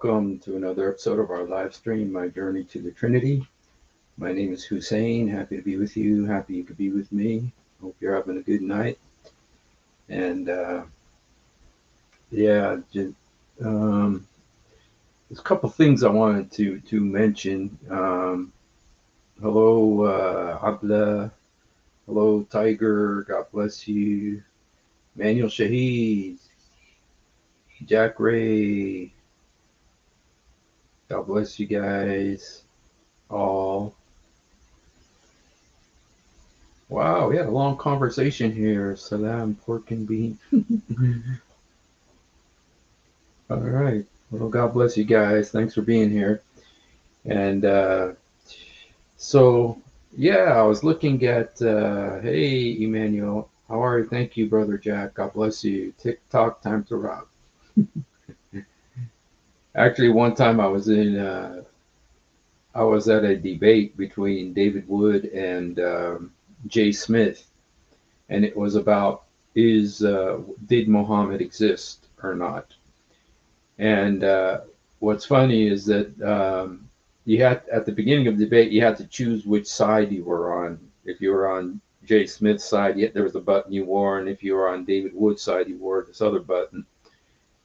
welcome to another episode of our live stream, My Journey to the Trinity. My name is Hussein. Happy to be with you. Happy you could be with me. Hope you're having a good night. And there's a couple things I wanted to mention. Hello, Abla. Hello, Tiger. God bless you. Manuel Shahid. Jack Ray. God bless you guys all. Wow, we had a long conversation here. Salam, pork and bean. All right. Well, God bless you guys. Thanks for being here. And I was looking at, hey, Emmanuel. How are you? Thank you, Brother Jack. God bless you. TikTok, time to rock. Actually, one time I was at a debate between David Wood and Jay Smith, and it was about did Muhammad exist or not? And what's funny is that you had at the beginning of the debate you had to choose which side you were on. If you were on Jay Smith's side, there was a button you wore, and if you were on David Wood's side, you wore this other button.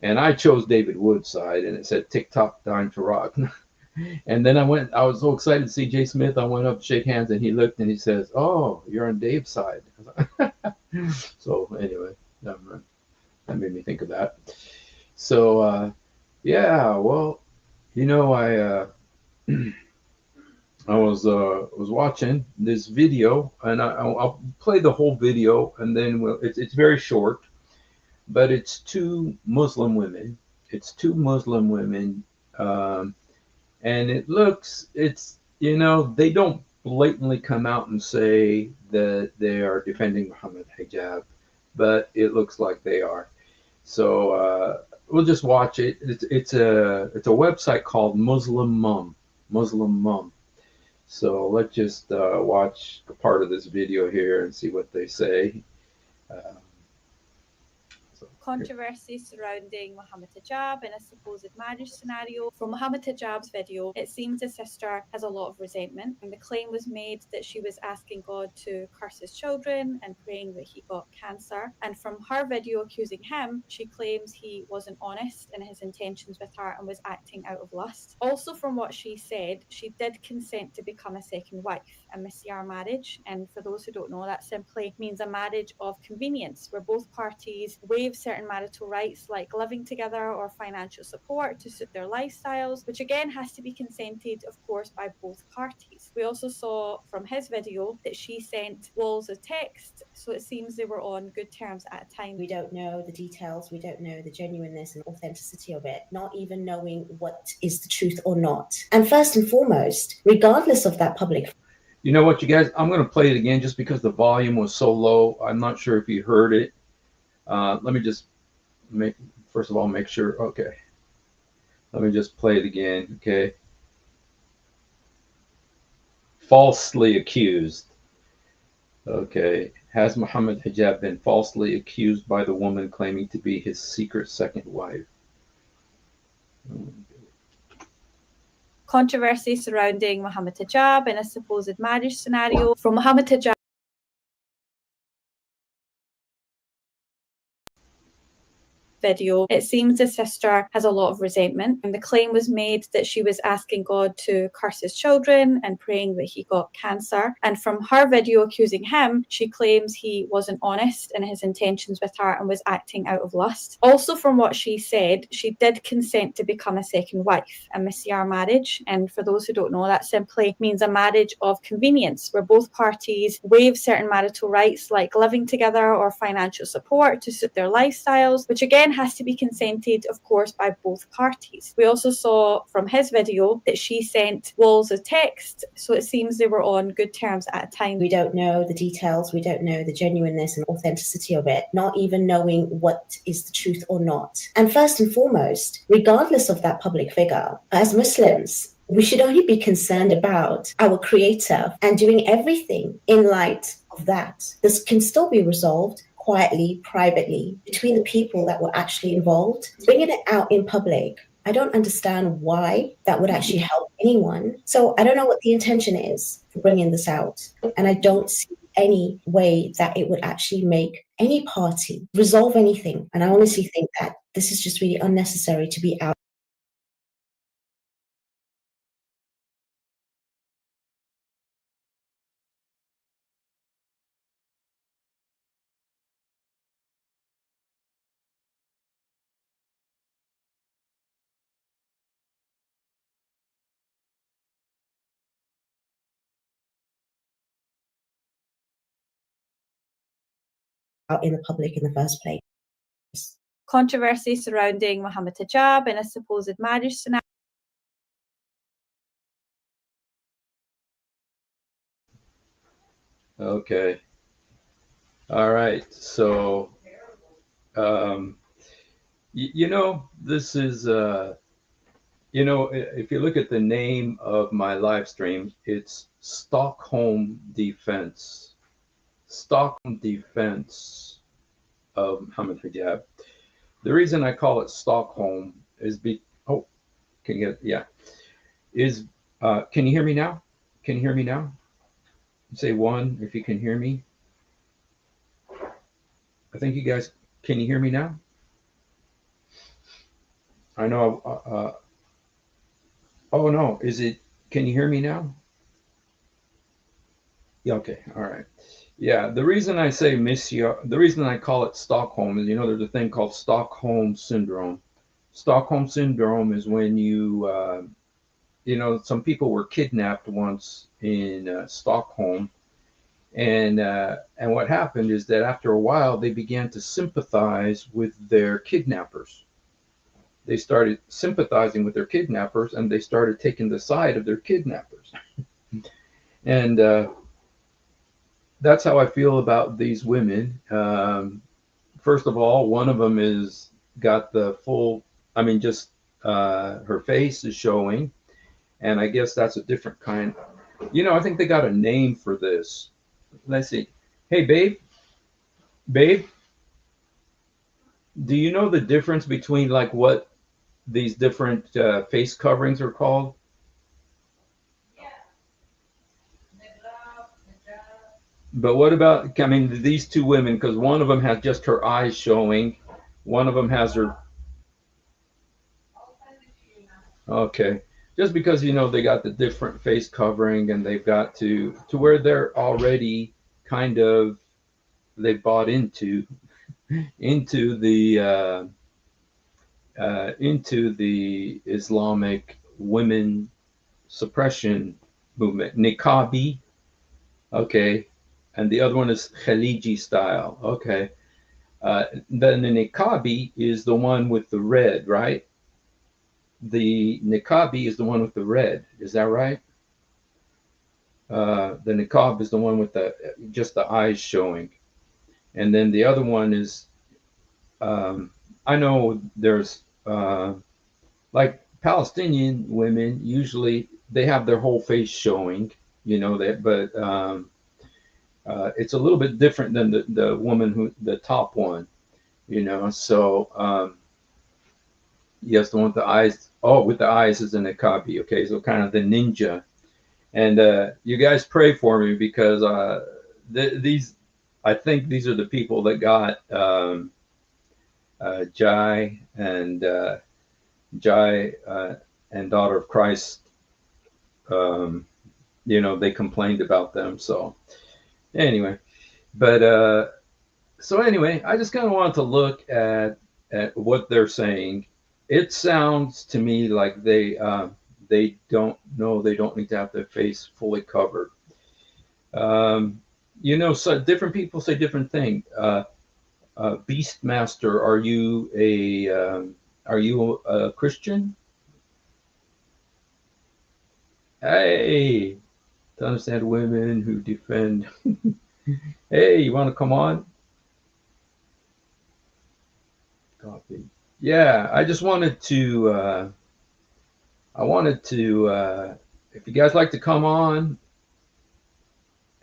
And I chose David Wood's side, and it said TikTok time to rock. And then I was so excited to see Jay Smith. I went up to shake hands, and he looked and he says, "Oh, you're on Dave's side." So anyway, that made me think of that. So well, I was watching this video, and I'll play the whole video, and then it's very short, but it's two Muslim women. And they don't blatantly come out and say that they are defending Mohammed Hijab, but it looks like they are. So we'll just watch it. It's a website called Muslim Mum. So let's just watch a part of this video here and see what they say. Controversy surrounding Mohammed Hijab in a supposed marriage scenario. From Mohammed Hijab's video, it seems his sister has a lot of resentment, and the claim was made that she was asking God to curse his children and praying that he got cancer. And from her video accusing him, she claims he wasn't honest in his intentions with her and was acting out of lust. Also, from what she said, she did consent to become a second wife, a misyar marriage. And for those who don't know, that simply means a marriage of convenience, where both parties waive certain marital rights like living together or financial support to suit their lifestyles, which again has to be consented, of course, by both parties. We also saw from his video that she sent walls of text, so it seems they were on good terms at a time. We don't know the details, we don't know the genuineness and authenticity of it, not even knowing what is the truth or not. And first and foremost, regardless of that public... You know what, you guys, I'm going to play it again just because the volume was so low. I'm not sure if you heard it. Let me just make sure. Okay. Let me just play it again. Okay. Falsely accused. Okay. Has Mohammed Hijab been falsely accused by the woman claiming to be his secret second wife? Controversy surrounding Mohammed Hijab in a supposed marriage scenario. From Mohammed Hijab video, it seems his sister has a lot of resentment, and the claim was made that she was asking God to curse his children and praying that he got cancer. And from her video accusing him, she claims he wasn't honest in his intentions with her and was acting out of lust. Also, from what she said, she did consent to become a second wife, a misyar marriage. And for those who don't know, that simply means a marriage of convenience, where both parties waive certain marital rights like living together or financial support to suit their lifestyles, which again has to be consented, of course, by both parties. We also saw from his video that she sent walls of text, so it seems they were on good terms at a time. We don't know the details, we don't know the genuineness and authenticity of it, not even knowing what is the truth or not. And first and foremost, regardless of that public figure, as Muslims, we should only be concerned about our Creator and doing everything in light of that. This can still be resolved quietly, privately, between the people that were actually involved. Bringing it out in public I don't understand why that would actually help anyone. So I don't know what the intention is for bringing this out. And I don't see any way that it would actually make any party resolve anything. And I honestly think that this is just really unnecessary to be out. Out in the public in the first place. Controversy surrounding Mohammed Hijab and a supposed marriage scenario. Okay. All right. So, this is, if you look at the name of my live stream, it's Stockholm Defense. Stockholm Defense of Mohammed Hijab. The reason I call it Stockholm is can you hear me now? Can you hear me now? Say one if you can hear me. I think you guys, can you hear me now? I know, oh no, can you hear me now? Yeah, okay, all right. Yeah, the reason I say the reason I call it Stockholm is, there's a thing called Stockholm Syndrome. Stockholm Syndrome is when some people were kidnapped once in Stockholm. And what happened is that after a while, they began to sympathize with their kidnappers. They started sympathizing with their kidnappers, and they started taking the side of their kidnappers. And that's how I feel about these women. First of all, one of them is got the full, just her face is showing. And I guess that's a different kind. I think they got a name for this. Let's see. Hey, babe, do you know the difference between like what these different face coverings are called? But what about, these two women, because one of them has just her eyes showing, one of them has her. Okay. Just because, they got the different face covering and they've got to where they're already kind of, they bought into the Islamic women suppression movement, niqabi. Okay. And the other one is Khaliji style. Okay. Then the niqabi is the one with the red, right? The niqabi is the one with the red. Is that right? The niqab is the one with just the eyes showing. And then the other one is, I know there's like Palestinian women, usually they have their whole face showing, but it's a little bit different than the woman the top one, so yes, the one with the eyes. Oh, with the eyes is a niqabi. Okay, so kind of the ninja. And you guys pray for me because I think these are the people that got Jai and Daughter of Christ. They complained about them. So anyway, but so anyway, I just kind of wanted to look at what they're saying. It sounds to me like they don't know, they don't need to have their face fully covered. So different people say different things. Beastmaster, are you a Christian? Hey, to understand women who defend. Hey, you want to come on? Copy. Yeah, I just wanted to. If you guys like to come on,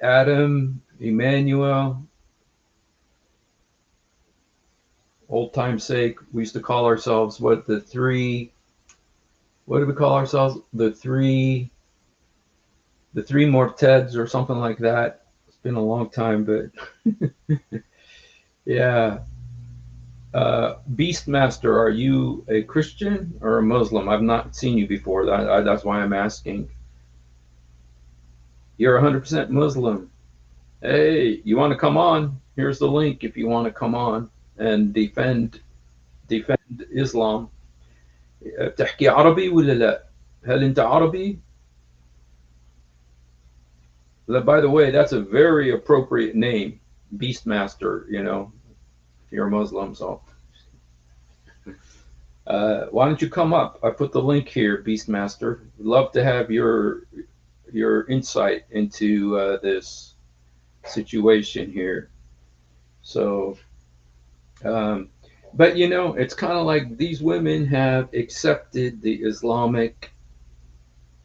Adam, Emmanuel, old time's sake, we used to call ourselves the three what do we call ourselves? The three Morteds or something like that. It's been a long time, but yeah. Beastmaster, are you a Christian or a Muslim? I've not seen you before. That's why I'm asking. You're 100% Muslim. Hey, you want to come on? Here's the link if you want to come on and defend Islam. بتحكي عربي ولا لا؟ هل أنت عربي؟ By the way, that's a very appropriate name, Beastmaster. If you're a Muslim, so why don't you come up? I put the link here, Beastmaster. Love to have your insight into this situation here. So, um, but it's kind of like these women have accepted the Islamic,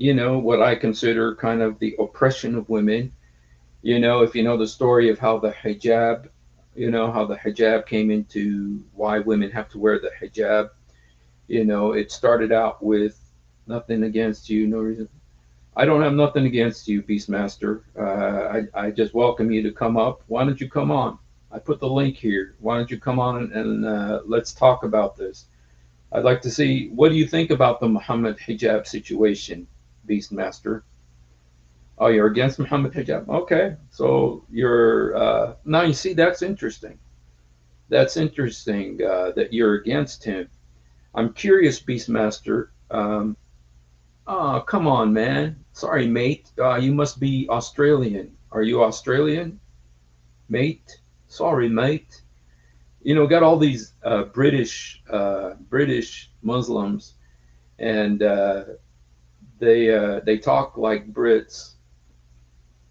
what I consider kind of the oppression of women. If you know the story of how the hijab, how the hijab came into why women have to wear the hijab. It started out with nothing against you, no reason. I don't have nothing against you, Beastmaster. I just welcome you to come up. Why don't you come on? I put the link here. Why don't you come on and let's talk about this? I'd like to see, what do you think about the Mohammed Hijab situation, Beastmaster? Oh, you're against Mohammed Hijab? Okay, so you're now you see that's interesting. That's interesting that you're against him. I'm curious, Beastmaster. Oh, come on, man. Sorry, mate. You must be Australian. Are you Australian, mate? Sorry, mate. Got all these British Muslims, and they talk like Brits.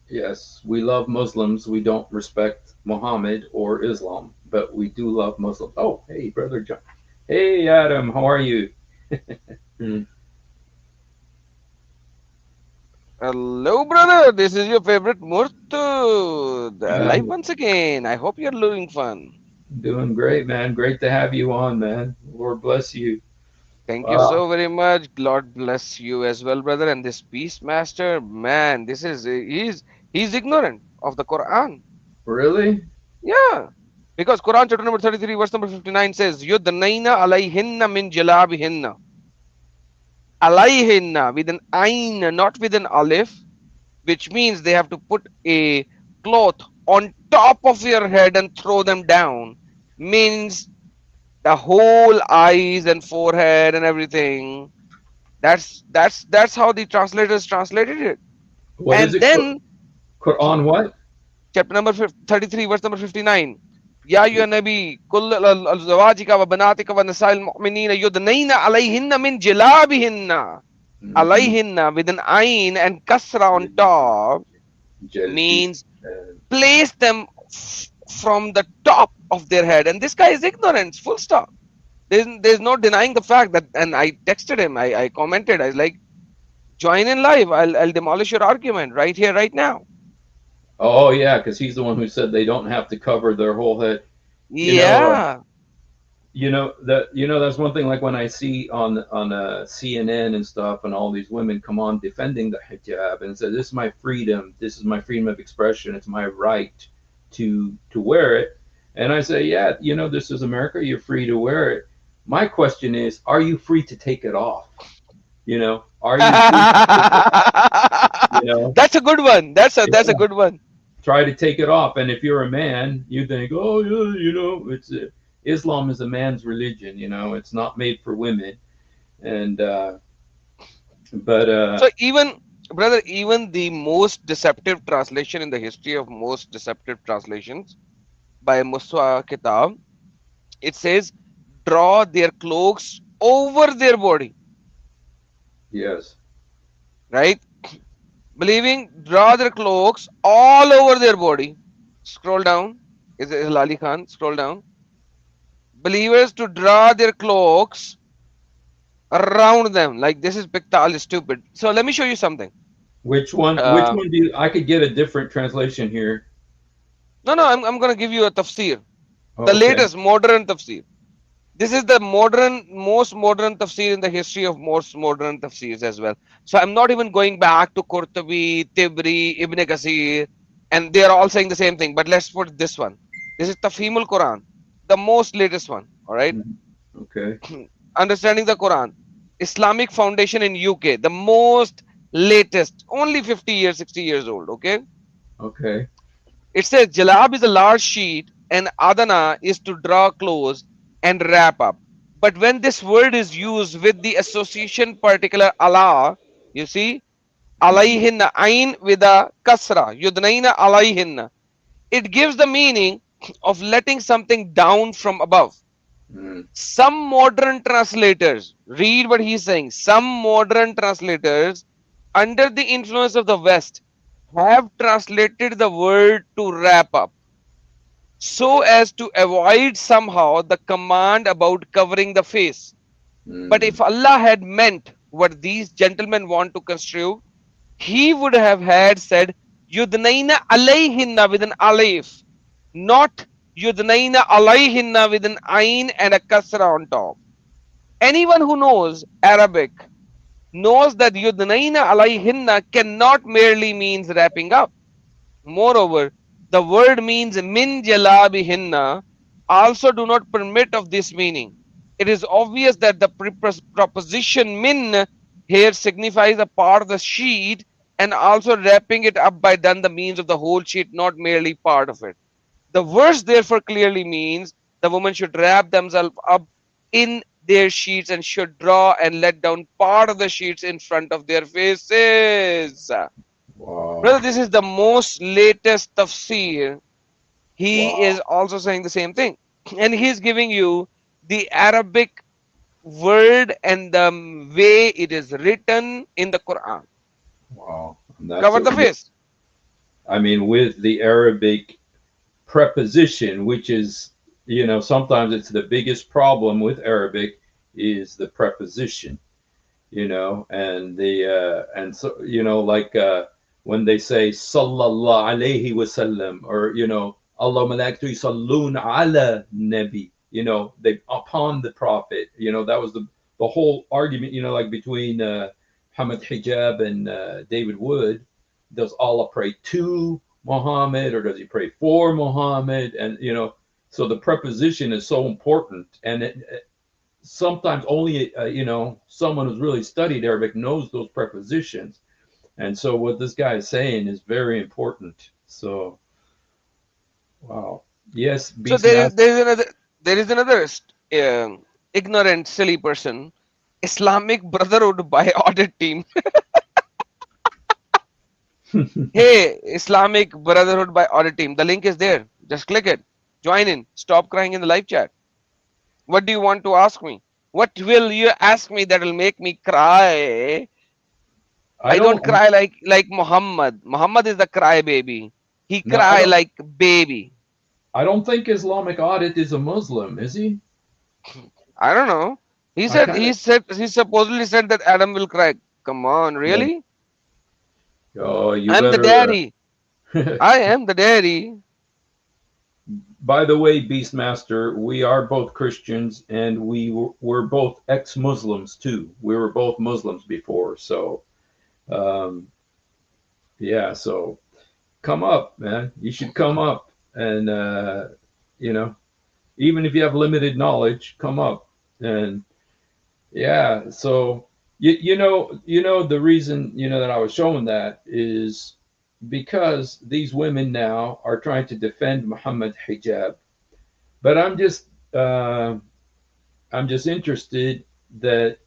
Yes, we love Muslims. We don't respect Muhammad or Islam, but we do love Muslims. Oh, hey, brother John. Hey, Adam. How are you? Hello, brother. This is your favorite Murtu. Live I'm once again. I hope you're having fun. doing great, man. Great to have you on, man. Lord bless you. Thank you Wow. so very much. Lord bless you as well, brother. And this Beastmaster, man, he's ignorant of the Quran. Really? Yeah. Because Quran chapter number 33, verse number 59 says, Yudnaina alayhinna min jalabihinna. Alayhinna with an ain, not with an alif, which means they have to put a cloth on top of your head and throw them down. Means the whole eyes and forehead and everything. That's how the translators translated it. What is And it? then Quran what? chapter number 33, verse number 59. يا أيها النبي كل أزواجك وبناتك ونساء المؤمنين يدنين عليهن من جلابهن. Mhm. عليهن with an ain and kasra on top Jalbi. means place them from the top of their head. And this guy is ignorant, full stop. There's no denying the fact that, and I texted him, I commented, I was like, join in live, I'll demolish your argument right here, right now. Oh yeah, because he's the one who said they don't have to cover their whole head. You know, uh, Yeah. that's one thing. Like when I see on CNN and stuff, and all these women come on defending the hijab and say, "This is my freedom. This is my freedom of expression. It's my right to wear it." And I say, "Yeah, this is America. You're free to wear it." My question is, are you free to take it off? Are you free to take it off? You know, That's a good one. That's a yeah. good one. Try to take it off. And if you're a man, you think, oh yeah, it's Islam is a man's religion. It's not made for women. And but So even brother, even the most deceptive translation in the history of most deceptive translations by Musa Kitab, it says draw their cloaks over their body, yes, right? Believing draw their cloaks all over their body. Scroll down. Is it Hilali Khan? Scroll down. Believers to draw their cloaks around them. Like this is Piktal is stupid. So let me show you something. which one? Which Uh, one do you? I could get a different translation here. no, I'm gonna give you a tafsir. The Okay, latest modern tafsir. This is the most modern tafsir in the history of most modern tafsirs as well. So I'm not even going back to Qurtubi, Tibri, Ibn Kasir, and they are all saying the same thing. But let's put this one. This is Tafhimul Quran, the most latest one. All right, Mhm. Okay. understanding the Quran, Islamic Foundation in UK, the most latest, only 50 years, 60 years old. Okay, Okay. it says jalab is a large sheet and adana is to draw close and wrap up. But when this word is used with the association particular Allah, you see, alayhinna, ain with a kasra, yudnaina alayhinna, it gives the meaning of letting something down from above. Mm. Some modern translators, read what he's saying, some modern translators, under the influence of the West, have translated the word to wrap up so as to avoid somehow the command about covering the face. But Mm. if Allah had meant what these gentlemen want to construe, He would have had said, Yudnaina alayhinna with an alif, not Yudnaina alayhinna with an ain and a kasra on top. Anyone who knows Arabic knows that Yudnaina alayhinna cannot merely means wrapping up. Moreover, the word means min jalabihinna also do not permit of this meaning. It is obvious that the proposition min here signifies a part of the sheet and also wrapping it up by done the means of the whole sheet, not merely part of it. The verse therefore clearly means the woman should wrap themselves up in their sheets and should draw and let down part of the sheets in front of their faces. Wow. Brother, this is the most latest tafsir. He is Wow. also saying the same thing. And he's giving you the Arabic word and the way it is written in the Quran. Wow. And that's Cover a the real, face. I mean, with the Arabic preposition, which is, sometimes it's the biggest problem with Arabic is the preposition, and so, like when they say sallallahu alayhi wasallam, or, Allah malaikatu yusallun ala nabi, they upon the prophet, that was the whole argument, like between Mohammed Hijab and David Wood. Does Allah pray to Muhammad or does he pray for Muhammad? And so the preposition is so important, and sometimes only someone who's really studied Arabic knows those prepositions. And so what this guy is saying is very important. So wow, yes, So there is Beastmaster. another ignorant, silly person. Islamic Brotherhood by audit team. Hey, Islamic Brotherhood by audit team. The link is there. Just click it. Join in. Stop crying in the live chat. What do you want to ask me? What will you ask me that will make me cry? I I don't don't cry like Muhammad. Muhammad is the cry baby. He no, I cry don't like baby. I don't think Islamic Audit is a Muslim, is he? I don't know. I kind of He supposedly said that Adam will cry. Come on, really? oh, you I'm the better daddy. I am the daddy. by the way, Beastmaster, we are both Christians and we're both ex-Muslims too. We were both Muslims before, so um, yeah. So come up, man. You should come up, and you know, even if you have limited knowledge, come up, and yeah. So the reason that I was showing that is because these women now are trying to defend Muhammad Hijab, but uh, I'm just interested that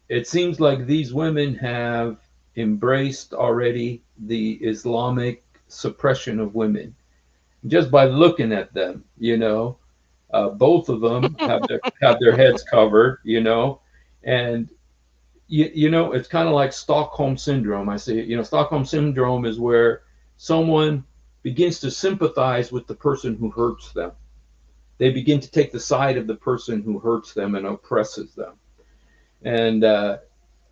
it seems like these women have embraced already the Islamic suppression of women just by looking at them. Both of them have their heads covered. And it's kind of like Stockholm syndrome. I say, Stockholm syndrome is where someone begins to sympathize with the person who hurts them. They begin to take the side of the person who hurts them and oppresses them. And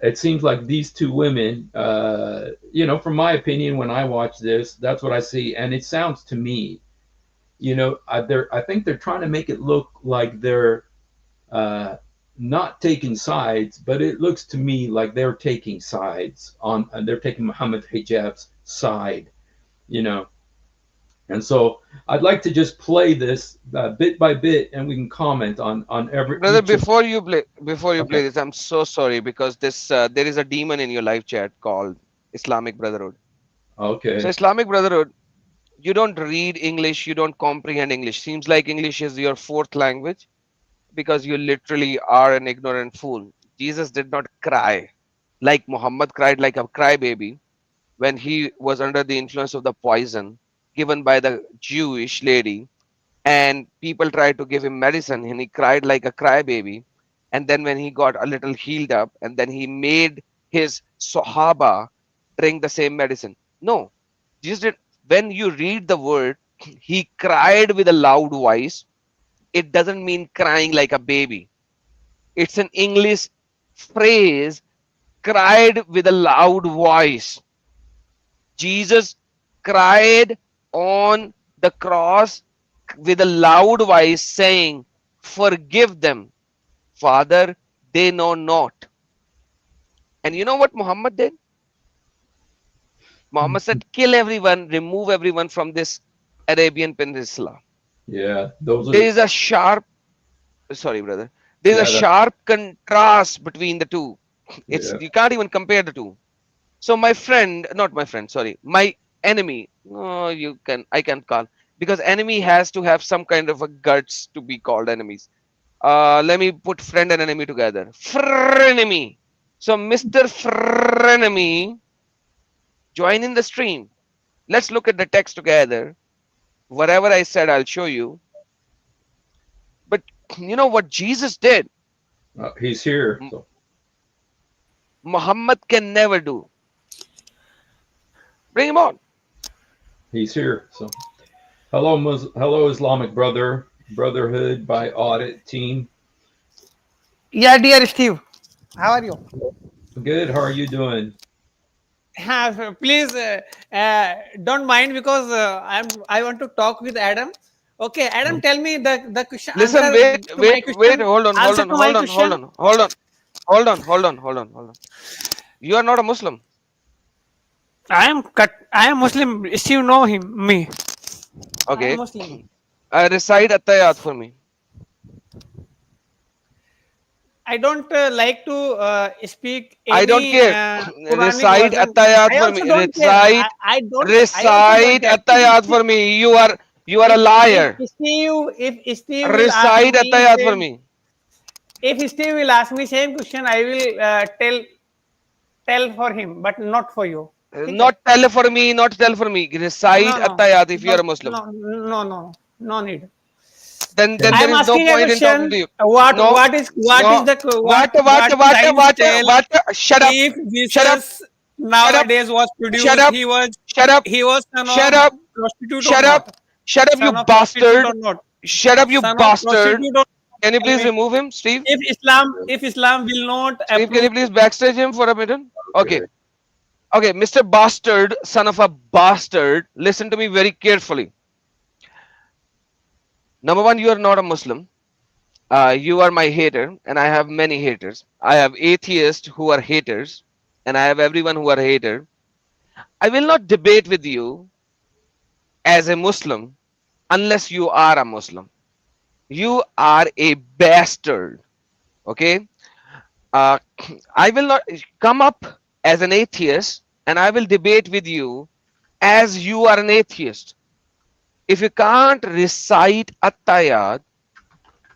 it seems like these two women, from my opinion, when I watch this, that's what I see. And it sounds to me, I think they're trying to make it look like they're uh, not taking sides, but it looks to me like they're taking sides on. They're taking Mohammed Hijab's side, you know. And so I'd like to just play this bit by bit, and we can comment on every Brother, each of. before you play Okay. this, I'm so sorry because this there is a demon in your live chat called Islamic Brotherhood. So Okay. Islamic Brotherhood, you don't read English, you don't comprehend English. Seems like English is your fourth language because you literally are an ignorant fool. Jesus did not cry like Muhammad cried like a crybaby when he was under the influence of the poison given by the Jewish lady, and people tried to give him medicine and he cried like a crybaby. And then when he got a little healed up, and then he made his Sahaba drink the same medicine. No, Jesus did. When you read the word, he cried with a loud voice. It doesn't mean crying like a baby. It's an English phrase, cried with a loud voice. Jesus cried on the cross with a loud voice, saying, "Forgive them, Father, they know not." And you know what Muhammad did? Muhammad said, "Kill everyone, remove everyone from this Arabian Peninsula." Yeah. Those There are. is a sharp, sorry, brother, there's a Yeah. That. sharp contrast between the two. It's Yeah. you can't even compare the two. So my friend, not my friend, sorry, my enemy. No, I can't call because enemy has to have some kind of a guts to be called enemies. Let me put friend and enemy together. Frenemy. So Mr. Frenemy, join in the stream. Let's look at the text together. Whatever I said, I'll show you. But you know what Jesus did? He's here. M- So Muhammad can never do. Bring him on. he's here. So hello, hello, Islamic Brotherhood by Audit Team. Yeah, dear Steve, how are you? Good. How are you doing? Please don't mind because I want to talk with Adam. Okay, Adam, Um, tell me the question. Listen, Answer wait, to my wait, wait. question. Hold on, hold Answer on, to my hold on, hold question. on, hold on, hold on, hold on, hold on, hold on. You are not a Muslim. I am Muslim. Steve know him me. I am Okay. Muslim. Recite Attayat for me. I don't like to speak I don't any care. Quranic Recite version. Attayat I for also me. don't care. Recite, I also don't recite care. Attayat for me. You are a If liar. Steve will ask Recite me Attayat for same, me. if Steve will ask me same question, I will tell for him, but not for you. Okay? Not tell for me, not tell for me. No, Recite no, Attayat if you are no, a Muslim. no, no, no, no need. Then okay. I there am is no asking a point in talking question. to you. What No, what is what is no. the what science tell? What? Shut up. If Shut up. Jesus Shut up. nowadays was Shut produced, up. Shut up. he was son Shut of up. prostitute or Shut up. not? Shut up, you Son of prostitute bastard. or not? Shut up, you Son of bastard. prostitute or not? Can you Tell please me. remove him, Steve? If Islam will not Steve, can approve. you please backstage him for a minute? Okay. Okay. Okay, Mr. Bastard, son of a bastard, listen to me very carefully. Number one, you are not a Muslim. You are my hater, and I have many haters. I have atheists who are haters, and I have everyone who are hater. I will not debate with you as a Muslim unless you are a Muslim. You are a bastard. Okay? Uh, I will not come up as an atheist and I will debate with you as you are an atheist. If you can't recite Attayat,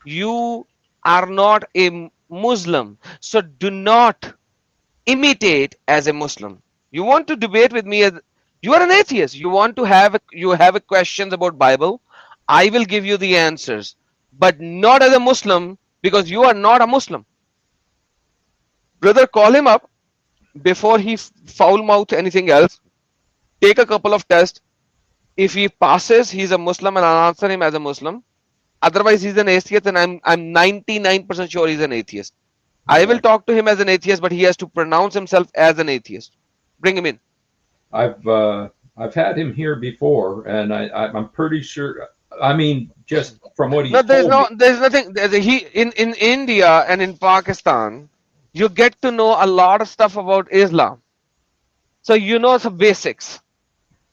you are not a Muslim. So do not imitate as a Muslim. You want to debate with me as you are an atheist. You want to have a questions about Bible. I will give you the answers, but not as a Muslim because you are not a Muslim. Brother, call him up before he foul mouth anything else. Take a couple of tests. If he passes, he's a Muslim, and I'll answer him as a Muslim. Otherwise, he's an atheist, and I'm 99% sure he's an atheist. I will Yeah. talk to him as an atheist, but he has to pronounce himself as an atheist. Bring him in. I've had him here before, and I'm pretty sure. I mean, just from what No, he's told me. there's nothing. He in India and in Pakistan, you get to know a lot of stuff about Islam. So you know some basics.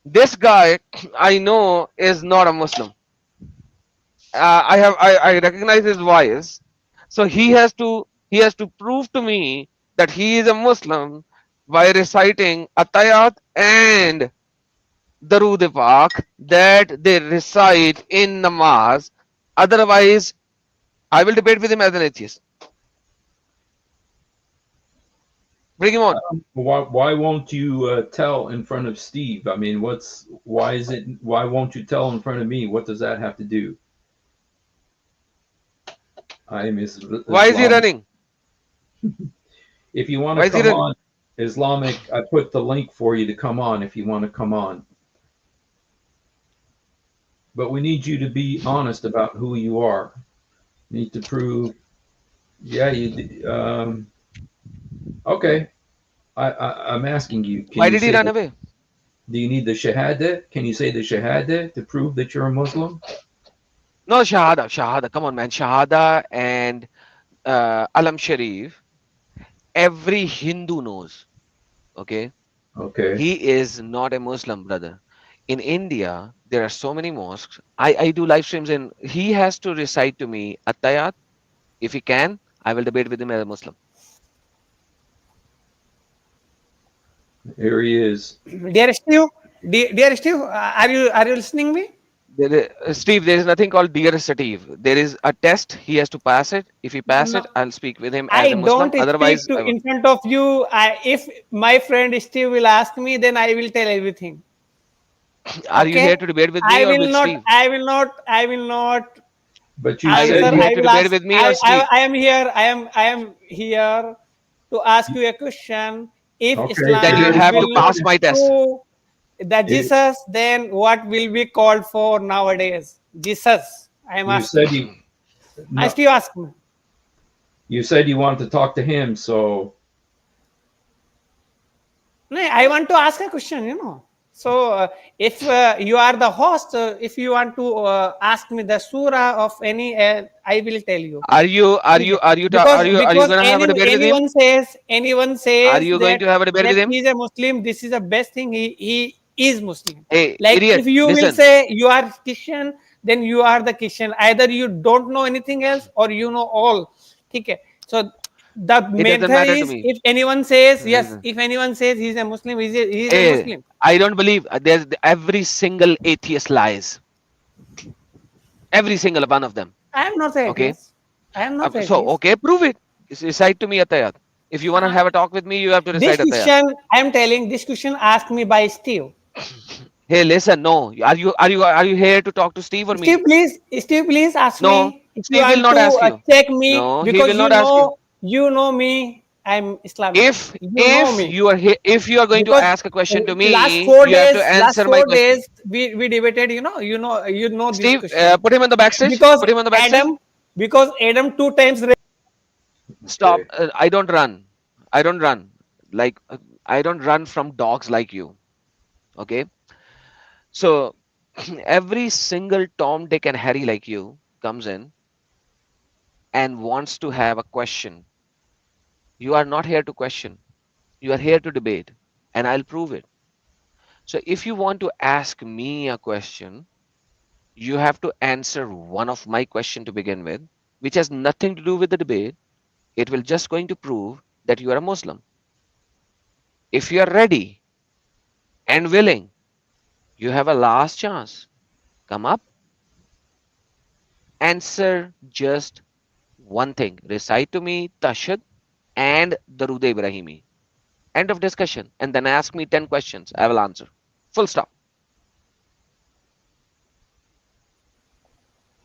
This guy, I know, is not a Muslim. I recognize his voice. So he has to prove to me that he is a Muslim by reciting Atayat and Darood Pak that they recite in namaz. Otherwise, I will debate with him as an atheist. Bring him on. Why won't you tell in front of Steve? I mean, why won't you tell in front of me? What does that have to do? I am Why is he Islamic. running? If you want Why to is he come running? on, Islamic, I put the link for you to come on if you want to come on. But we need you to be honest about who you are. You need to prove. Yeah, okay. I'm asking you. Can Why you did he say run that? away? Do you need the shahada? Can you say the shahada to prove that you're a Muslim? No, Shahada, Shahada. Come on, man. Shahada and Alam Sharif. Every Hindu knows. Okay. Okay. He is not a Muslim, brother. In India, there are so many mosques. I do live streams and he has to recite to me Attayat. If he can, I will debate with him as a Muslim. Here he is. Dear Steve, dear Steve, are you listening me? Steve, there is nothing called dear Steve. There is a test. He has to pass it. If he pass No, it, I'll speak with him as I a Muslim. don't speak Otherwise, to I won't. in front of you. If my friend Steve will ask me, then I will tell everything. Are you Okay, here to debate with me or with Steve? I will not But you Are said answer. you you. here I to will debate ask. with me or Steve? I am here. I am here to ask you a question. If Okay. Then Islam you Here, have to will not pass my test. prove that it, Jesus, then what will be called for nowadays? Jesus. I am you said asking. you I no. still ask me. You said you wanted to talk to him. So No, I want to ask a question. So, if you are the host, if you want to ask me the surah of any, I will tell you. Are you are Okay. you are you ta- are you Because gonna have a debate with him? anyone Are says you going that to have a debate with him? he is a Muslim, this is the best thing. He is Muslim. Hey, Like idiot! if you will Listen, say you are Christian, then you are the Christian. Either you don't know anything else or you know all. Okay. So the it doesn't matter matter to is me. if anyone says yes, Listen. if anyone says he's a Muslim, he is a Hey, Muslim. I don't believe there's every single atheist lies. Every single one of them. I am not the Okay. atheist. I am not the So atheist. okay, prove it. Recite to me Atayat. If you want to have a talk with me, you have to This recite Atayat. question, I am telling, this question asked me by Steve. Hey, listen, no. Are you here to talk to Steve or me? Steve, please ask No, me if you Steve will want not to ask you. check me No, he will because not ask you. you know me. I'm Islamic. If You know if me you are here, if you are going to because ask a question to last me, four you have to days, last answer my four question. days we debated. You know this Steve, question put him on the backstage. because Put him on the backstage. Adam two times. Stop. okay. I don't run. I don't run. Like I don't run from dogs like you. Okay. So every single Tom, Dick, and Harry like you comes in and wants to have a question. You are not here to question. You are here to debate, and I'll prove it. So if you want to ask me a question, you have to answer one of my question to begin with, which has nothing to do with the debate. It will just going to prove that you are a Muslim. If you are ready and willing, you have a last chance. Come up, answer just one thing. Recite to me Tashad and Darude Ibrahimi. End of discussion. And then ask me 10 questions. I will answer. Full stop.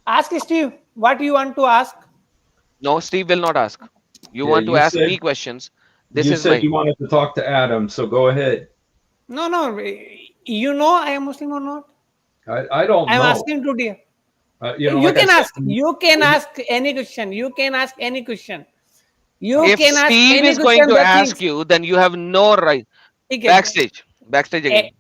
Ask Steve what you want to ask. No, Steve will not ask. You Yeah, want to ask me questions. This you is said my. you wanted to talk to Adam. So go ahead. No. You know I am Muslim or not? I don't I am know. asking today. Like You I can said, ask. You can ask any question. You can ask any question. You If can ask Steve any is going question to that ask thinks. you, then you have no right. Okay. Backstage. Backstage Eh, again.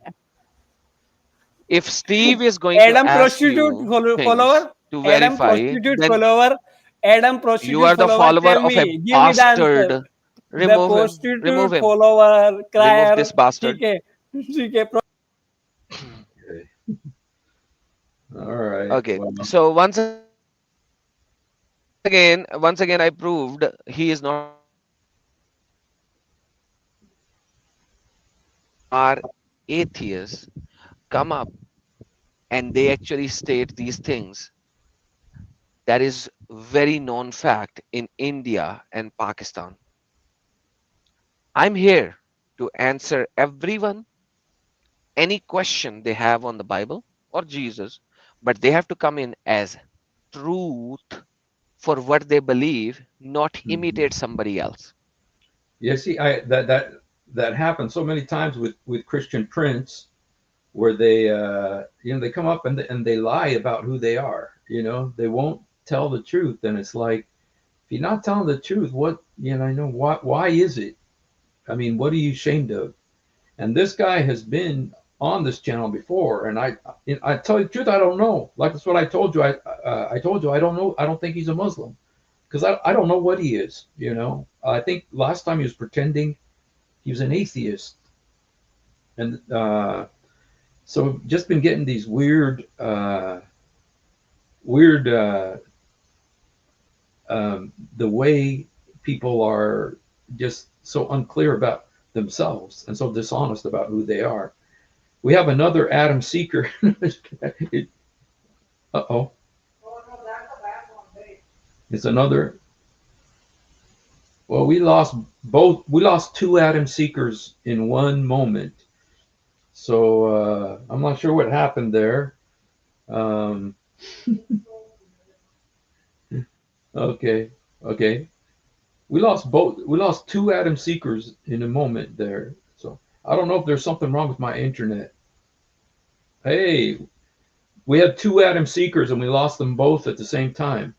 If Steve is going to Adam ask prostitute you things follower. to Adam verify, prostitute then follower. Adam you prostitute are the follower. follower Tell of a me. Give me the answer. bastard. The Remove him. Remove prostitute him. follower Remove crier. this bastard. ठीक है. ठीक है. Okay. All right. Okay. Well, So once again, I proved he is not our atheists come up and they actually state these things. That is very known fact in India and Pakistan. I'm here to answer everyone any question they have on the Bible or Jesus, but they have to come in as truth for what they believe, not mhm. imitate somebody else. Yeah, see, that happens so many times with Christian Prince, where they they come up and they lie about who they are. They won't tell the truth, and it's like, if you're not telling the truth, what why is it? I mean, what are you ashamed of? And this guy has been on this channel before, and I tell you the truth, I don't know. Like, that's what I told you. I told you I don't know. I don't think he's a Muslim, because I don't know what he is. I think last time he was pretending he was an atheist, and so just been getting these weird the way people are just so unclear about themselves and so dishonest about who they are. We have another Adam Seeker. Uh-oh. It's another. Well, we lost two Adam Seekers in one moment. So I'm not sure what happened there. Um, okay, okay. We lost two Adam Seekers in a moment there. So I don't know if there's something wrong with my internet. Hey, we had two Adam Seekers and we lost them both at the same time.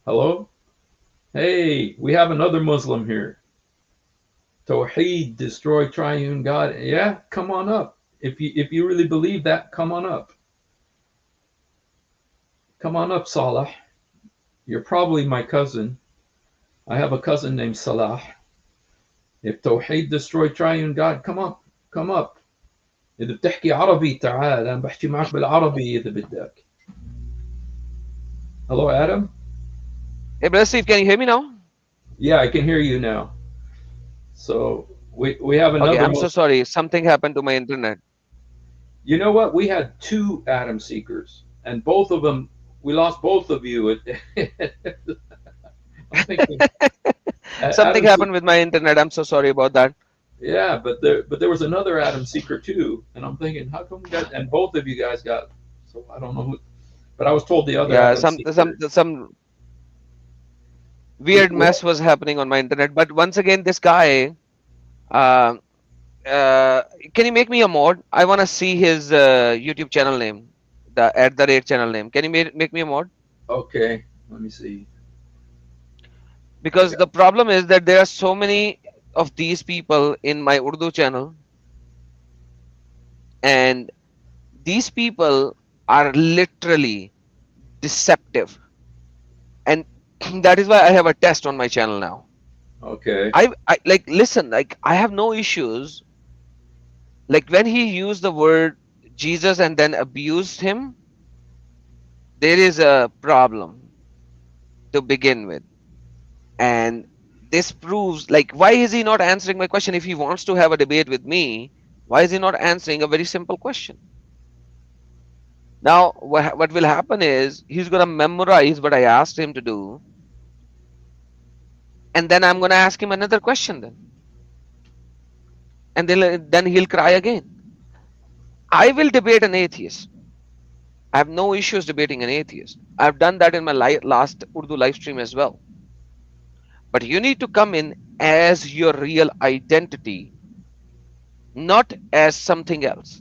Hello? Hey, we have another Muslim here. Tawheed, destroy triune God. Yeah, come on up. If you really believe that, come on up. Come on up, Salah. You're probably my cousin. I have a cousin named Salah. If Tawheed destroy triune God, come up. Come up. إذا بتحكي عربي تعال، أنا بحكي معك بالعربي إذا بدك. Hello, Adam? Hey, brother Steve, can you hear me now? Yeah, I can hear you now. So we have Okay, another I'm so Muslim. sorry. Something happened to my internet. You know what? We had two Adam Seekers, and both of them, we lost both of you. I'm thinking, Something Adam happened Seeker. with my internet. I'm so sorry about that. Yeah, but there was another Adam Seeker too, and I'm thinking, how come we got, and both of you guys got, so I don't know who, but I was told the other Yeah, Adam some Seeker. some We, weird we mess was happening on my internet. But once again, this guy, uh, uh, can you make me a mod? I want to see his YouTube channel name, the @ channel name. Can you make me a mod? okay. Let me see. I Because got the problem is that there are so many of these people in my Urdu channel, and these people are literally deceptive, and that is why I have a test on my channel now. okay. I like listen, like I have no issues. Like when he used the word Jesus and then abused him, there is a problem to begin with. And this proves, like, why is he not answering my question? If he wants to have a debate with me, why is he not answering a very simple question? Now, what will happen is he's going to memorize what I asked him to do, and then I'm going to ask him another question then. And then he'll cry again. I will debate an atheist. I have no issues debating an atheist. I've done that in my last Urdu live stream as well. But you need to come in as your real identity, not as something else.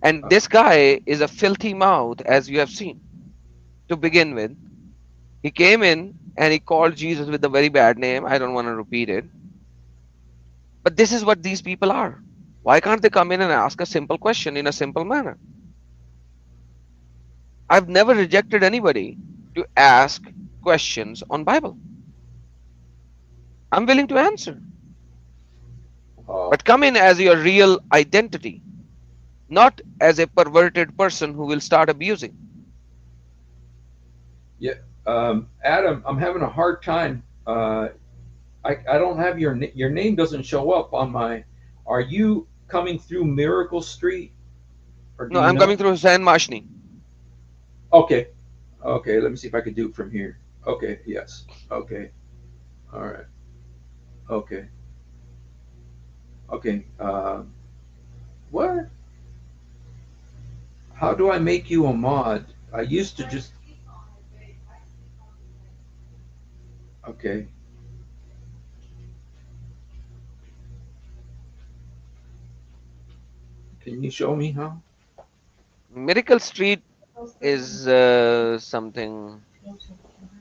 And Uh, this guy is a filthy mouth, as you have seen. to begin with. He came in and he called Jesus with a very bad name. I don't want to repeat it. But this is what these people are. Why can't they come in and ask a simple question in a simple manner? I've never rejected anybody to ask questions on Bible. I'm willing to answer. Oh, But come in as your real identity, not as a perverted person who will start abusing. yeah. Adam, I'm having a hard time. I don't have your name doesn't show up on my. Are you coming through Miracle Street, or do No, you I'm know? coming through San Mashni. Okay, okay. Let me see if I can do it from here. Okay, yes. Okay, all right. Okay, okay. What? How do I make you a mod? I used to just. Okay. Can you show me how? Miracle Street is something.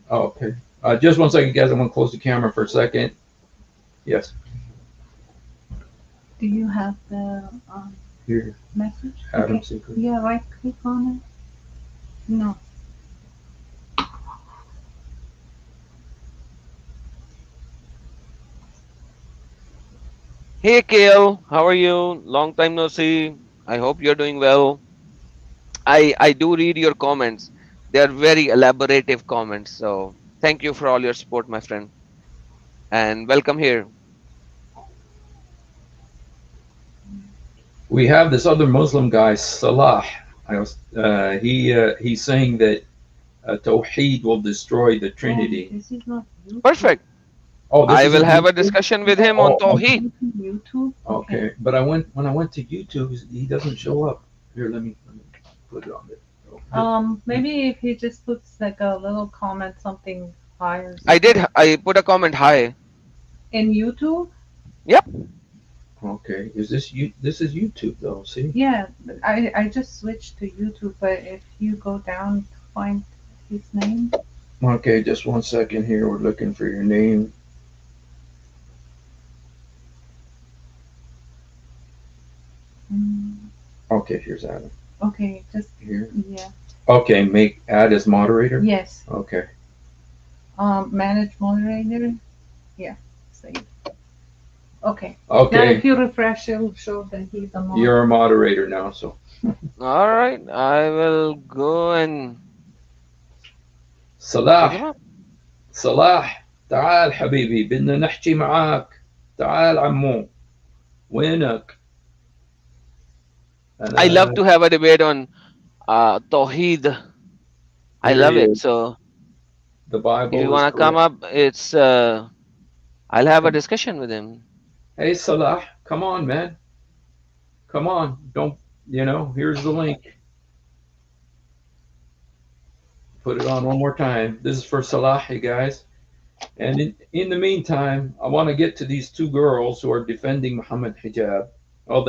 Oh, okay. Just one second, guys. I'm gonna close the camera for a second. Yes. Do you have the Here, message? Adam Okay. Secret. Yeah, right click on it. No. Hey, Kale, how are you? Long time no see. I hope you're doing well. I do read your comments. They are very elaborative comments. So thank you for all your support, my friend, and welcome here. We have this other Muslim guy, Salah. He's saying that Tawheed will destroy the Oh, Trinity. this is not YouTube. Perfect. Oh, this I is a will have a YouTube. discussion with him on Oh, Tawheed. YouTube. okay. But when I went to YouTube, he doesn't show up. Here, let me put it on there. Maybe if he just puts like a little comment, something high or I something. did. I put a comment high. In YouTube? Yep. Okay. Is this you? This is YouTube though. See? Yeah, I just switched to YouTube, but if you go down to find his name. Okay. Just one second here. We're looking for your name. Mm, Okay. Here's Adam. okay, just, Here. yeah. Okay. Make add as moderator. Yes. Okay. Manage moderator. Yeah, save. Okay. Now Okay. if you refresh, it'll show that he's a mod. You're a moderator now, so. All right. I will go and pick him صلاح up. صلاح تعال حبيبي بدنا نحكي معاك. تعال عمو. وينك؟ I love أنا to have a debate on Tawheed. I here love he it. is. So The if you Bible is wanna come correct. up, it's I'll have a Come. discussion with him. Hey Salah, come on, man. Come on. Don't here's the link. Put it on one more time. This is for Salah, you guys. And in the meantime, I want to get to these two girls who are defending Mohammed Hijab. Well,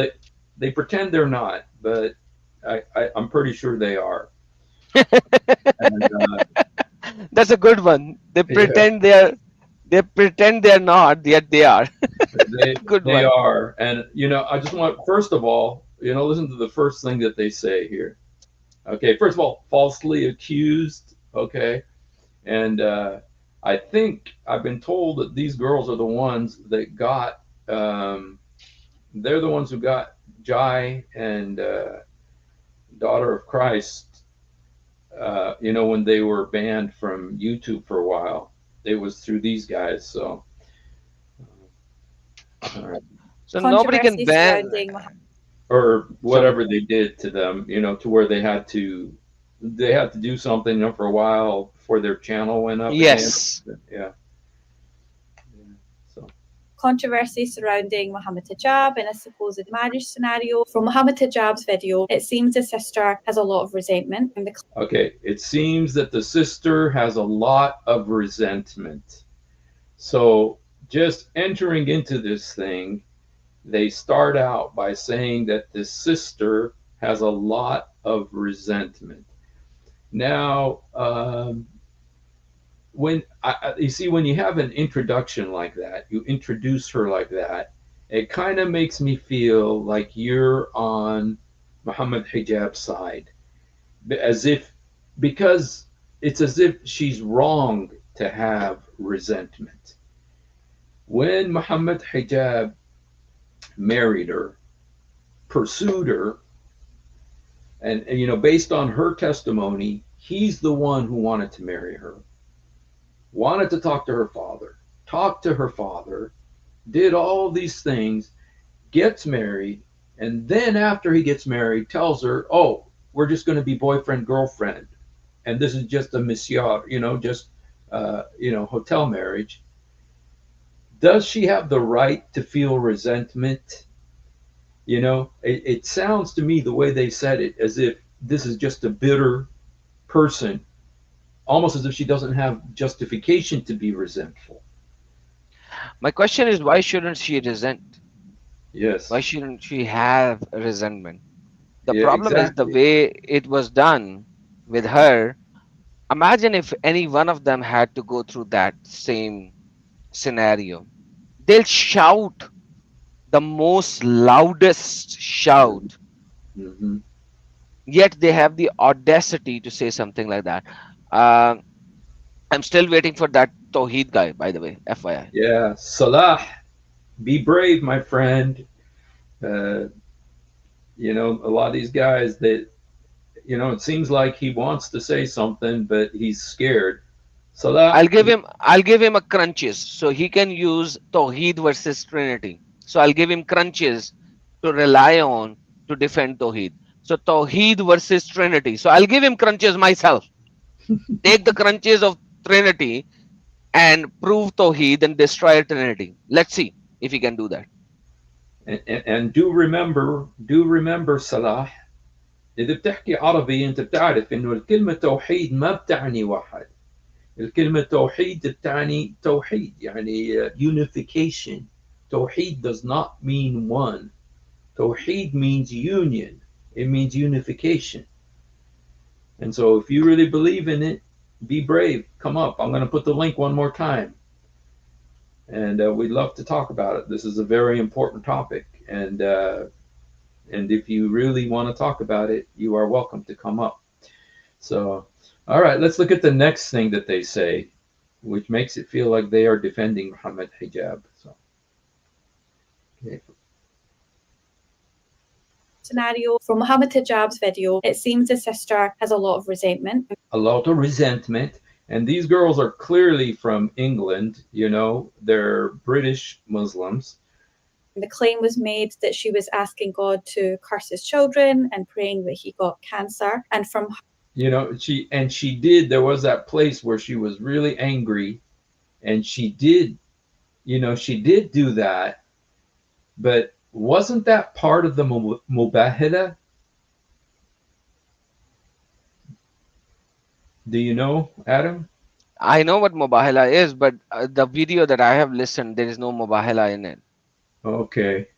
they pretend they're not, but I'm pretty sure they are. And That's a good one. yeah, They pretend they're not, yet they are. they Good they one. are. And I just want first of all, listen to the first thing that they say here. Okay, first of all, falsely accused. Okay, and I think I've been told that these girls are the ones that got. They're the ones who got Jai and Daughter of Christ. When they were banned from YouTube for a while, it was through these guys. So, all right. So nobody can Controversy ban. surrounding Mohammed. Or So whatever they did to them, to where they had to do something, for a while before their channel went up again. yes. Yeah. Yeah. So Controversy surrounding Mohammed Hijab in a supposed marriage scenario. From Mohammed Hijab's video, it seems his sister has a lot of resentment. And okay, it seems that the sister has a lot of resentment. So just entering into this thing, they start out by saying that the sister has a lot of resentment. Now, you see, when you have an introduction like that, you introduce her like that, it kind of makes me feel like you're on Muhammad Hijab's side, as if, because it's as if she's wrong to have resentment. When Muhammad Hijab married her, pursued her, and based on her testimony, he's the one who wanted to marry her, wanted to talk to her father, did all these things, gets married, and then after he gets married, tells her, "Oh, we're just going to be boyfriend girlfriend, and this is just a monsieur, just hotel marriage." Does she have the right to feel resentment? It sounds to me the way they said it as if this is just a bitter person, almost as if she doesn't have justification to be resentful. My question is, why shouldn't she resent? Why Yes. shouldn't she have resentment? The Yeah, problem is the exactly. way it was done with her. Imagine if any one of them had to go through that same scenario. They'll shout the most loudest shout, Hmm. yet they have the audacity to say something like that. Uh, I'm still waiting for that Tawheed guy, by the way, FYI. Yeah, Salah, be brave, my friend. Uh, a lot of these guys that, it seems like he wants to say something, but he's scared. Salah, I'll give him a crunches so he can use Tawheed versus Trinity. So I'll give him crunches to rely on to defend Tawheed. So Tawheed versus Trinity. So I'll give him crunches myself. Take the crunches of Trinity and prove Tawheed and destroy Trinity. Let's see if he can do that. and do remember Salah. إذا بتحكي عربي أنت بتعرف إنه الكلمة توحيد ما بتعني واحد. الكلمة توحيد بتعني توحيد يعني unification. توحيد does not mean one. توحيد means union. It means unification. And so if you really believe in it, be brave. Come up. I'm going to put the link one more time. And we'd love to talk about it. This is a very important topic. And if you really want to talk about it, you are welcome to come up. So, all right, let's look at the next thing that they say, which makes it feel like they are defending Muhammad Hijab. So, okay. Scenario from Mohammed Hijab's video, it seems the sister has a lot of resentment. A lot of resentment. And these girls are clearly from England, they're British Muslims. The claim was made that she was asking God to curse his children and praying that he got cancer. And from She did, there was that place where she was really angry, and she did do that, but wasn't that part of the mubahala? Do you know, Adam? I know what Mubahala is, but the video that I have listened, there is no Mubahala in it. Okay.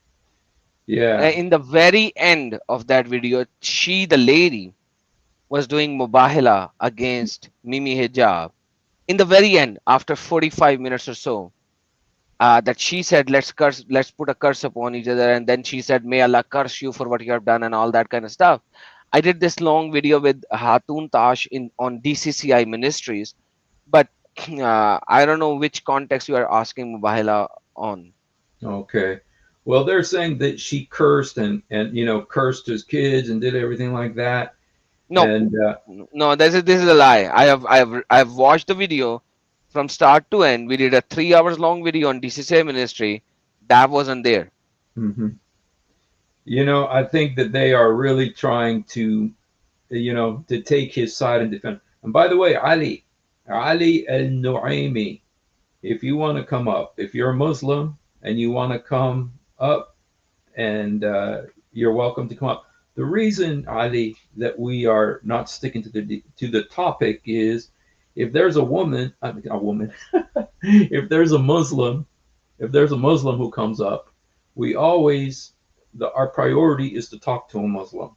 Yeah. In the very end of that video, the lady, was doing Mubahala against Mimi Hijab. In the very end, after 45 minutes or so, that she said, let's put a curse upon each other. And then she said, may Allah curse you for what you have done and all that kind of stuff. I did this long video with Hatun Tash on DCCI Ministries, but I don't know which context you are asking Mubahala on. Okay. Well, they're saying that she cursed and cursed his kids and did everything like that. No, And no, this is a lie. I have watched the video from start to end. We did a 3 hours long video on DCCI Ministry. That wasn't there. mhm. I think that they are really trying to take his side and defend. And by the way, Ali Al Nuaimi, if you want to come up, if you're a Muslim and you want to come up, and you're welcome to come up. The reason, Ali, that we are not sticking to the topic is if there's a woman, if there's a Muslim, who comes up, we always our priority is to talk to a Muslim,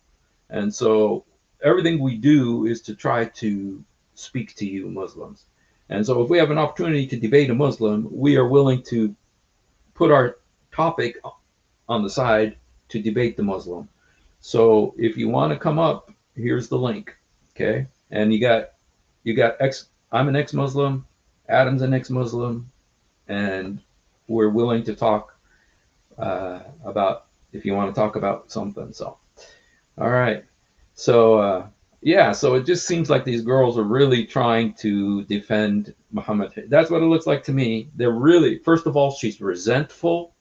and so everything we do is to try to speak to you Muslims. And so if we have an opportunity to debate a Muslim, we are willing to put our topic on the side to debate the Muslim. So if you want to come up, here's the link. Okay. And you got I'm an ex-Muslim, Adam's an ex-Muslim, and we're willing to talk about if you want to talk about something. So, all right. So, yeah, so it just seems like these girls are really trying to defend Muhammad. That's what it looks like to me. They're really, first of all, she's resentful.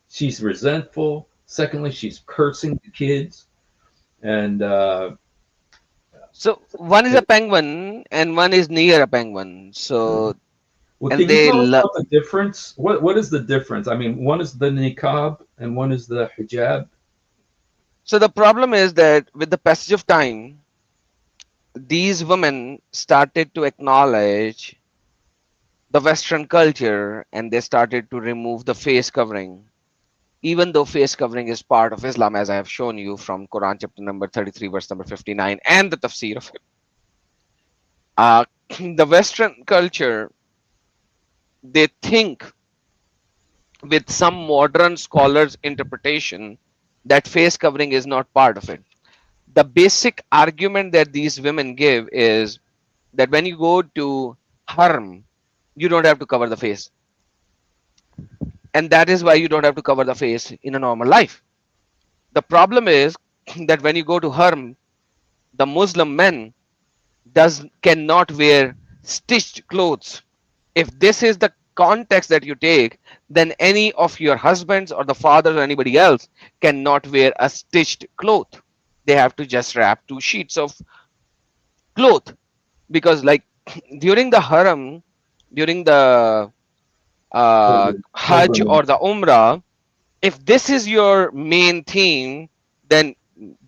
She's resentful. Secondly, she's cursing the kids. And So one is a penguin and one is near a penguin. So well, and can you they tell us love. about the difference? What is the difference? I mean, one is the niqab and one is the hijab. So the problem is that with the passage of time, these women started to acknowledge the Western culture and they started to remove the face covering, even though face covering is part of Islam, as I have shown you from Quran chapter number 33, verse number 59, and the tafsir of it. Uh, the Western culture, they think with some modern scholars' interpretation that face covering is not part of it. The basic argument that these women give is that when you go to harm, you don't have to cover the face. And that is why you don't have to cover the face in a normal life. The problem is that when you go to harm, the Muslim men cannot wear stitched clothes. If this is the context that you take, then any of your husbands or the fathers or anybody else cannot wear a stitched cloth. They have to just wrap two sheets of cloth, because like during the haram, during the hajj or the umrah, if this is your main theme, then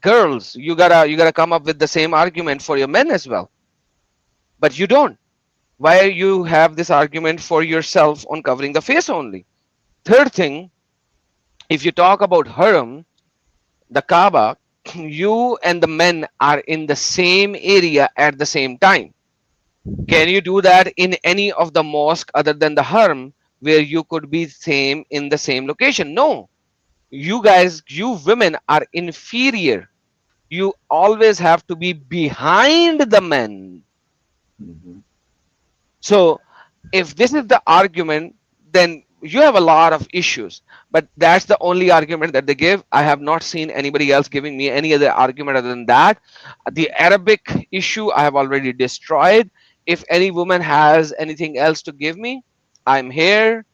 girls, you gotta come up with the same argument for your men as well. But you don't. Why you have this argument for yourself on covering the face only? Third thing, if you talk about haram, the Kaaba, you and the men are in the same area at the same time. Can you do that in any of the mosque other than the haram, where you could be same in the same location? No. You guys, you women are inferior. You always have to be behind the men. Mhm. So if this is the argument, then you have a lot of issues. But that's the only argument that they give. I have not seen anybody else giving me any other argument other than that. The Arabic issue I have already destroyed. If any woman has anything else to give me, I'm here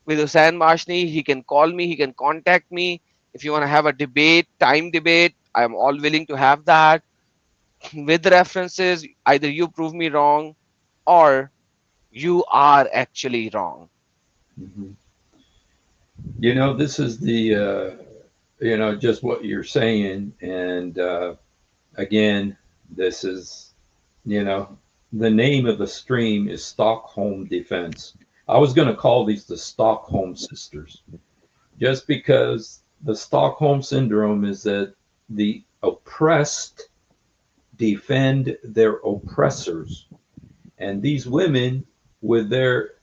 with Hussein Mashni. He can call me, he can contact me. If you want to have a debate, time debate, I'm all willing to have that with references. Either you prove me wrong or you are actually wrong. Mhm. This is the just what you're saying, and again, this is you know the name of the stream is Stockholm Defense. I was going to call these the Stockholm Sisters, just because the Stockholm syndrome is that the oppressed defend their oppressors, and these women with their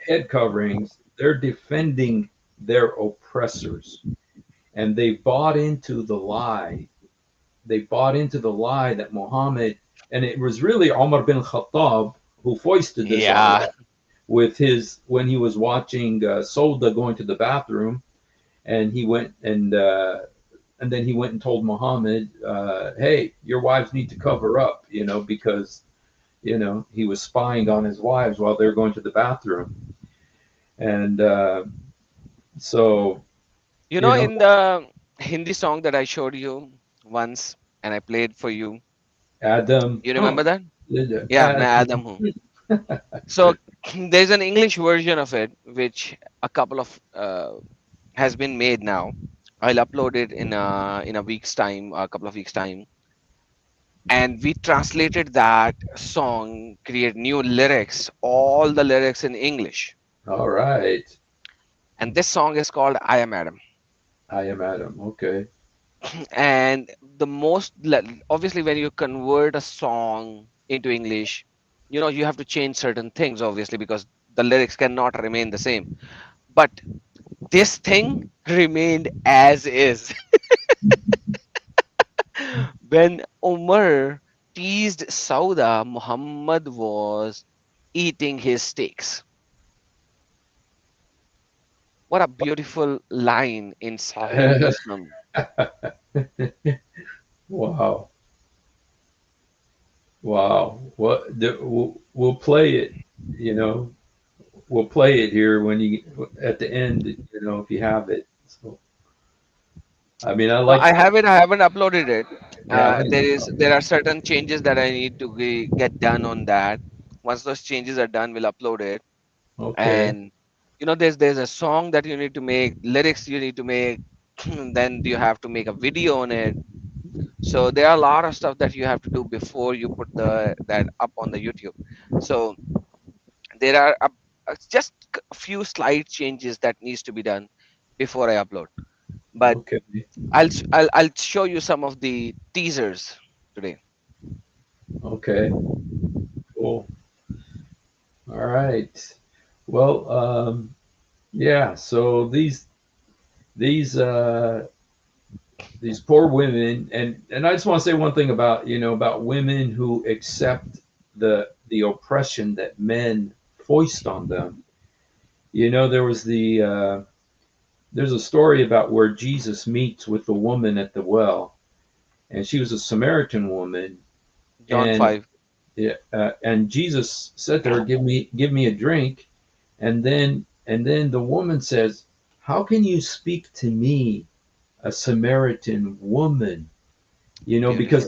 head coverings, they're defending their oppressors. And they bought into the lie. They bought into the lie that Muhammad, and it was really Omar bin Khattab who foisted this on Yeah. them with his, when he was watching Solda going to the bathroom, and he went and then he went and told Muhammad, hey, your wives need to cover up, because, he was spying on his wives while they're going to the bathroom. And so, You you know, know, in the Hindi song that I showed you once and I played for you, Adam, you remember that? Yeah, Main Adam. Adam Hu. So there's an English version of it which a couple of has been made now. I'll upload it in a week's time, a couple of weeks time, and we translated that song, create new lyrics, all the lyrics in English. All right. And this song is called I Am Adam. I am Adam. Okay. And the obviously when you convert a song into English, you have to change certain things, obviously, because the lyrics cannot remain the same. But this thing remained as is. When Umar teased Sauda, Muhammad was eating his steaks. What a beautiful line in Sahih Muslim. Wow. Wow. We'll play it, you know, we'll play it here when you at the end, if you have it. So, I mean, I No, like, I haven't uploaded it. you haven't? There are certain changes that I need to get done on that. Once those changes are done, we'll upload it. Okay. And there's a song that you need to make, lyrics you need to make, then you have to make a video on it. So there are a lot of stuff that you have to do before you put the that up on the YouTube. So there are just a few slight changes that needs to be done before I upload. But Okay. I'll show you some of the teasers today. Okay. Cool. All right. Well, yeah. So these these poor women, and I just want to say one thing about about women who accept the oppression that men foist on them. There was there's a story about where Jesus meets with the woman at the well, and she was a Samaritan woman, John and 5. yeah, and Jesus said to her, "Give me a drink," and then the woman says, "How can you speak to me, a Samaritan woman?" Because Beautiful.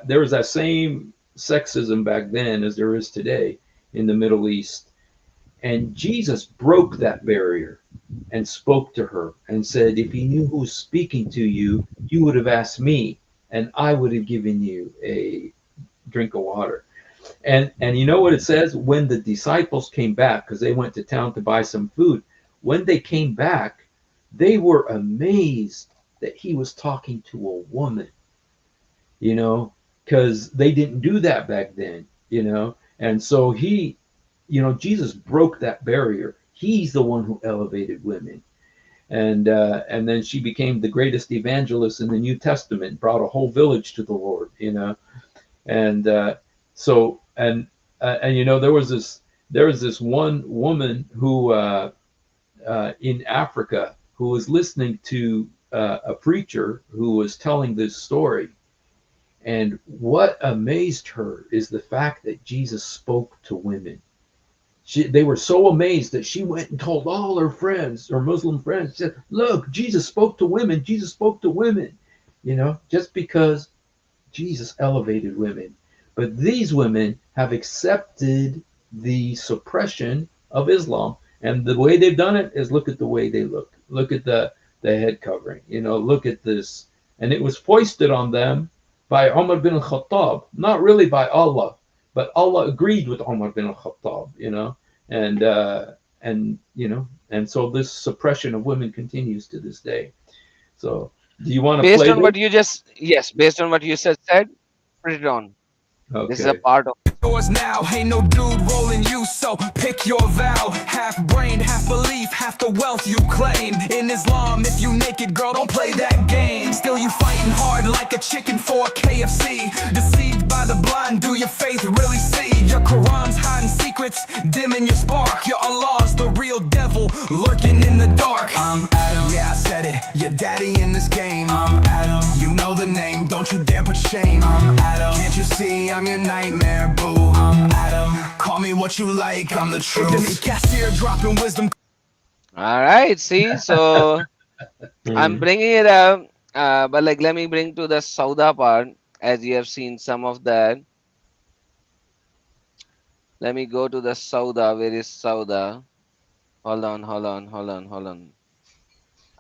there was that same sexism back then as there is today in the Middle East, and Jesus broke that barrier and spoke to her and said, "If you knew who was speaking to you, you would have asked me, and I would have given you a drink of water." And you know what it says? When the disciples came back, because they went to town to buy some food, when they came back, they were amazed that he was talking to a woman, you know, because they didn't do that back then. And so Jesus broke that barrier. He's the one who elevated women. And then she became the greatest evangelist in the New Testament, brought a whole village to the Lord. And so and there was this one woman who in Africa who was listening to a preacher who was telling this story, and what amazed her is the fact that Jesus spoke to women. They were so amazed that she went and told all her friends, her Muslim friends, she said, "Look, Jesus spoke to women. Jesus spoke to women." Just because Jesus elevated women. But these women have accepted the suppression of Islam. And the way they've done it is look at the way they look. Look at the head covering. Look at this. And it was foisted on them by Umar bin al-Khattab, not really by Allah, but Allah agreed with Umar bin al-Khattab. And so this suppression of women continues to this day. So do you want to Based play on this? what you just Yes, based on what you just said, put it on. This is a Okay. part of Yours now, ain't no dude rolling you, so pick your vow. Half brain, half belief, half the wealth you claim. In Islam, if you naked, girl, don't play that game. Still you fighting hard like a chicken for KFC. Deceived by the blind, do your faith really see? Your Quran's hiding secrets, dimming your spark. Your Allah's the real devil, lurking in the dark. I'm Adam, yeah I said it, your daddy in this game. I'm Adam, you know the name, don't you dare put shame. I'm Adam, can't you see I'm your nightmare, boo. I'm Adam, call me what you like, I'm the truth. Cashier dropping wisdom. All right. See, so I'm Hmm. bringing it up, but like let me bring to the Sauda part, as you have seen some of that. Let me go to the Sauda. Where is Sauda? Hold on, hold on, hold on, hold on.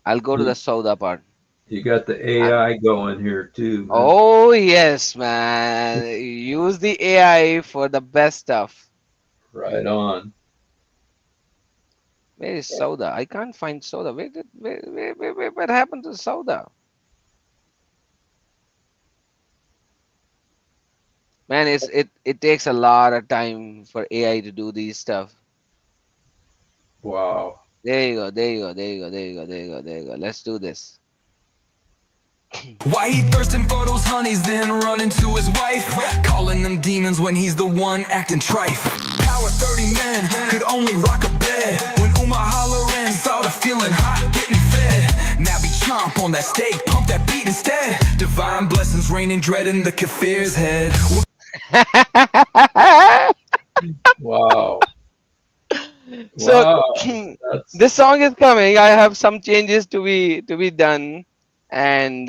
I'll go to the You, Sauda part. you got the I, AI going here too, man. oh yes, man. Use the AI for the best stuff. Right on. Where is Sauda? I can't find Sauda. What happened to Sauda? Man, it takes a lot of time for AI to do these stuff. Wow. There you go, there you go, there you go, there you go, there you go, there you go. Let's do this. Why he thirsting for those honeys, then running to his wife, calling them demons when he's the one acting trife. Power 30 men could only rock a bed. When Uma hollering, thought of feeling hot, getting fed. Now be chomp on that steak, pump that beat instead. Divine blessings raining dread in the kafir's head. Wow. So Wow. That's this song is coming. I have some changes to be done, and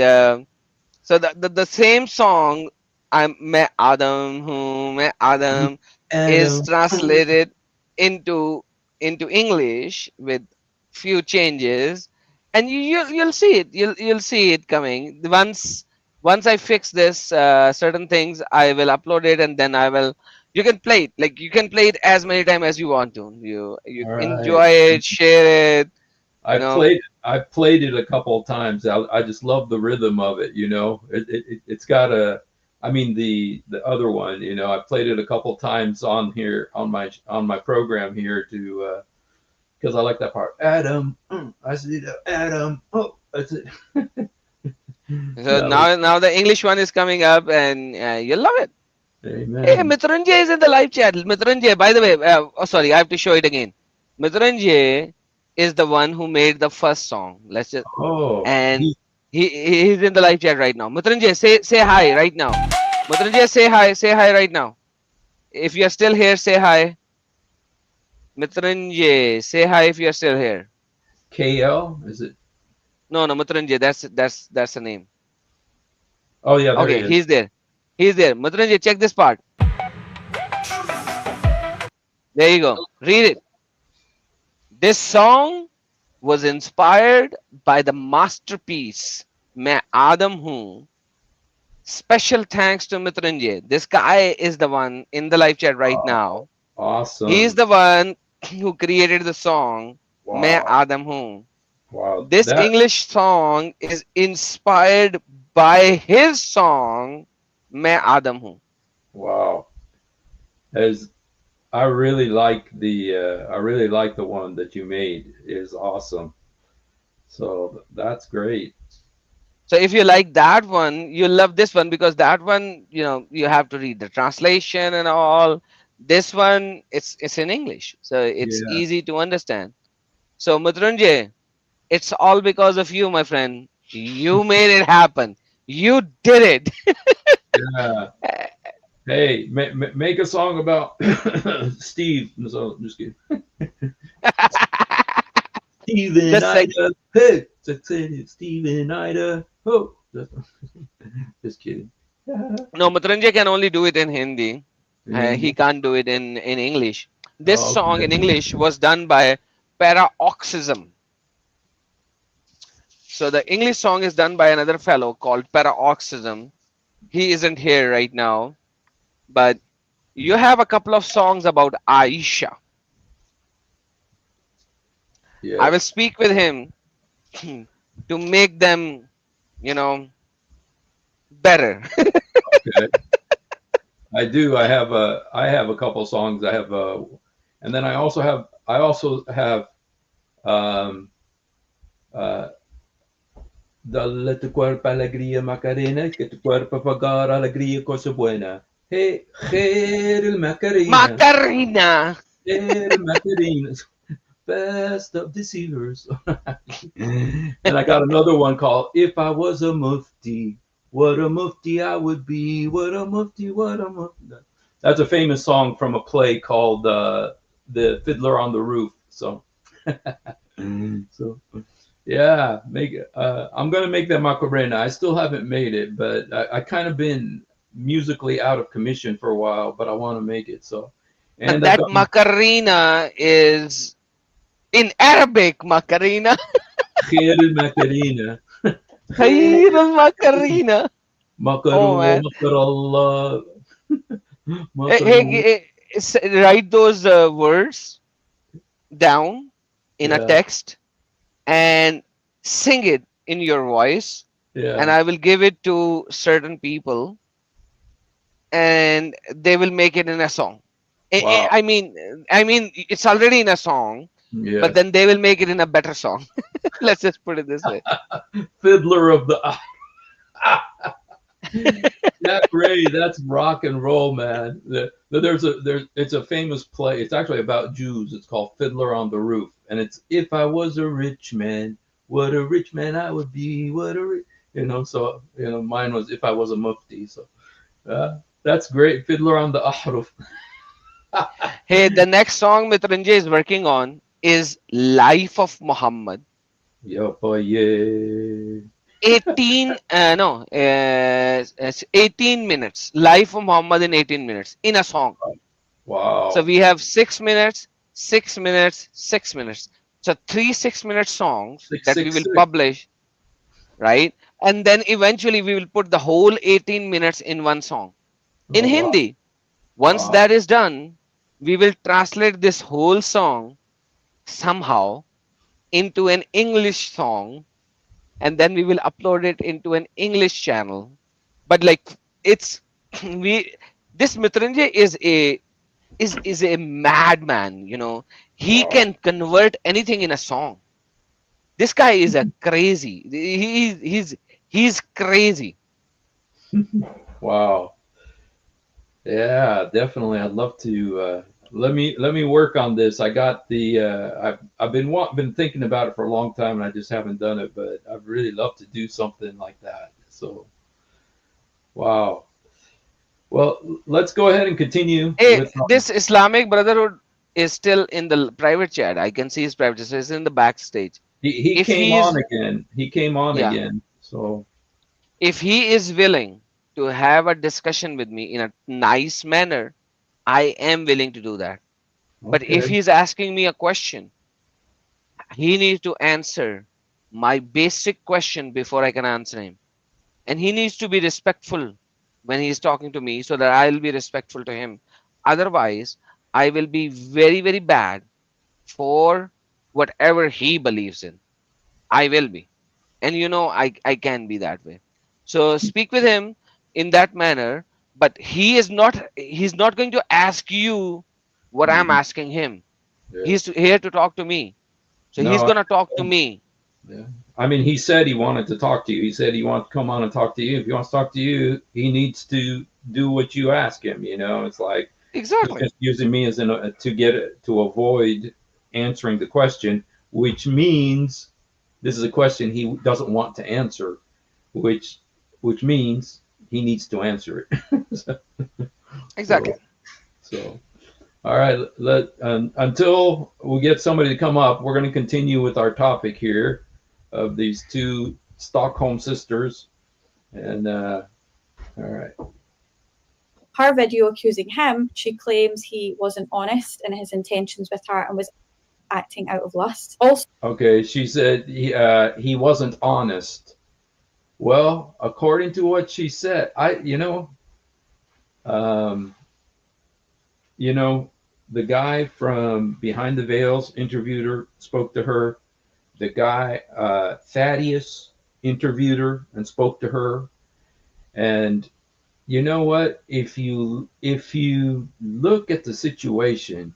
so the same song, I'm me Adam who me Adam, is Adam. translated into English with few changes, and you'll see it. You'll see it coming. Once I fix this certain things, I will upload it, and then I will. You can play it, like you can play it as many times as you want to. You All right. enjoy it, share it. I You know, played I played it a couple of times. I just love the rhythm of it. It's got a. I mean the other one. I played it a couple of times on here on my program here to because I like that part. Adam, I see the Adam. Oh, that's it. so That was now the English one is coming up, and you'll love it. Hey, amen. Mitrunjay is in the live chat. Mitrunjay, by the way, oh sorry, I have to show it again. Mitrunjay is the one who made the first song. Let's just Oh, and he's in the live chat right now. Mitrunjay, say hi right now. Mitrunjay, say hi right now. If you're still here, say hi. Mitrunjay, say hi if you're still here. KL is it? No, no, Mitrunjay, that's the name. Oh yeah, there he Okay, is. he's there. He's there. Mitrunjay, check this part. There you go. Read it. This song was inspired by the masterpiece Main Adam Hu. Special thanks to Mitrunjay. This guy is the one in the live chat right Oh, now. He is awesome. the one who created the song Main Wow. Adam Hu. Wow. This That English song is inspired by his song Main Adam Hu. wow. As I really like the one that you made. It is awesome. So that's great. So if you like that one, you'll love this one because that one, you have to read the translation and all. This one, it's in English, so it's Yeah. easy to understand. So Mutrunjay, it's all because of you, my friend. You made it happen. You did it. Yeah. Hey, make a song about Steve. So just kidding. Steve and Just like Ida. Hey, Steve and Ida. Oh, just kidding. no, Mutrunjay can only do it in Hindi. In He English. can't do it in English. This Oh, song okay. in English was done by Paroxysm. So the English song is done by another fellow called Paroxysm. He isn't here right now, but you have a couple of songs about Aisha. I will Yes. speak with him to make them, you know, better. Okay. I do. I have a couple songs. And then I also have um uh Dale tu cuerpo alegría Macarena, que tu cuerpo pagar alegría cosa buena. Hey, hey, el Macarena, Macarena. hey, el Macarena, best of deceivers. And I got another one called If I Was a Mufti, what a Mufti I would be, what a Mufti, what a Mufti. That's a famous song from a play called The Fiddler on the Roof. So, so yeah, make it. I'm gonna make that Macarena. I still haven't made it, but I kind of been musically out of commission for a while, but I want to make it. So, And and I've that got Macarena is in Arabic, Macarena. Khair al Macarena. Khair Khair Macarena. Oh Makarullah man. Makarallah Hey, Makarullah. write those words down in a Yeah, text and sing it in your voice, and yeah. I will give it to certain people, and they will make it in a song. Wow. I mean, it's already in a song, but Yes. then they will make it in a better song. Let's just put it this way. Fiddler of the That's great. That's rock and roll, man. It's a famous play. It's actually about Jews. It's called Fiddler on the Roof, and it's if I was a rich man, what a rich man I would be. What a So mine was if I was a mufti. So that's great. Fiddler on the Ahruf. Hey, the next song Mitranjay is working on is Life of Muhammad. Yeah. 18 no it's 18 minutes. Life of Muhammad in 18 minutes in a song. Wow. So we have 6 minutes, 6 minutes, 6 minutes. So 3 6-minute songs that we will publish, right? And then eventually we will put the whole 18 minutes in one song in Hindi. Once that is done, we will translate this whole song somehow into an English song, and then we will upload it into an English channel. But like it's this Mitranjay is a madman, He can convert anything in a song. This guy is a crazy. He's crazy. Wow. Yeah, definitely. I'd love to let me work on this. I got the I've been thinking about it for a long time, and I just haven't done it. But I'd really love to do something like that. So, wow. Well, let's go ahead and continue. Hey, this Islamic Brotherhood is still in the private chat. I can see his private chat. So it's in the backstage. He came on again. He came on Yeah. again. So If he is willing to have a discussion with me in a nice manner, I am willing to do that. But if okay. he's asking me a question, he needs to answer my basic question before I can answer him. And he needs to be respectful when he's talking to me so that I'll be respectful to him. Otherwise, I will be very, very bad for whatever he believes in. I will be. And I can be that way. So speak with him in that manner, but he's not going to ask you what I'm asking him. Yeah. He's here to talk to me. So he's No, going to talk to me. yeah. I mean, he said he wanted to talk to you. He said he wants to come on and talk to you. If he wants to talk to you, he needs to do what you ask him. It's like Exactly. he's just using me as to avoid answering the question, which means this is a question he doesn't want to answer, which means he needs to answer it. Exactly. So all right, until we get somebody to come up, we're going to continue with our topic here of these two Stockholm sisters. And all right. Her video accusing him, she claims he wasn't honest in his intentions with her and was acting out of lust. Also, Okay, she said he wasn't honest. Well, according to what she said, the guy from Behind the Veils interviewed her, spoke to her. The guy Thaddeus interviewed her and spoke to her. And you know what? If you look at the situation,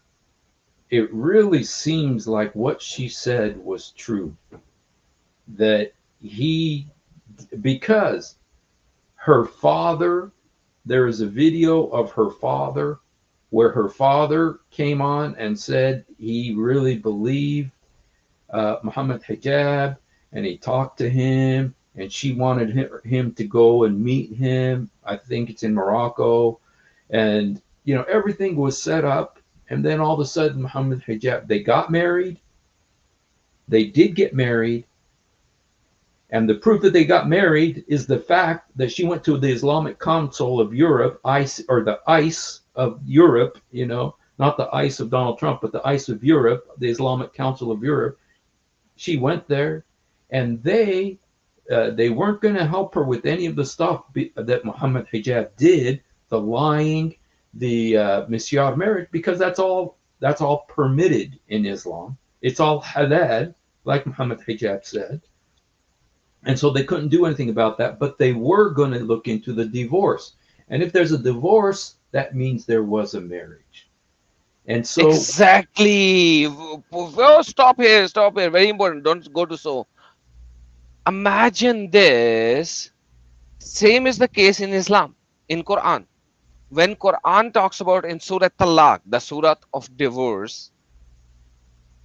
it really seems like what she said was true. That because her father, there is a video of her father where her father came on and said he really believed Mohammed Hijab, and he talked to him, and she wanted him to go and meet him. I think it's in Morocco, and everything was set up, and then all of a sudden Mohammed Hijab, they got married. They did get married, and the proof that they got married is the fact that she went to the Islamic Council of Europe, the ICE of Europe, not the ICE of Donald Trump, but the ICE of Europe, the Islamic Council of Europe. She went there, and they weren't going to help her with any of the stuff that Mohammed Hijab did, the lying, the misyar marriage, because that's all permitted in Islam. It's all halal, like Mohammed Hijab said. And so they couldn't do anything about that, but they were going to look into the divorce. And if there's a divorce, that means there was a marriage. And so, Exactly. Oh, stop here. Stop here. Very important. Don't go to so. Imagine this. Same is the case in Islam, in Quran. When Quran talks about in Surah Talaq, the Surah of divorce,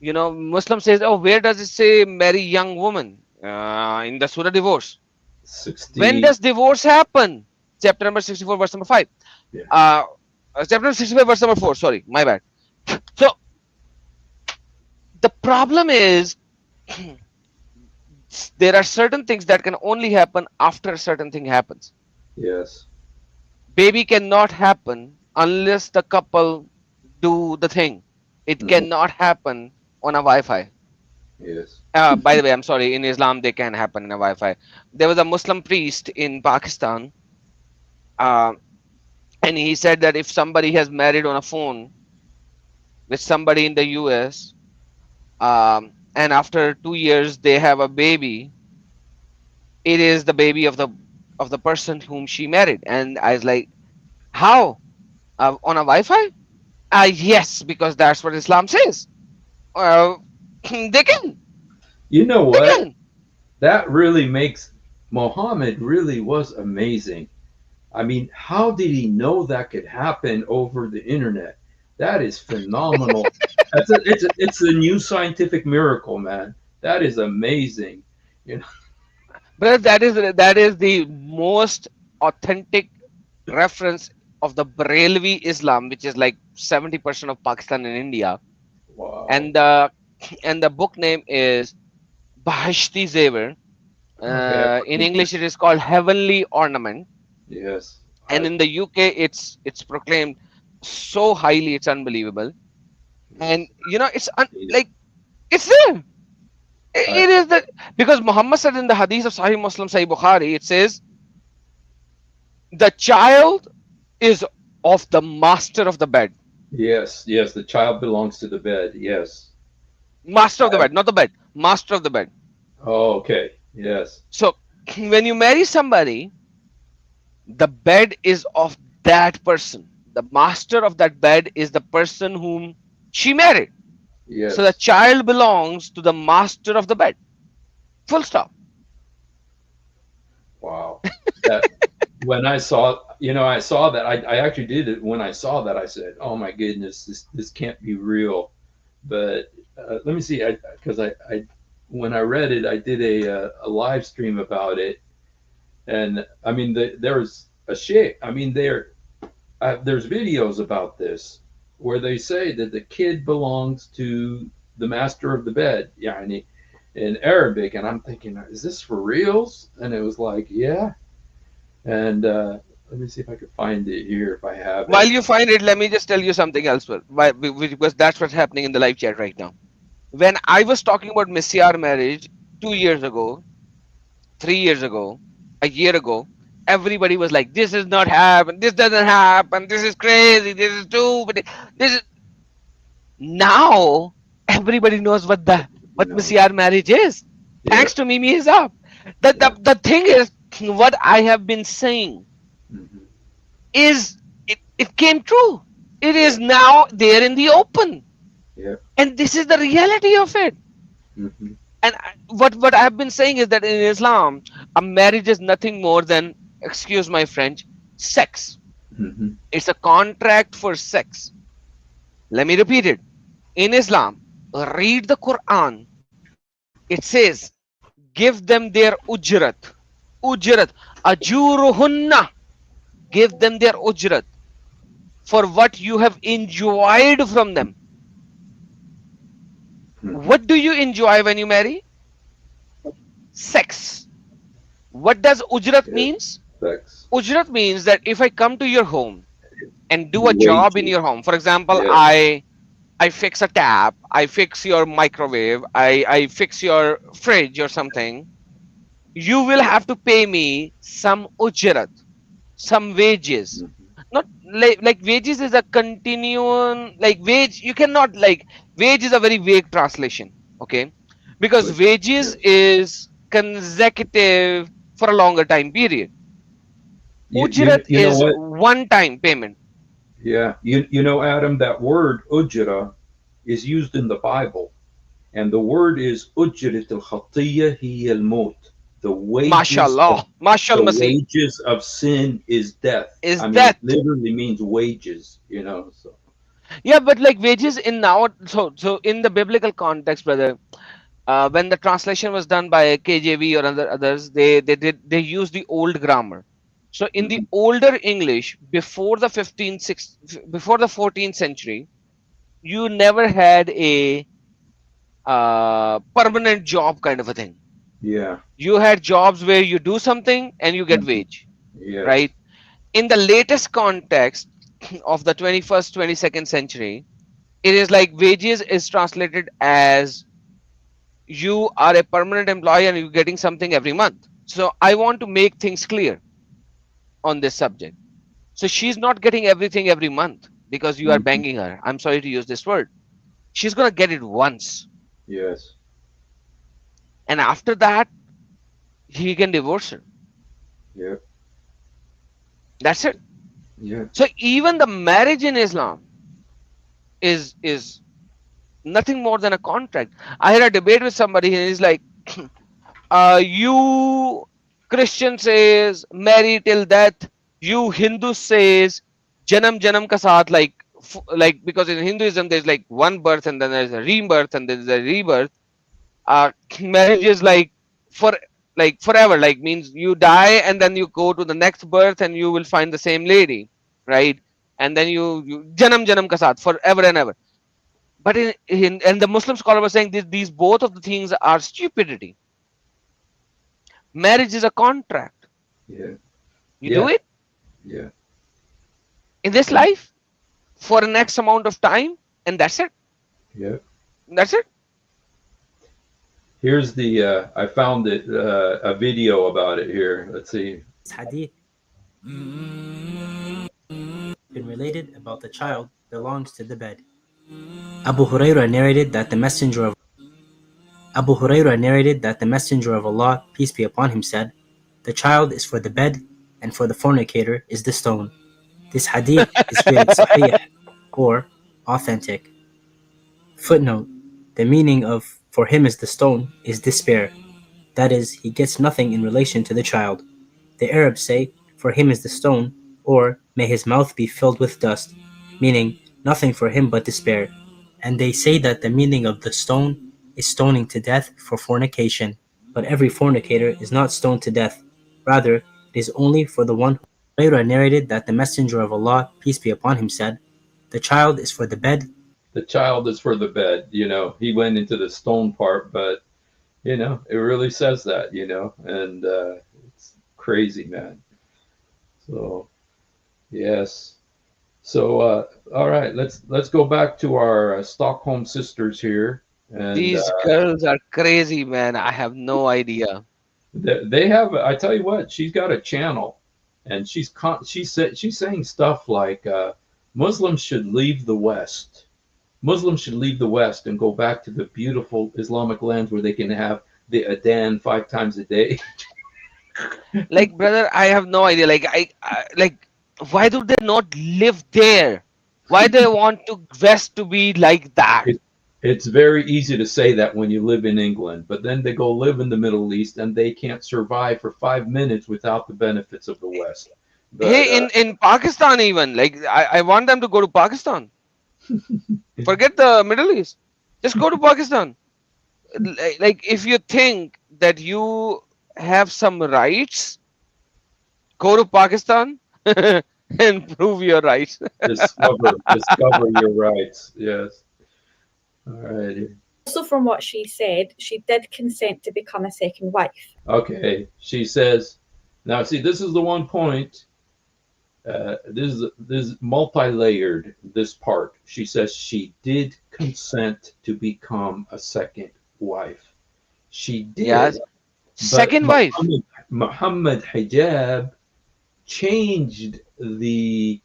Muslim says, oh, where does it say marry young woman? In the Surah divorce. When 60, does divorce happen? Chapter number 64, verse number 5. yeah. Chapter number 65, verse number 4. Sorry, my bad. So the problem is there are certain things that can only happen after a certain thing happens. Yes. Baby cannot happen unless the couple do the thing. It Mhm. cannot happen on a Wi-Fi. Yes. By the way, I'm sorry. In Islam, they can happen in a Wi-Fi. There was a Muslim priest in Pakistan, and he said that if somebody has married on a phone with somebody in the US, and after 2 years they have a baby, it is the baby of the person whom she married. And I was like, how? On a Wi-Fi? Yes, because that's what Islam says. They can. You know They what? can. That really makes Mohammed really was amazing. I mean, how did he know that could happen over the internet? That is phenomenal. It's a new scientific miracle, man. That is amazing. You know, But that is the most authentic reference of the Barelvi Islam, which is like 70% of Pakistan and India. wow. And the book name is Bahashti Zever. Okay. In English, it is called Heavenly Ornament, Yes. and in the UK, it's proclaimed so highly, it's unbelievable. And like it's there. It is that because Muhammad said in the Hadith of Sahih Muslim, Sahih Bukhari, it says the child is of the master of the bed. Yes. Yes. The child belongs to the bed. Yes. Master of the bed, not the bed. Master of the bed. Oh, okay. Yes. So when you marry somebody, the bed is of that person. The master of that bed is the person whom she married. Yes. So the child belongs to the master of the bed. Full stop. Wow. That when I saw, I saw that. I actually did it. When I saw that, I said, "Oh my goodness, this can't be real." But let me see, because I when I read it, I did a live stream about it, and I mean, there's a shit. I mean, there's videos about this where they say that the kid belongs to the master of the bed. Yeah, in Arabic, and I'm thinking, is this for reals? And it was like, yeah. And let me see if I could find it here if I have While it. you find it, let me just tell you something else. Because that's what's happening in the live chat right now. When I was talking about Misyar marriage 2 years ago, 3 years ago, a year ago, everybody was like, "This is not happen. This doesn't happen. This is crazy. This is stupid. This is." Now everybody knows what No. Misyar marriage is. Yeah. Thanks to Mimi Hijab. The thing is, what I have been saying Mhm. is it came true. It is now there in the open. Yeah. And this is the reality of it. Mhm. And what I have been saying is that in Islam, a marriage is nothing more than, excuse my French, sex. Mhm. It's a contract for sex. Let me repeat it. In Islam, read the Quran. It says, give them their ujrat. Ujrat. Ajuruhunna. Give them their ujrat for what you have enjoyed from them. Mhm. What do you enjoy when you marry? Sex. What does ujrat Yes. means? Sex. Ujrat means that if I come to your home and do a The job in wages. your home, for example, Yes. I fix a tap, I fix your microwave, I fix your fridge or something, you will have to pay me some ujrat, some wages. Mhm. Not like wages is a continuum, like wage, you cannot like, wage is a very vague translation, okay? Because But wages yes. is consecutive for a longer time period. Ujrat You know is what? one time payment. Yeah, you know, Adam, that word ujra is used in the Bible, and the word is ujrat al khatiyya hiya al maut. The wages of MashaAllah. Mashal the Masih wages of sin is death. is I mean, it death. literally means wages. You know, so Yeah, but like wages in now, so in the biblical context, brother, when the translation was done by KJV or others, they used the old grammar. So in the mhm, older English, before the 15th, before the 14th century, you never had a permanent job kind of a thing. yeah, You had jobs where you do something and you get mhm, wage, right? yes, In the latest context of the 21st, 22nd century, it is like wages is translated as you are a permanent employee and you're getting something every month. So I want to make things clear on this subject. So she's not getting everything every month because you are mhm, banging her. I'm sorry to use this word. She's going to get it once. yes, And after that, he can divorce her. yeah, That's it. yeah, So even the marriage in Islam is nothing more than a contract. I had a debate with somebody and he's like, you Christian says marry till death. You Hindu says janam janam ka saath, like because in Hinduism there's like one birth and then there's a rebirth and there's a rebirth. Marriage is like for like forever, like means you die and then you go to the next birth and you will find the same lady, right? And then you janam janam ka saath forever and ever. But in and the Muslim scholar was saying these both of the things are stupidity. Marriage is a contract. yeah, You do yeah, it yeah, in this and life for an X amount of time, and that's it. yeah. That's it. Here's the I found it a video about it here. Let's see. hadith been related about the child belongs to the bed. Abu Hurairah narrated that the Messenger of Allah, peace be upon him, said, "The child is for the bed, and for the fornicator is the stone." This hadith is rated sahih or authentic. Footnote: the meaning of "for him is the stone" is despair. That is, he gets nothing in relation to the child. The Arabs say, "For him is the stone," or "may his mouth be filled with dust," meaning nothing for him but despair. And they say that the meaning of the stone is stoning to death for fornication. But every fornicator is not stoned to death. Rather, it is only for the one who. Hurairah narrated that the Messenger of Allah, peace be upon him, said, "The child is for the bed." The child is for the bed. You know, he went into the stone part, but you know, it really says that. You know, and it's crazy, man. So yes. So all right, let's go back to our Stockholm sisters here, and These girls are crazy, man. I have no idea. they have. I tell you what, she's got a channel, and she's saying stuff like Muslims should leave the West. Muslims should leave the West and go back to the beautiful Islamic lands where they can have the Adhan 5 times a day. Like, brother, I have no idea. Like, why do they not live there? Why they want to West to be like that? It's very easy to say that when you live in England, but then they go live in the Middle East and they can't survive for 5 minutes without the benefits of the West. But Hey, in Pakistan even, like I want them to go to Pakistan. Forget the Middle East. Just go to Pakistan. Like if you think that you have some rights, go to Pakistan and prove your rights. discover your rights. Yes. All righty. Also, from what she said, she did consent to become a second wife. Okay. She says, now see, this is the one point. This is multi-layered. This part. She says she did consent to become a second wife. She did, Yes. but Second wife. Mohammed Hijab changed the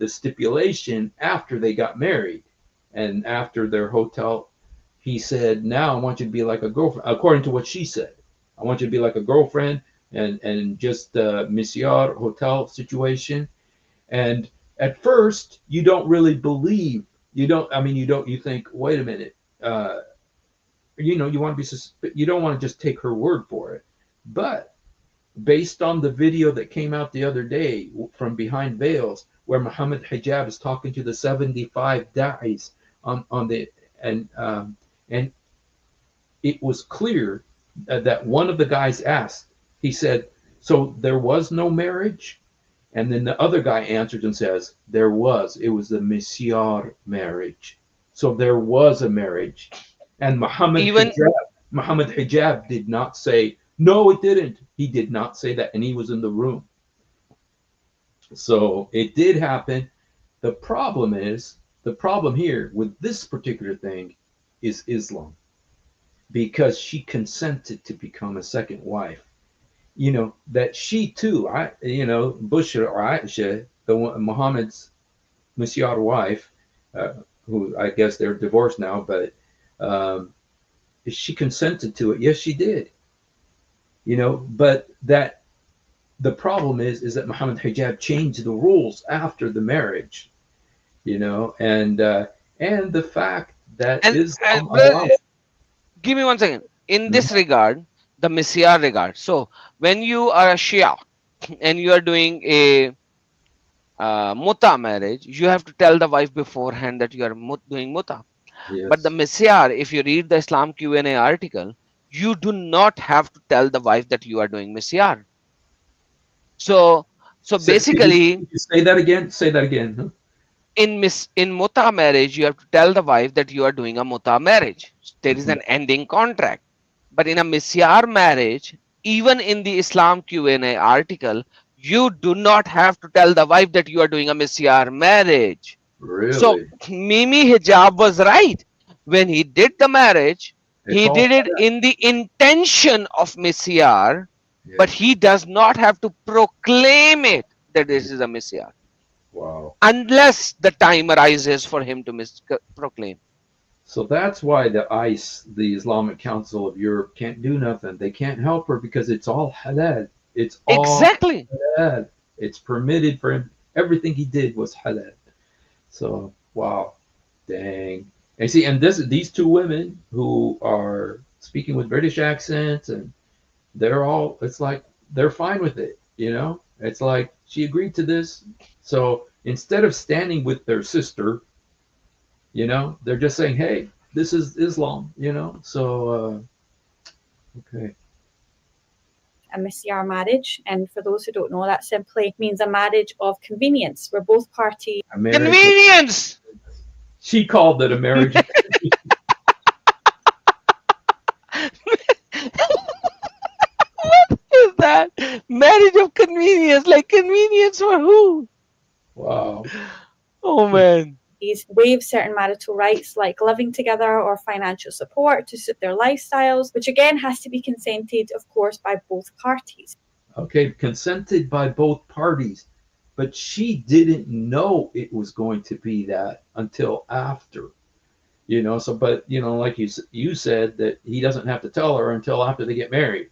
stipulation after they got married and after their hotel. He said, "Now I want you to be like a girlfriend." According to what she said, I want you to be like a girlfriend. and just the Misyar hotel situation. And at first, you don't really believe. You don't. I mean, you don't. You think, wait a minute. You want to be. You don't want to just take her word for it. But based on the video that came out the other day from behind veils, where Mohammed Hijab is talking to the 75 da'is on the and it was clear that one of the guys asked. He said, "So there was no marriage?" And then the other guy answered and says, "There was. It was the Misyar marriage. So there was a marriage." And Even Muhammad Hijab did not say, "No, it didn't." He did not say that, and he was in the room. So it did happen. The problem here with this particular thing is Islam, because she consented to become a second wife. That she too, Bushra or Aisha, the one, Muhammad's Misyar wife, who I guess they're divorced now, but she consented to it. Yes, she did. But that the problem is that Muhammad Hijab changed the rules after the marriage. And the fact that and Islam allows. give me 1 second. In Mhm. this regard, the Messiah regard. So when you are a Shia and you are doing a muta marriage, you have to tell the wife beforehand that you are doing muta. But the Yes. Messiah, if you read the Islam Q&A article, you do not have to tell the wife that you are doing Messiah. So basically, Could you say that again? Say that again. Huh? in muta marriage, you have to tell the wife that you are doing a muta marriage. There is Mhm. an ending contract. But in a Misyar marriage, even in the Islam Q&A article, you do not have to tell the wife that you are doing a Misyar marriage. So Really? Mimi Hijab was right. When he did the marriage, It's he all. did it in the intention of Misyar, but Yes. he does not have to proclaim it that this is a Misyar Wow. unless the time arises for him to proclaim. So that's why the ICE, the Islamic Council of Europe, can't do nothing. They can't help her because it's all halal. It's all Exactly. halal. It's permitted for him. Everything he did was halal. So wow, dang. And see, and these two women who are speaking with British accents, and they're all. It's like they're fine with it. It's like she agreed to this. So instead of standing with their sister, they're just saying, "Hey, this is Islam." So okay. A Misyar marriage. And for those who don't know, that simply means a marriage of convenience where both parties. A marriage. Convenience. She called it a marriage. What is that? Marriage of convenience. Like convenience for who? Wow. Oh man. Waive certain marital rights like living together or financial support to suit their lifestyles, which again has to be consented, of course, by both parties. Okay, consented by both parties, but she didn't know it was going to be that until after. So but like you said that he doesn't have to tell her until after they get married.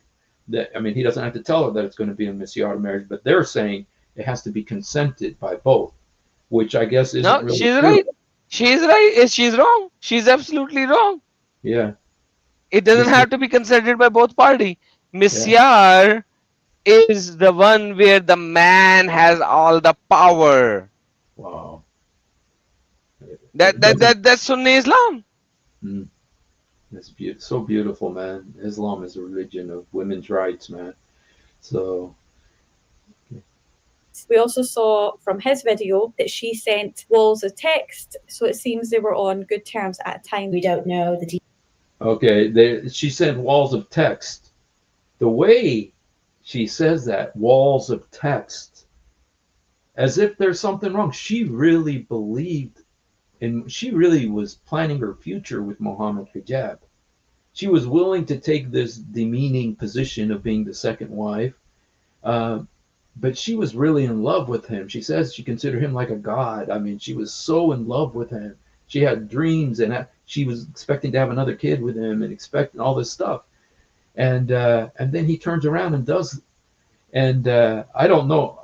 That I mean, he doesn't have to tell her that it's going to be a Misyar marriage, but they're saying it has to be consented by both, which I guess isn't No, really she's true. right. She's right. She's wrong. She's absolutely wrong. Yeah. It doesn't This is, have to be consented by both parties. yeah. Misyar is the one where the man has all the power. Wow. That It that doesn't. that that's Sunni Islam. Mm, it's so beautiful, man. Islam is a religion of women's rights, man. So We also saw from his video that she sent walls of text, so it seems they were on good terms at a time. We don't know the details. okay, she sent walls of text. The way she says that, walls of text, as if there's something wrong. She really believed, and she really was planning her future with Mohammed Hijab. She was willing to take this demeaning position of being the second wife, uh, but she was really in love with him. She says she considered him like a god. I mean, she was so in love with him. She had dreams, and she was expecting to have another kid with him, and expecting all this stuff. And then he turns around and does And I don't know,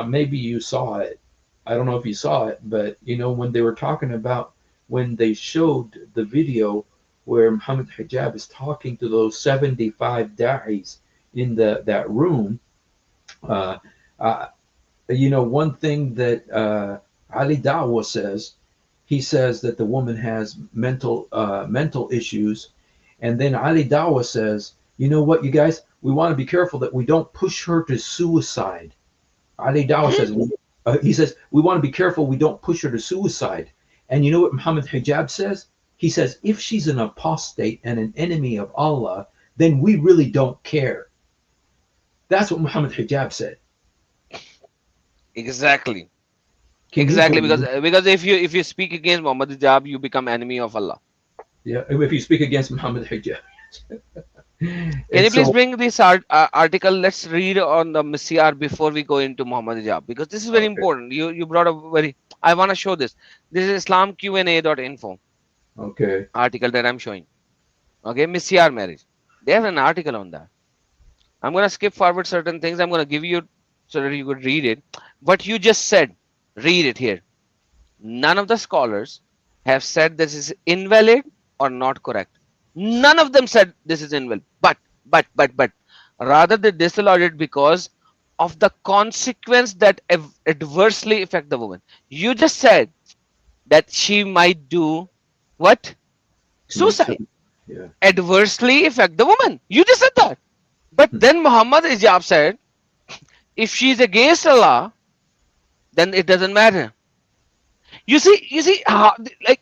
maybe you saw it. I don't know if you saw it, but when they were talking about when they showed the video where Muhammad Hijab is talking to those 75 da'is in that room, uh, uh, one thing that Ali Dawa says, he says that the woman has mental issues, and then Ali Dawa says, you know what, you guys, we want to be careful that we don't push her to suicide. Ali Dawa says, he says, we want to be careful we don't push her to suicide. And you know what Muhammad Hijab says? He says, if she's an apostate and an enemy of Allah, then we really don't care. That's what Muhammad Hijab said. Exactly. Can you Exactly, believe? because if you speak against Muhammad Hijab, you become enemy of Allah. Yeah, if you speak against Muhammad Hijab. Can And you please so, bring this article? Let's read on the Misyar before we go into Muhammad Hijab, because this is very okay, important. You brought a very. I want to show this. This is IslamQA.info okay, article that I'm showing. Okay, Misyar marriage. They have an article on that. I'm gonna skip forward certain things. I'm gonna give you so that you could read it. What you just said, read it here. None of the scholars have said this is invalid or not correct. None of them said this is invalid. But rather they disallowed it because of the consequence that adversely affect the woman. You just said that she might do what? commit Suicide. suicide. Yeah. Adversely affect the woman. You just said that. But then Muhammad Hijab said, if she is against Allah, then it doesn't matter. You see how, like,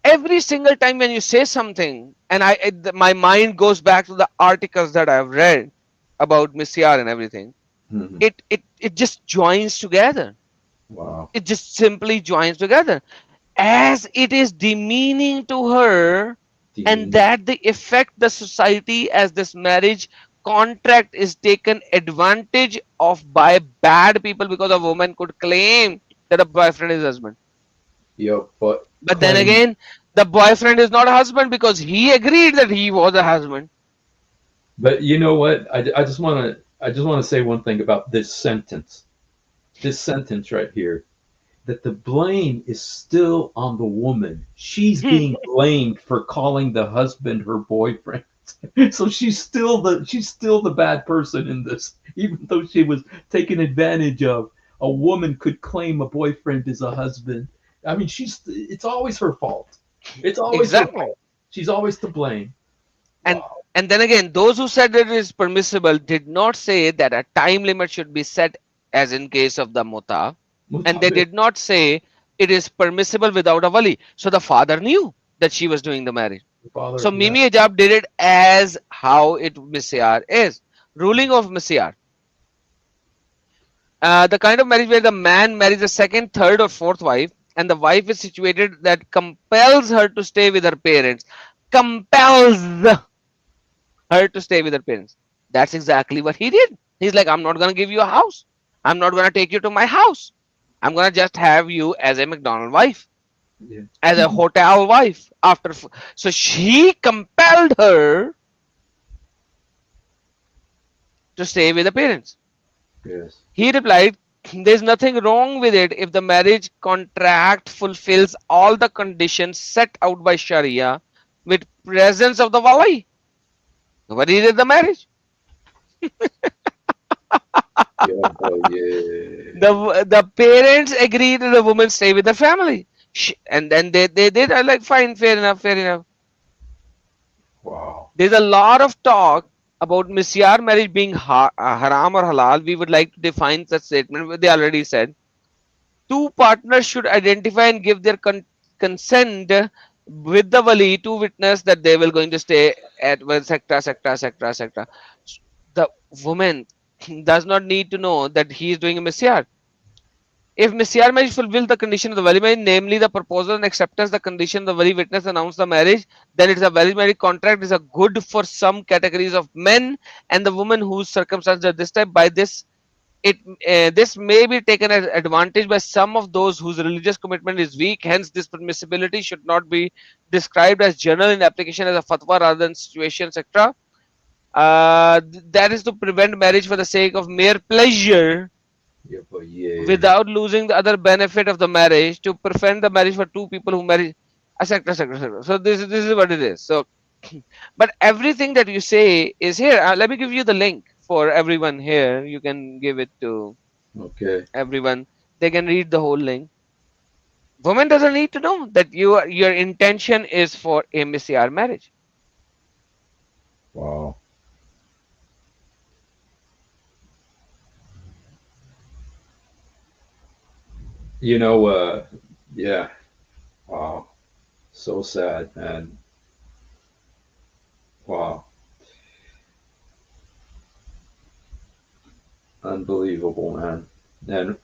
every single time when you say something, and my mind goes back to the articles that I've read about Misyar and everything, Mhm. it just joins together. Wow. It just simply joins together, as it is demeaning to her, and Demeaning. that they affect the society as this marriage contract is taken advantage of by bad people, because a woman could claim that a boyfriend is husband. Yeah, but But then claim. again, the boyfriend is not a husband because he agreed that he was a husband. But you know what? I just want to say one thing about this sentence. This sentence right here, that the blame is still on the woman. She's being blamed for calling the husband her boyfriend. So she's still the bad person in this, even though she was taken advantage of. A woman could claim a boyfriend as a husband. I mean, it's always her fault. It's always her Exactly. fault. She's always to blame. And Wow. and then again, those who said that it is permissible did not say that a time limit should be set, as in case of the muta, and they Mutabik. did not say it is permissible without a wali. So the father knew that she was doing the marriage. Father, So yeah. Mimi Hijab did it as how it Misyar is. Ruling of Misyar. The kind of marriage where the man marries a second, third, or fourth wife, and the wife is situated that compels her to stay with her parents. Compels her to stay with her parents. That's exactly what he did. He's like, I'm not going to give you a house. I'm not going to take you to my house. I'm going to just have you as a McDonald wife, Yeah. as a hotel wife. So she compelled her to stay with the parents. Yes. He replied, there's nothing wrong with it if the marriage contract fulfills all the conditions set out by Sharia with presence of the wali. Nobody did the marriage. Yeah. Oh, yeah. The parents agreed that the woman stay with the family. And then they did. I like, fine, fair enough, fair enough. Wow. There's a lot of talk about misyar marriage being haram or halal. We would like to define such statement. They already said two partners should identify and give their consent with the wali to witness that they will going to stay at sector, sector, sector, sector. The woman does not need to know that he is doing a misyar. If misyar marriage fulfills the condition of the wali marriage, namely the proposal and acceptance, the condition the wali witness announce the marriage, then it's a valid marriage contract. Is a good for some categories of men and the woman whose circumstances are this type. By this, this may be taken as advantage by some of those whose religious commitment is weak. Hence, this permissibility should not be described as general in application as a fatwa rather than situation, etc. That is to prevent marriage for the sake of mere pleasure Yeah, but yeah. without losing the other benefit of the marriage, to prevent the marriage for two people who marry, etc., etc., etc. So this is what it is. So, but everything that you say is here. Let me give you the link for everyone here. You can give it to Okay. everyone. They can read the whole link. Woman doesn't need to know that your intention is for a MCR marriage. Wow. You know, yeah. Wow. So sad, man. Wow. Unbelievable, man. And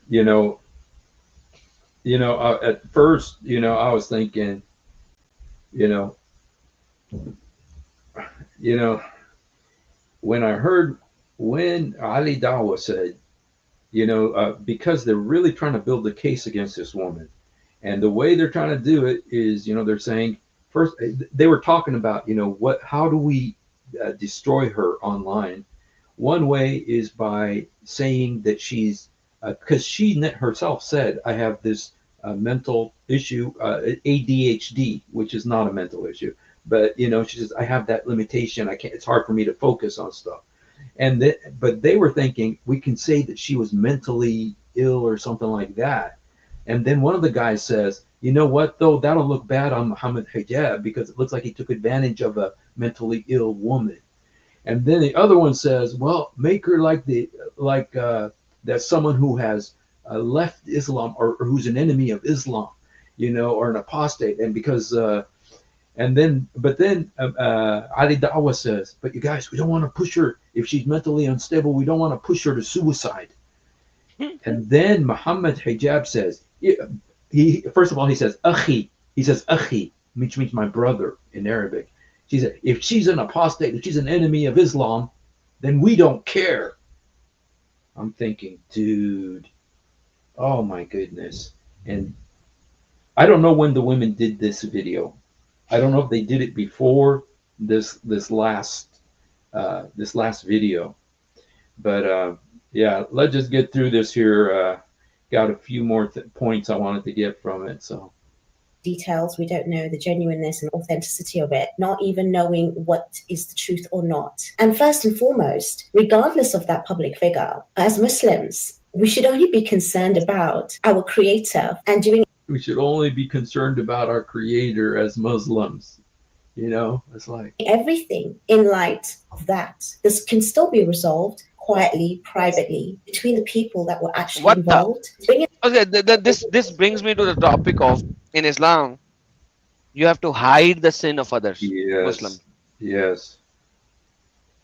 at first, I was thinking, you know, you know, when I heard when Ali Dawa said, because they're really trying to build a case against this woman, and the way they're trying to do it is, they're saying first they were talking about, how do we destroy her online. One way is by saying that she's, because she herself said, I have this mental issue, ADHD, which is not a mental issue, but she says I have that limitation. I can't. It's hard for me to focus on stuff. But they were thinking we can say that she was mentally ill or something like that. And then one of the guys says, you know what, though, that'll look bad on Mohammed Hijab because it looks like he took advantage of a mentally ill woman. And then the other one says, well, make her that someone who has left Islam, or who's an enemy of Islam, or an apostate. And because but then Ali Dawa says, but you guys, we don't want to push her. If she's mentally unstable, we don't want to push her to suicide. And then Muhammad Hijab says, he first of all, he says, Akhi. He says, Akhi, which means my brother in Arabic. She said, if she's an apostate, if she's an enemy of Islam, then we don't care. I'm thinking, dude, oh my goodness. And I don't know when the women did this video. I don't know if they did it before this last video, but yeah, let's just get through this here. Got a few more points I wanted to get from it. So details, we don't know the genuineness and authenticity of it, not even knowing what is the truth or not. And first and foremost, regardless of that public figure, as Muslims, we should only be concerned about our Creator and doing. We should only be concerned about our Creator as Muslims. It's like everything in light of that. This can still be resolved quietly, privately, between the people that were actually involved. Okay, this brings me to the topic of, in Islam, you have to hide the sin of others. Yes. Muslims. Yes.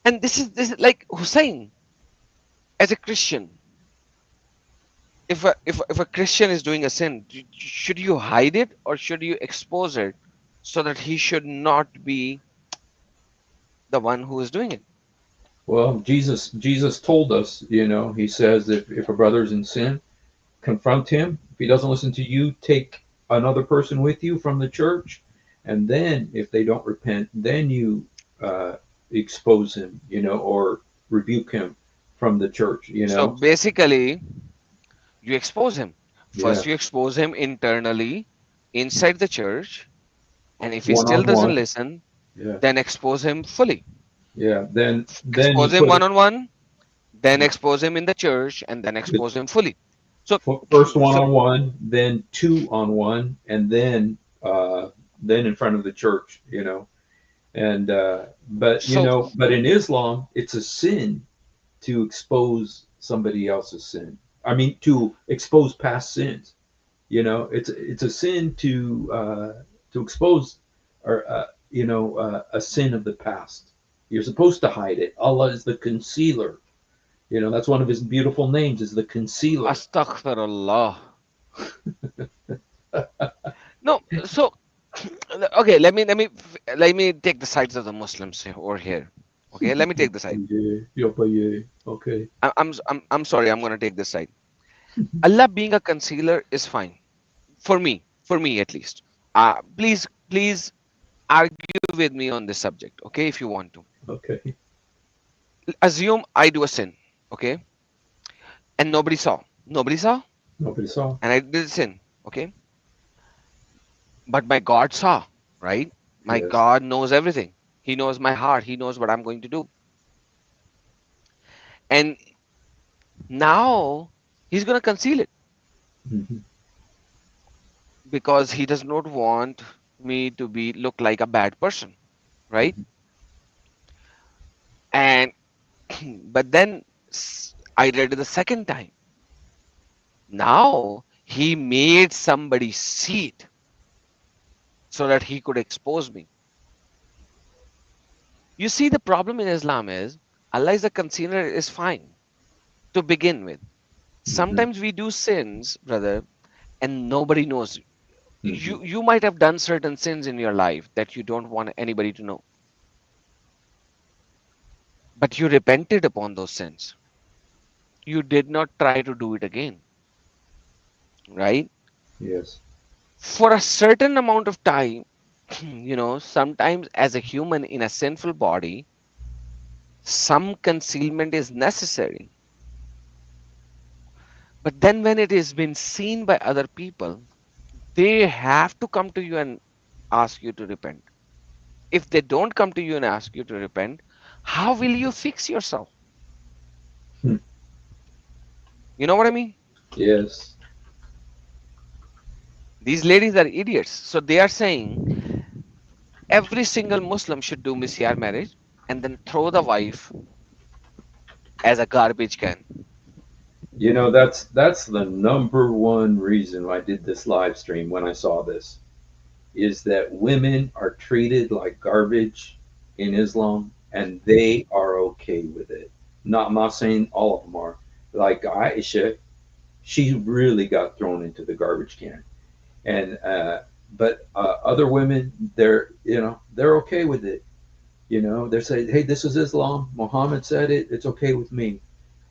And this is like Hussein, as a Christian. If a Christian is doing a sin, should you hide it or should you expose it so that he should not be the one who is doing it? Well, Jesus told us, he says if a brother's in sin, confront him. If he doesn't listen to you, take another person with you from the church. And then if they don't repent, then you expose him, or rebuke him from the church, So basically, you expose him. First, Yeah. you expose him internally inside the church. And if he One still on doesn't one. listen, Yeah. then expose him fully. Yeah. Then Expose you him put one on one, then expose him in the church, and then expose him fully. So first one on one, then 2-on-1, and then in front of the church, And but in Islam, it's a sin to expose somebody else's sin. I mean, to expose past sins. It's a sin to expose or a sin of the past. You're supposed to hide it. Allah is the concealer. That's one of his beautiful names, is the concealer. Astaghfirullah. No, so okay, let me take the sides of the Muslims over here. Okay, let me take the side. Okay. I'm sorry, I'm gonna take this side. Allah being a concealer is fine. For me at least. Please argue with me on this subject, okay, if you want to. Okay. Assume I do a sin, okay, and nobody saw, Nobody saw. and I did a sin, okay, but my God saw, right? My Yes. God knows everything. He knows my heart. He knows what I'm going to do, and now He's going to conceal it Hmm. because He does not want me to be look like a bad person, right? And but then I read it the second time. Now He made somebody see it so that He could expose me. You see, the problem in Islam is Allah is a concealer is fine to begin with. Hmm. Sometimes we do sins, brother, and nobody knows. Hmm. You might have done certain sins in your life that you don't want anybody to know, but you repented upon those sins. You did not try to do it again, right? Yes. For a certain amount of time, sometimes as a human in a sinful body, some concealment is necessary. But then when it is been seen by other people, they have to come to you and ask you to repent. If they don't come to you and ask you to repent, how will you fix yourself? Hmm. You know what I mean? Yes. These ladies are idiots. So they are saying every single Muslim should do misyar marriage and then throw the wife as a garbage can. That's the number one reason why I did this live stream when I saw this is that women are treated like garbage in Islam and they are okay with it. I'm not saying all of them are. Like Aisha, she really got thrown into the garbage can. And but other women, they're okay with it. They're saying, "Hey, this is Islam. Muhammad said it. It's okay with me."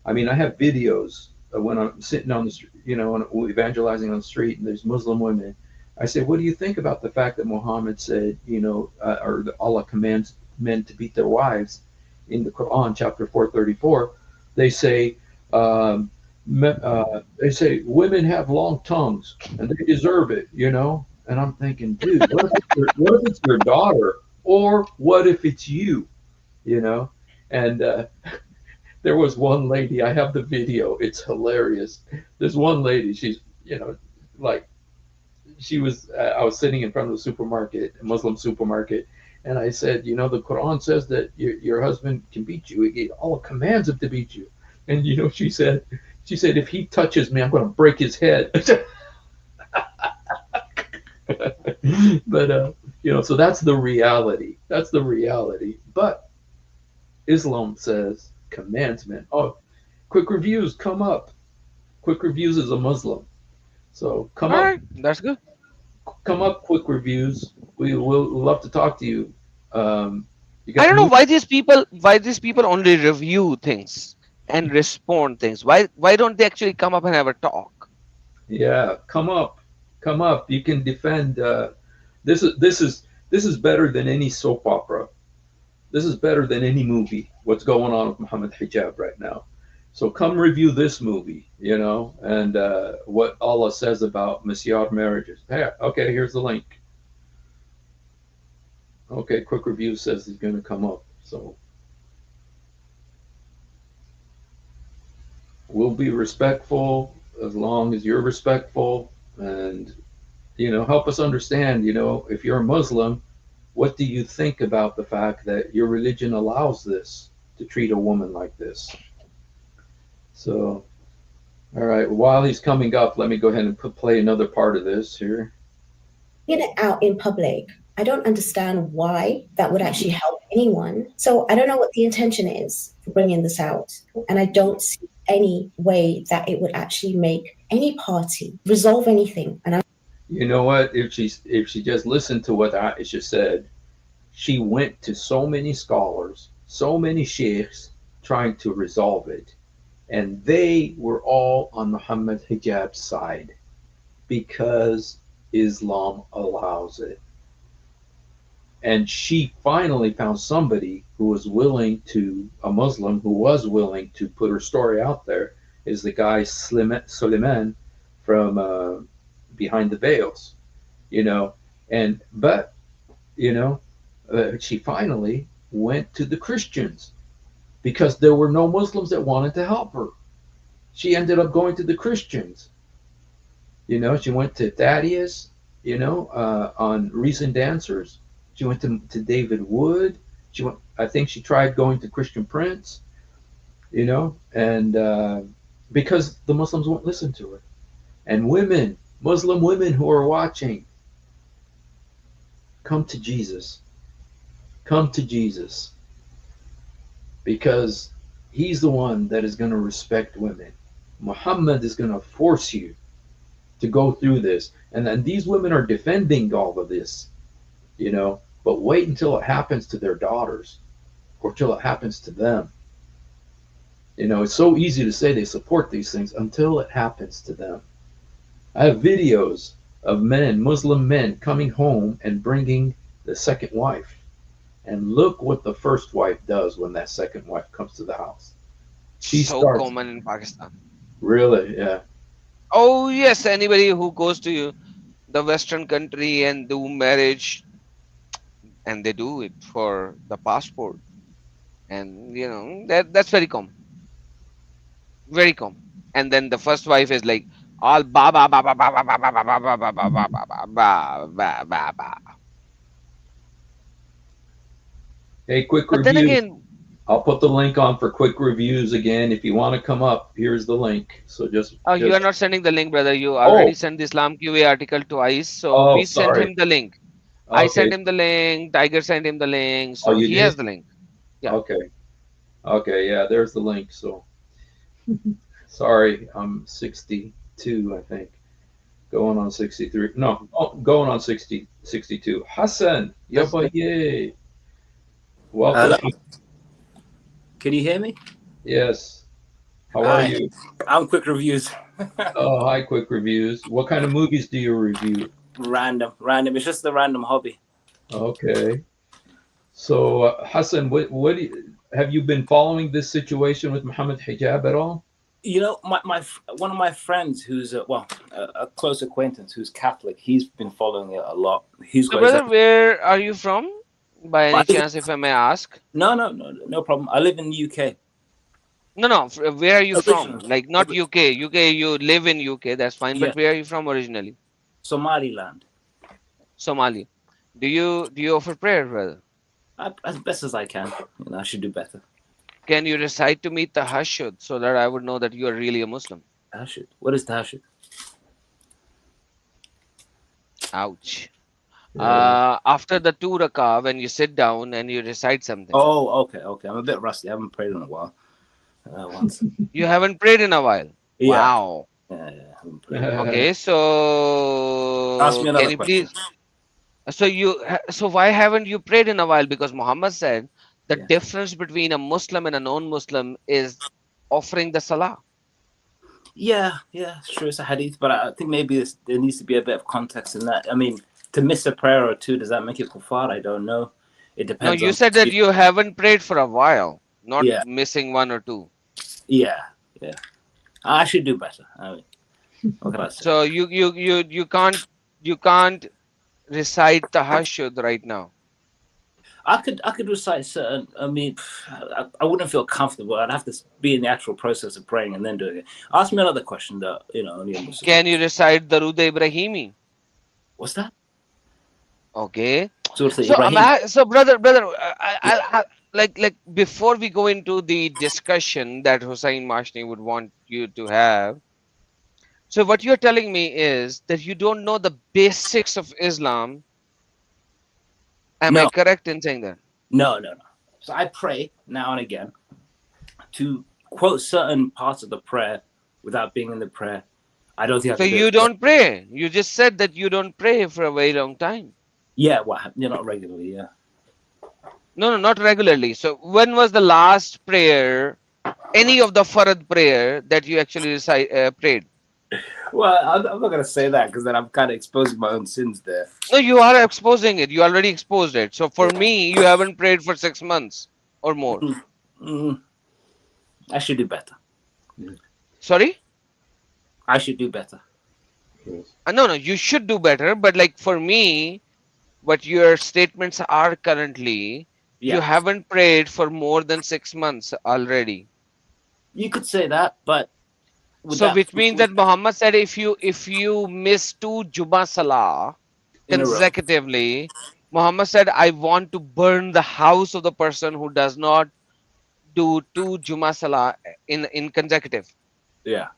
I mean, I have videos of when I'm sitting on the street, evangelizing on the street, and there's Muslim women. I say, "What do you think about the fact that Muhammad said, or that Allah commands men to beat their wives in the Quran, chapter 434?" They say, women have long tongues and they deserve it. And I'm thinking, dude, what if it's your daughter, or what if it's you? You know, and there was one lady. I have the video. It's hilarious. There's one lady. She's like she was. I was sitting in front of the supermarket, a Muslim supermarket, and I said, the Quran says that your husband can beat you. Allah commands him to beat you. And she said, if he touches me, I'm going to break his head. But so that's the reality. That's the reality. But Islam says commandment. Oh, quick reviews come up. Quick reviews is a Muslim. So come All up, right, that's good. quick reviews. We will love to talk to you. You I got don't know new? why these people only review things and respond things. Why don't they actually come up and have a talk? Yeah, come up. You can defend. This is better than any soap opera. This is better than any movie. What's going on with Mohammed Hijab right now? So come review this movie, and what Allah says about Misyar marriages. Hey, okay, here's the link. Okay, quick review says he's going to come up. So we'll be respectful as long as you're respectful, and help us understand. If you're a Muslim, what do you think about the fact that your religion allows this to treat a woman like this? So, all right, while he's coming up, let me go ahead and play another part of this here. Get it out in public. I don't understand why that would actually help anyone. So I don't know what the intention is for bringing this out. And I don't see any way that it would actually make any party resolve anything. And You know what? If she just listened to what Aisha said, she went to so many scholars, so many sheikhs trying to resolve it, and they were all on Muhammad Hijab's side because Islam allows it. And she finally found somebody who was willing to, a Muslim who was willing to put her story out there, is the guy Suleiman from Behind the Veils, you know. And, but, you know, she finally went to the Christians because there were no Muslims that wanted to help her. She ended up going to the Christians. You know, she went to Thaddeus, you know, on Recent Dancers. She went to David Wood. She went. I think she tried going to Christian Prince. You know, and because the Muslims won't listen to her, and women, Muslim women who are watching, come to Jesus. Come to Jesus, because He's the one that is going to respect women. Muhammad is going to force you to go through this, and then these women are defending all of this, you know. But wait until it happens to their daughters, or till it happens to them. You know, it's so easy to say they support these things until it happens to them. I have videos of men, Muslim men, coming home and bringing the second wife. And look what the first wife does when that second wife comes to the house. She So starts. common in Pakistan. Really? Yeah. Oh yes, anybody who goes to the Western country and do marriage, and they do it for the passport, and you know that's very common, very common. And then the first wife is like all ba ba ba ba ba ba ba ba ba ba ba ba ba ba ba ba ba ba ba. Hey, quick But then review. again, I'll put the link on for quick reviews again. If you want to come up, here's the link. So just. you are not sending the link, brother. You already sent the Islam QA article twice, so Oh, we sent sorry. him the link. I Okay. sent him the link. Tiger sent him the link, Oh, so you he did? has the link. Yeah. Okay. Okay. Yeah. There's the link. So. Sorry, I'm 62, I think. Going on 63. No, going on 62. Hassan, That's yabaye. Welcome. Can you hear me? Yes. How are Hi. you? I'm quick reviews. Oh, hi, quick reviews. What kind of movies do you review? Random. It's just a random hobby. Okay. So, Hassan, what have you been following this situation with Mohammed Hijab at all? You know, my one of my friends who's a close acquaintance who's Catholic. He's been following it a lot. He's So, got his brother, where are you from? By any chance, if I may ask? No problem. I live in the UK. No. Where are you from? Originally. Like not UK. UK, you live in UK. That's fine. Yeah. But where are you from originally? Somaliland. Somalia. Do you offer prayer, brother? As best as I can. You know, I should do better. Can you recite to me Tahashud so that I would know that you are really a Muslim? Tahashud. What is Tahashud? Ouch. Yeah. After the 2 rakah, when you sit down and you recite something. Oh, okay. I'm a bit rusty. I haven't prayed in a while. Once. You haven't prayed in a while. Yeah. Wow. Yeah, I haven't prayed. Okay, so Ask me another can you question. please? So why haven't you prayed in a while? Because Muhammad said the Yeah. difference between a Muslim and a non-Muslim is offering the salah. Yeah, it's true. It's a hadith, but I think maybe there needs to be a bit of context in that. I mean, to miss a prayer or two, does that make it kuffar? I don't know. It No, depends. you said that you haven't prayed for a while, not Yeah. missing 1 or 2. Yeah. I should do better. I mean, what can I say? So you can't recite Tahashud right now. I could recite certain. I mean, I wouldn't feel comfortable. I'd have to be in the actual process of praying and then doing it. Ask me another question, though. You know, only a Muslim. Can you recite Darood Ibrahimi? What's that? Okay. Surah So, Ibrahim. so brother, I like before we go into the discussion that Hussein Mashni would want you to have. So what you're telling me is that you don't know the basics of Islam. Am I No. correct in saying that? No. So I pray now and again to quote certain parts of the prayer without being in the prayer. I don't think I So can do you it. don't pray. You just said that you don't pray for a very long time. Yeah, well, not regularly. Yeah. No, not regularly. So when was the last prayer, any of the Farad prayer that you actually prayed? Well, I'm not gonna say that because then I'm kind of exposing my own sins there. No, you are exposing it. You already exposed it. So for me, you haven't prayed for 6 months or more. Mm, I should do better. Sorry? I should do better. No, you should do better. But like for me, what your statements are currently, you Yeah. haven't prayed for more than 6 months already. You could say that, but So which means that Muhammad said if you miss 2 Juma Salah in a row. consecutively, Muhammad said, I want to burn the house of the person who does not do 2 Juma Salah in consecutive. Yeah.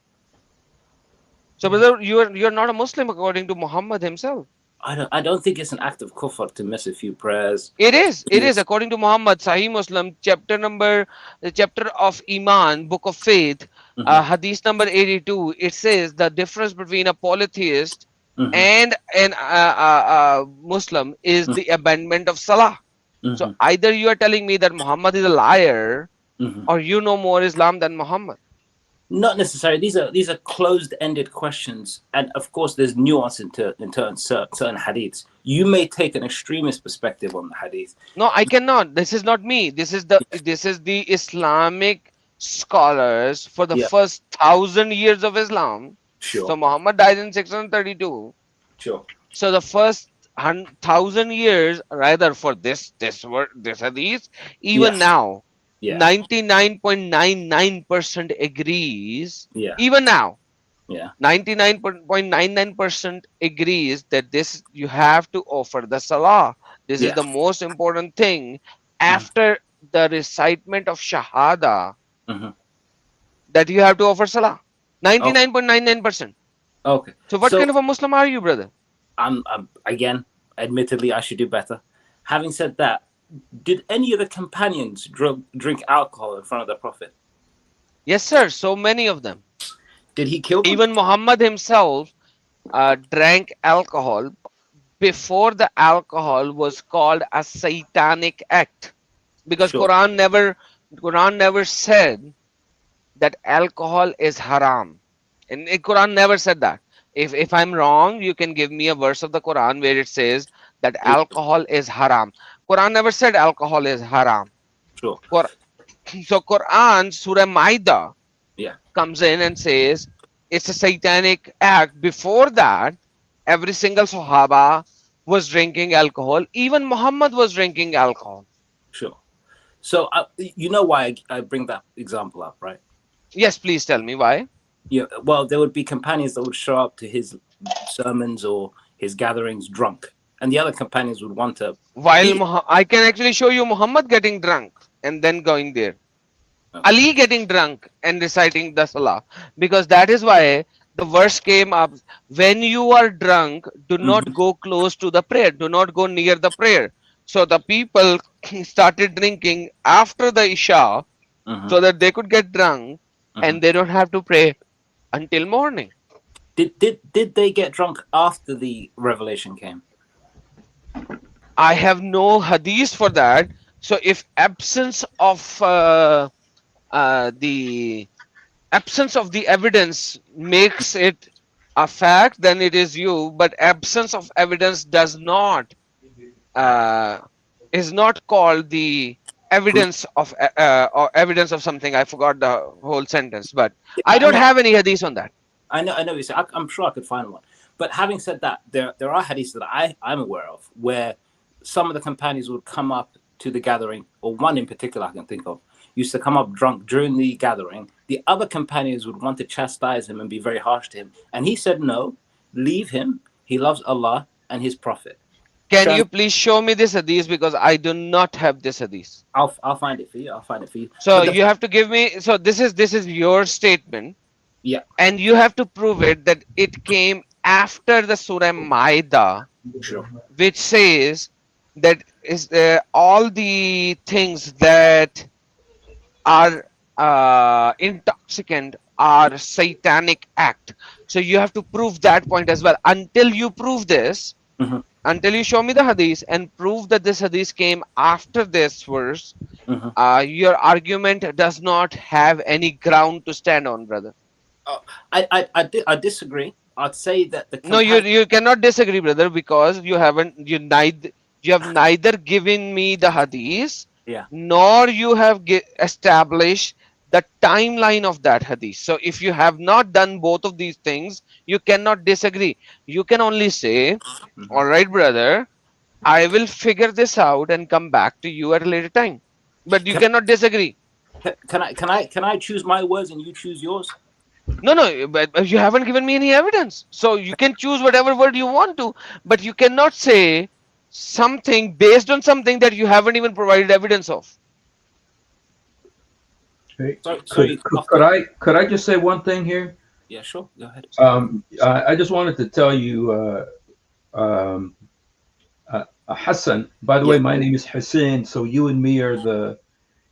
So brother, you're not a Muslim according to Muhammad himself. I don't think it's an act of kufr to miss a few prayers. It is according to Muhammad, Sahih Muslim, the chapter of Iman, book of faith, hadith number 82. It says the difference between a polytheist and an Muslim is the abandonment of Salah. So either you are telling me that Muhammad is a liar, or you know more Islam than Muhammad. Not necessarily. These are closed-ended questions, and of course, there's nuance in certain hadiths. You may take an extremist perspective on the hadith. No, I cannot. This is not me. This is the Islamic scholars for the first 1,000 years of Islam. Sure. So Muhammad died in 632. Sure. So the first 1,000 years, rather for this hadith, even now. 99.99% agrees. Even now, 99.99% agrees that this you have to offer the salah. This is the most important thing after the recitement of shahada, that you have to offer salah. 99.99%. Okay. So what kind of a Muslim are you, brother? I'm again, admittedly, I should do better. Having said that, did any of the companions drink alcohol in front of the Prophet? Yes, sir. So many of them. Did he kill them? Even Muhammad himself drank alcohol before the alcohol was called a satanic act, because Quran never said that alcohol is haram. And Quran never said that. If I'm wrong, you can give me a verse of the Quran where it says that alcohol is haram. Quran never said alcohol is haram. Sure. So Quran, Surah Maida, comes in and says it's a satanic act. Before that, every single Sahaba was drinking alcohol. Even Muhammad was drinking alcohol. Sure. So you know why I bring that example up, right? Yes, please tell me why. Yeah. Well, there would be companions that would show up to his sermons or his gatherings drunk, and the other companions would want to. While I can actually show you Muhammad getting drunk and then going there. Okay. Ali getting drunk and reciting the salah, because that is why the verse came up, when you are drunk, do not go close to the prayer, do not go near the prayer. So the people started drinking after the Isha so that they could get drunk and they don't have to pray until morning. Did they get drunk after the revelation came? I have no hadith for that. So if absence of the evidence makes it a fact, then it is you. But absence of evidence does not is not called the evidence of or evidence of something. I forgot the whole sentence, but I don't have any hadith on that. I know you say. I'm sure I could find one. But having said that, there are hadiths that I'm aware of where some of the companions would come up to the gathering, or one in particular I can think of, used to come up drunk during the gathering. The other companions would want to chastise him and be very harsh to him. And he said, no, leave him. He loves Allah and his Prophet. Can you please show me this hadith, because I do not have this hadith. I'll find it for you. So you have to give me, so this is your statement. Yeah. And you have to prove it that it came after the Surah Maida, which says that is all the things that are intoxicant are satanic act. So you have to prove that point as well. Until you prove this, until you show me the hadith and prove that this hadith came after this verse, your argument does not have any ground to stand on, brother. I disagree. I'd say that the No, you cannot disagree, brother, because you have neither given me the hadith, Yeah. nor you have established the timeline of that hadith. So if you have not done both of these things, you cannot disagree. You can only say, all right, brother, I will figure this out and come back to you at a later time. But you cannot disagree. Can I choose my words and you choose yours? No, but you haven't given me any evidence. So you can choose whatever word you want to, but you cannot say something based on something that you haven't even provided evidence of. Hey, Sorry. could I just say one thing here? Yeah, sure. Go ahead. I just wanted to tell you, Hassan. By the way, my name is Hussein. So you and me are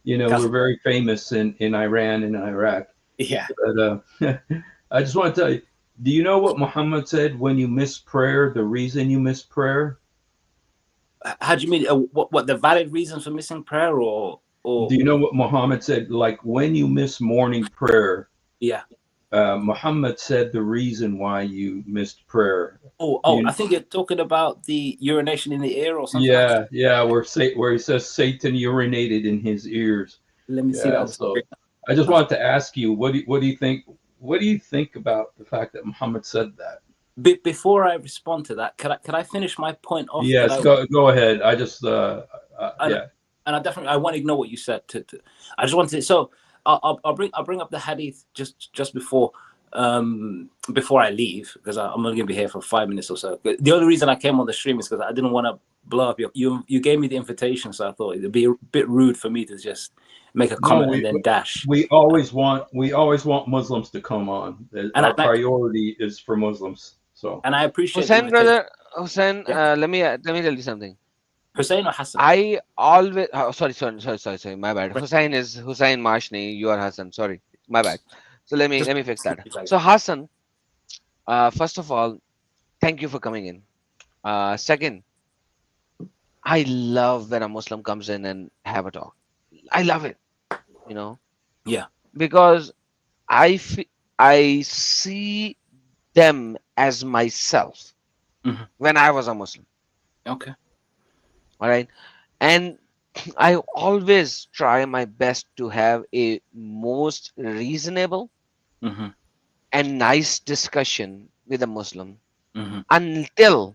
we're very famous in Iran and Iraq. Yeah. But I just want to tell you, do you know what Muhammad said when you miss prayer, the reason you miss prayer? How do you mean? What the valid reasons for missing prayer, or? Do you know what Muhammad said? Like when you miss morning prayer. Yeah. Muhammad said the reason why you missed prayer. I think you're talking about the urination in the ear or something. Yeah, where he says Satan urinated in his ears. Let me see that. So I just wanted to ask you, what do you think? What do you think about the fact that Muhammad said that? Before I respond to that, could I finish my point off? Yes, go ahead. I just and I want to ignore what you said. I just wanted to. So I'll bring up the hadith just before I leave, because I'm only gonna be here for 5 minutes or so. The only reason I came on the stream is because I didn't want to blow up you gave me the invitation, so I thought it'd be a bit rude for me to just make a comment and then dash. We always want Muslims to come on. Our priority is for Muslims. So and I appreciate Hussein, brother. Hussein, let me tell you something. Hussein or Hassan? I always sorry, my bad. Hussein is Hussein Mashni, you are Hassan. Sorry, my bad. So let me fix that. So Hassan, first of all, thank you for coming in. Second, I love when a Muslim comes in and have a talk. I love it, Yeah. Because I see them as myself when I was a Muslim. Okay. All right. And I always try my best to have a most reasonable and nice discussion with a Muslim until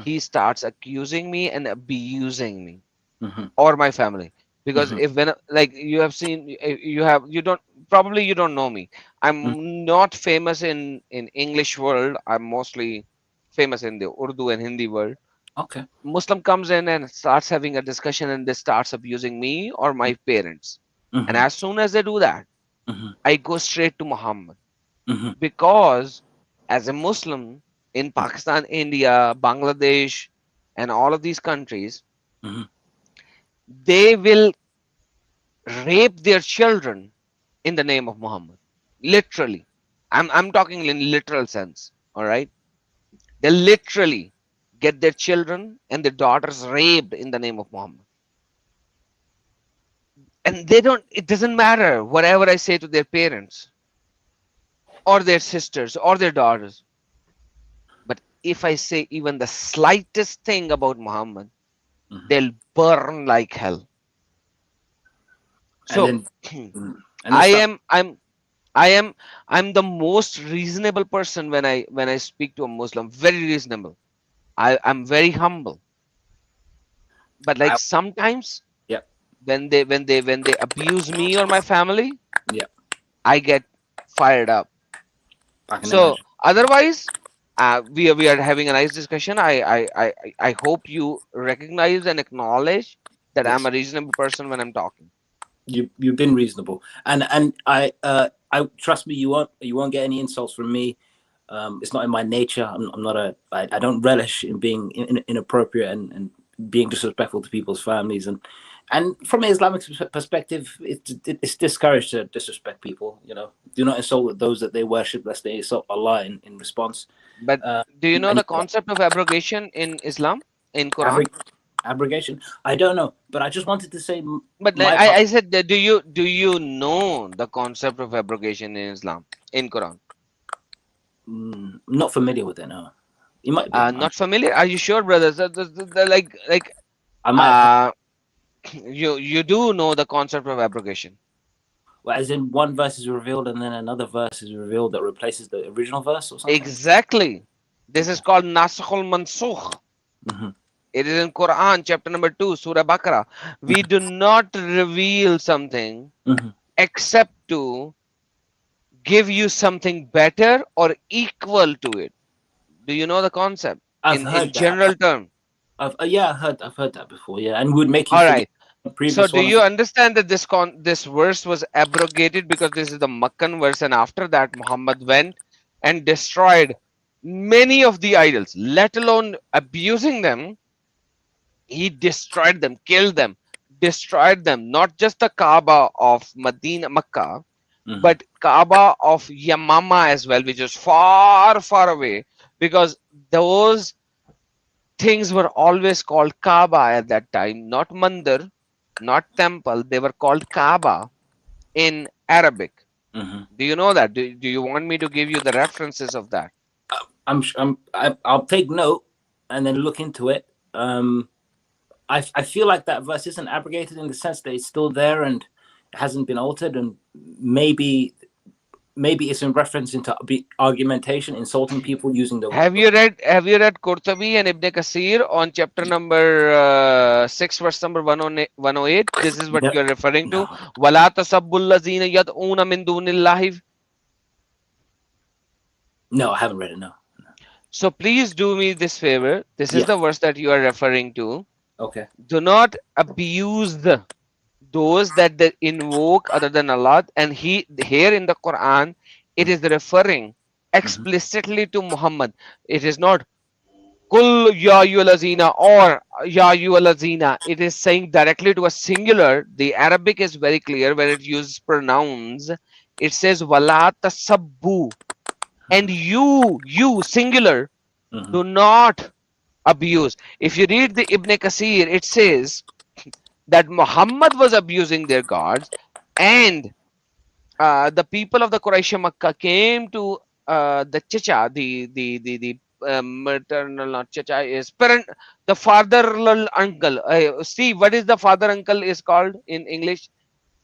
he starts accusing me and abusing me or my family. Because like you have seen, you don't know me. I'm not famous in English world. I'm mostly famous in the Urdu and Hindi world. Okay. Muslim comes in and starts having a discussion and they starts abusing me or my parents. And as soon as they do that, I go straight to Muhammad. Because as a Muslim in Pakistan, India, Bangladesh, and all of these countries, they will rape their children in the name of Muhammad. Literally. I'm talking in literal sense. All right. They literally get their children and their daughters raped in the name of Muhammad. And it doesn't matter whatever I say to their parents or their sisters or their daughters. But if I say even the slightest thing about Muhammad, they'll burn like hell. So I'm the most reasonable person when I speak to a Muslim. Very reasonable. I'm very humble. But like sometimes when they abuse me or my family, I get fired up. So otherwise, we are having a nice discussion. I hope you recognize and acknowledge that I'm a reasonable person when I'm talking. You've been reasonable, and I trust me, you won't get any insults from me. It's not in my nature. I'm not I don't relish in being inappropriate and being disrespectful to people's families, and from an Islamic perspective, it's discouraged to disrespect people. Do not insult those that they worship, lest they insult Allah in response. But do you know the concept of abrogation in Islam, in Quran? Abrogation? I don't know, but I just wanted to say. But I said, do you know the concept of abrogation in Islam? in Quran? Not familiar with it. No, you might be. Not familiar? Are you sure, brothers? Like I might have. you do know the concept of abrogation. Well, as in one verse is revealed and then another verse is revealed that replaces the original verse or something? Exactly. This is called Nasakhul Mansukh. Mhm. It is in Quran, chapter number 2, Surah Baqarah. We do not reveal something Mhm. except to give you something better or equal to it. Do you know the concept? I've In heard that. general term. I've heard that before. Yeah, and would make you All forget right. the previous So do one. you understand that this verse was abrogated because this is the Makkan verse, and after that Muhammad went and destroyed many of the idols, let alone abusing them. He destroyed them, killed them, destroyed them. Not just the Kaaba of Medina, Makkah, Mhm. but Kaaba of Yamama as well, which is far, far away, because those things were always called Kaaba at that time, not Mandir, not temple. They were called Kaaba in Arabic. Mhm. Do you know that? Do you want me to give you the references of that? I'll take note and then look into it. I feel like that verse isn't abrogated in the sense that it's still there and it hasn't been altered, and maybe it's in reference into argumentation, insulting people using the. Have you read Qurtubi and Ibn Kasir on chapter number 6, verse number 108? This is what No, you're referring to. no, وَلَا تَسَبُّوا الَّذِينَ يَدْعُونَ مِن دُونِ اللَّهِ. no, I haven't read it. No. So please do me this favor. This is Yeah. the verse that you are referring to. Okay. Do not abuse those that they invoke other than Allah. And here in the Quran, it is referring explicitly to Muhammad. It is not Kul ya ayyuhallazina or ya ayyuhallazina. It is saying directly to a singular. The Arabic is very clear when it uses pronouns. It says wala tasabbu. And you singular, Mhm. do not abuse. If you read the Ibn Kasir, it says that Muhammad was abusing their gods, and the people of the Quraysh Makkah came to the Chacha, the maternal, not Chacha, is parent, the father uncle. See, what is the father uncle is called in English?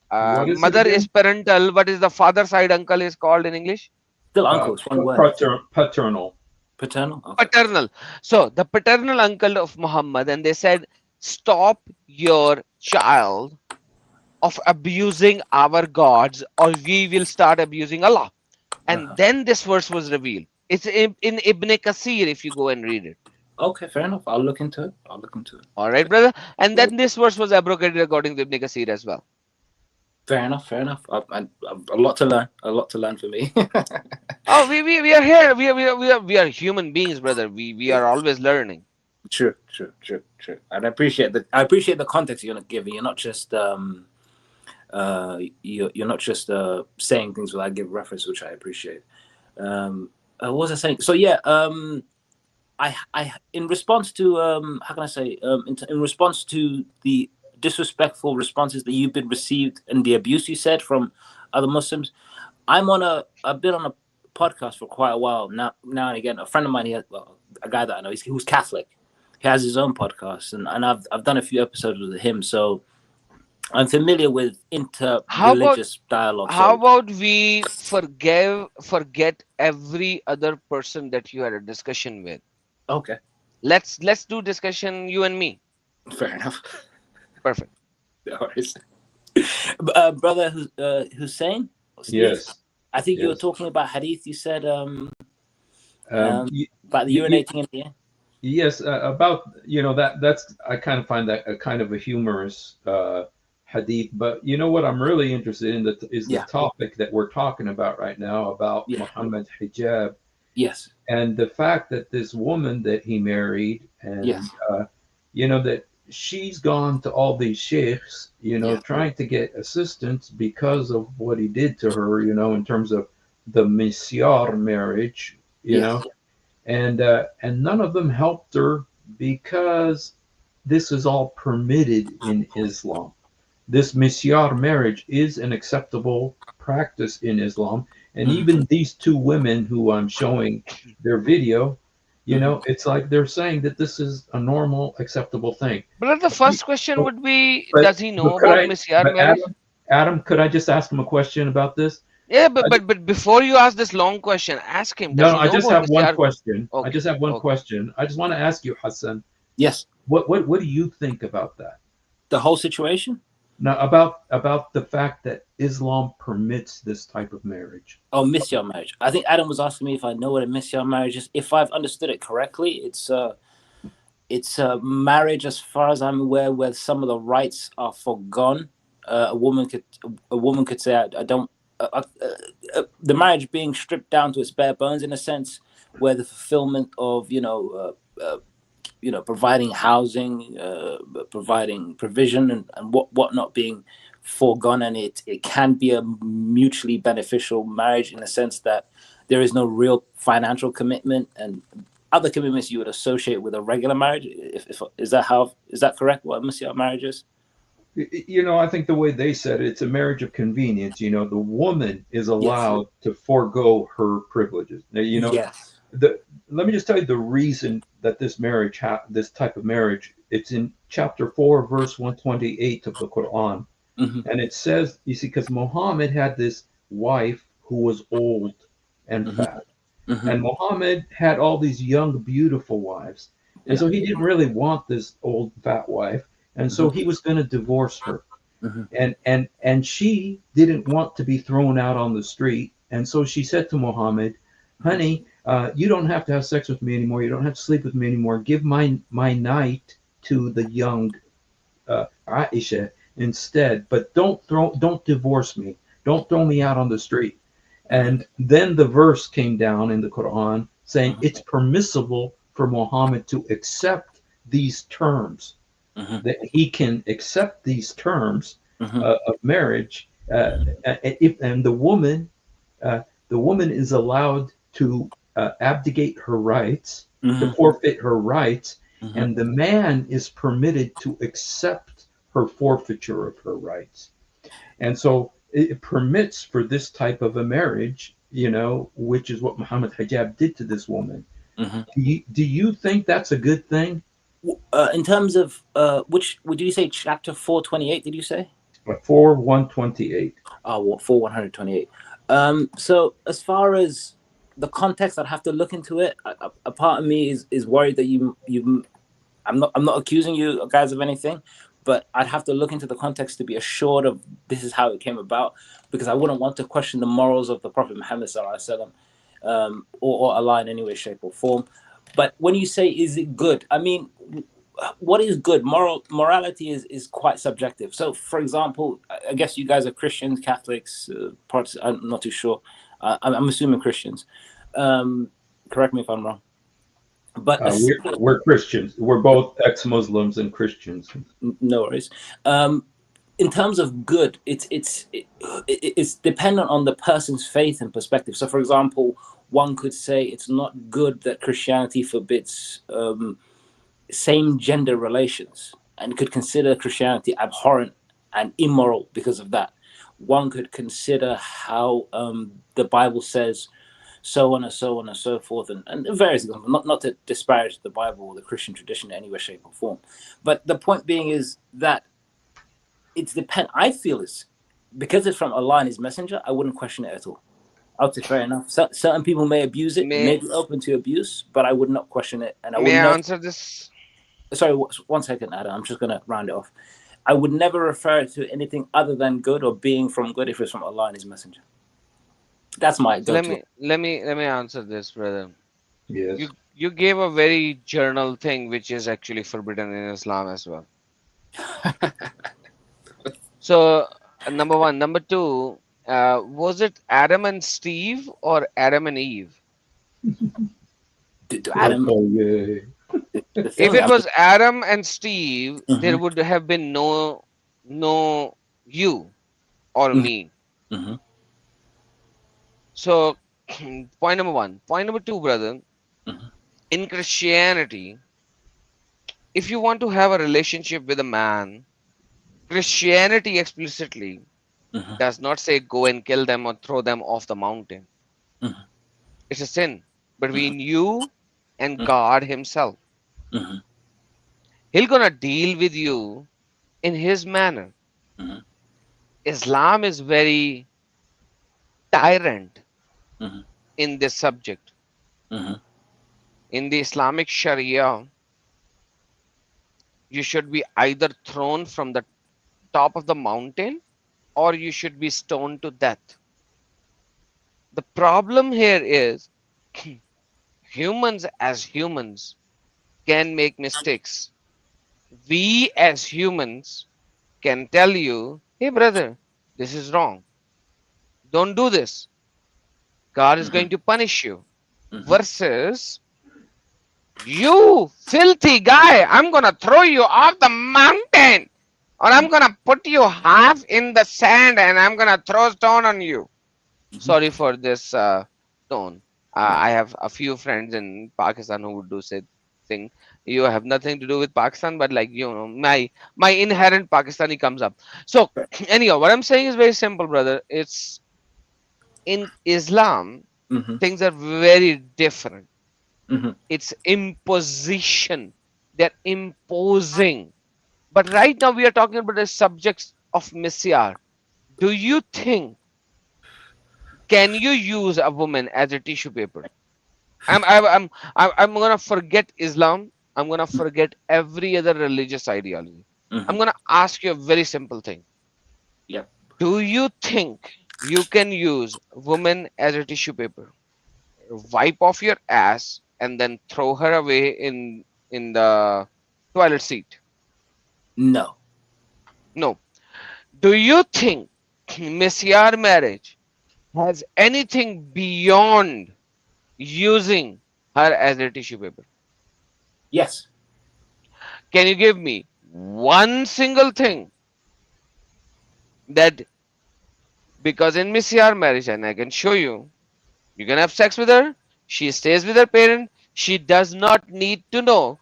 What is it Mother is again? parental. What is the father side uncle is called in English? Still uncle. It's one word. Paternal. Paternal. Okay. Paternal. So the paternal uncle of Muhammad, and they said, stop your child of abusing our gods, or we will start abusing Allah. And then this verse was revealed. It's in Ibn Kasir if you go and read it. Okay, fair enough. I'll look into it. All right, brother. And then this verse was abrogated according to Ibn Kasir as well. Fair enough. I've a lot to learn. A lot to learn for me. Oh, we are here. We are human beings, brother. We are always learning. True. And I appreciate the context you're giving. You're not just you're not just saying things without giving reference, which I appreciate. What was I saying? So yeah, I in response to how can I say in response to the disrespectful responses that you've been received and the abuse you said from other Muslims, I've been on a podcast for quite a while now and again. A friend of mine, a guy that I know, who's Catholic, he has his own podcast, and I've done a few episodes with him, so I'm familiar with inter-religious dialogue. How about we forget every other person that you had a discussion with? Okay. Let's do discussion, you and me. Fair enough. Perfect. No worries. Brother Hussein? Yes. I think you were talking about hadith. You said about the urinating in the air. Yes, about that's I kind of find that a kind of a humorous hadith, but you know what I'm really interested in is the topic that we're talking about right now about Mohammed Hijab. Yes. And the fact that this woman that he married, and that she's gone to all these sheikhs, trying to get assistance because of what he did to her, in terms of the misyar marriage, and none of them helped her because this is all permitted in Islam. This misyar marriage is an acceptable practice in Islam, And even these two women who I'm showing their video, you know, it's like they're saying that this is a normal, acceptable thing. But the first question would be, But, does he know could about I? Misyar But marriage? Adam, could I just ask him a question about this? Yeah, I but before you ask this long question, ask him, does No, he I know just about have one Misyar? question. I Okay, just have one okay. question. I just want to ask you, Hassan, Yes. what do you think about that? The whole situation? Now, about the fact that Islam permits this type of marriage. Oh, misyar marriage. I think Adam was asking me if I know what a misyar marriage is. If I've understood it correctly, it's a marriage, as far as I'm aware, where some of the rights are forgone. A woman could say, I don't. The marriage being stripped down to its bare bones, in a sense, where the fulfillment of providing housing, providing provision, and whatnot being foregone, and it can be a mutually beneficial marriage in the sense that there is no real financial commitment and other commitments you would associate with a regular marriage. Is that correct? What a marriage is? You know, I think the way they said it, it's a marriage of convenience. You know, the woman is allowed to forego her privileges. Now, you know, Yes. Let me just tell you the reason that this marriage, this type of marriage, it's in chapter 4, verse 128 of the Quran. And it says, you see, because Muhammad had this wife who was old and fat. And Muhammad had all these young, beautiful wives. And so he didn't really want this old, fat wife. And so he was going to divorce her. And she didn't want to be thrown out on the street. And so she said to Muhammad, honey, you don't have to have sex with me anymore. You don't have to sleep with me anymore. Give my night to the young Aisha instead. But don't divorce me. Don't throw me out on the street. And then the verse came down in the Quran saying it's permissible for Muhammad to accept these terms, that he can accept these terms of marriage, and the woman is allowed to abdicate her rights, to forfeit her rights, and the man is permitted to accept her forfeiture of her rights. And so it permits for this type of a marriage, you know, which is what Mohammed Hijab did to this woman. Do you think that's a good thing? In terms of which would you say chapter 428? Did you say 4:128? Oh, 4:128. So as far as the context, I'd have to look into it. A part of me is worried that you. I'm not accusing you guys of anything, but I'd have to look into the context to be assured of this is how it came about, because I wouldn't want to question the morals of the Prophet Muhammad sallallahu alaihi wasallam, or Allah in any way, shape, or form. But when you say, is it good? I mean, what is good? Morality is quite subjective. So, for example, I guess you guys are Christians, Catholics, Protestants. I'm not too sure. I'm assuming Christians. Correct me if I'm wrong. But we're Christians. We're both ex-Muslims and Christians. No worries. In terms of good, it's dependent on the person's faith and perspective. So, for example, one could say it's not good that Christianity forbids same gender relations, and could consider Christianity abhorrent and immoral because of that. One could consider how the Bible says so on and so on and so forth, and various examples, not to disparage the Bible or the Christian tradition in any way, shape, or form. But the point being is that I feel it's because it's from Allah and His Messenger, I wouldn't question it at all. I would say fair enough. Certain people may abuse it, may be open to abuse, but I would not question it. And I would not answer this. Sorry, 1 second, Adam. I'm just gonna round it off. I would never refer to anything other than good or being from good if it's from Allah and His Messenger. That's my go-to. Let me answer this, brother. Yes. You gave a very general thing which is actually forbidden in Islam as well. So number one. Number two, was it Adam and Steve or Adam and Eve? Adam. If it was Adam and Steve, there would have been no you or me. So point number one. Point number two, brother. In Christianity, if you want to have a relationship with a man, Christianity explicitly Mhm. does not say go and kill them or throw them off the mountain. Mhm. It's a sin between you and Mhm. God Himself. Mhm. He'll gonna deal with you in His manner. Mhm. Islam is very tyrant Mhm. in this subject. Mhm. In the Islamic Sharia, you should be either thrown from the top of the mountain or you should be stoned to death. The problem here is humans as humans can make mistakes. We as humans can tell you, hey brother, this is wrong. Don't do this. God is going Mhm. to punish you. Mhm. Versus, you filthy guy, I'm gonna throw you off the mountain. Or I'm gonna put you half in the sand and I'm gonna throw stone on you. Mhm. Sorry for this tone. Yeah. I have a few friends in Pakistan who would do say thing. You have nothing to do with Pakistan, but like you know, my inherent Pakistani comes up. So anyhow, what I'm saying is very simple, brother. It's in Islam, Mhm. things are very different. Mhm. It's imposition. They're imposing. But right now we are talking about the subjects of misyar. Do you think can you use a woman as a tissue paper? I'm gonna forget Islam. I'm gonna forget every other religious ideology. I'm Mhm. gonna ask you a very simple thing. Yep. Do you think you can use woman as a tissue paper? Wipe off your ass and then throw her away in the toilet seat? No. No. Do you think misyar marriage has anything beyond using her as a tissue paper? Yes. Can you give me one single thing that because in misyar marriage, and I can show you, you can have sex with her, she stays with her parent, she does not need to know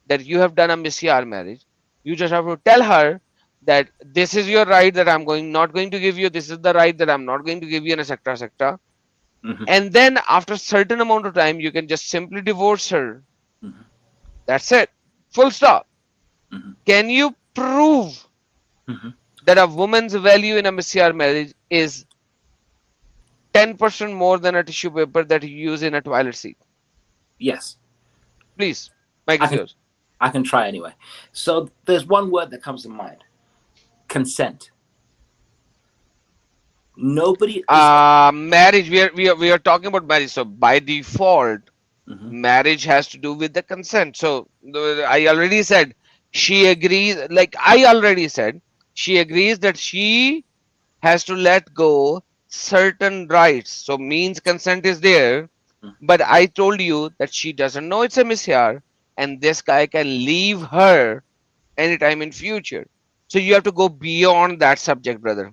that you have done a misyar marriage. You just have to tell her that this is your right that I'm going not going to give you, this is the right that I'm not going to give you, and etc. etc. Mhm. And then after a certain amount of time, you can just simply divorce her. Mhm. That's it. Full stop. Mhm. Can you prove Mhm. that a woman's value in a misyar marriage is 10% more than a tissue paper that you use in a toilet seat? Yes. Please, Mike I is can. yours. I can try anyway. So there's one word that comes to mind: consent. Nobody is. Marriage. We are talking about marriage. So by default, Mhm. marriage has to do with the consent. So I already said she agrees. Like I already said, she agrees that she has to let go certain rights. So means consent is there. Mhm. But I told you that she doesn't know it's a misyar, and this guy can leave her anytime in future. So you have to go beyond that subject, brother,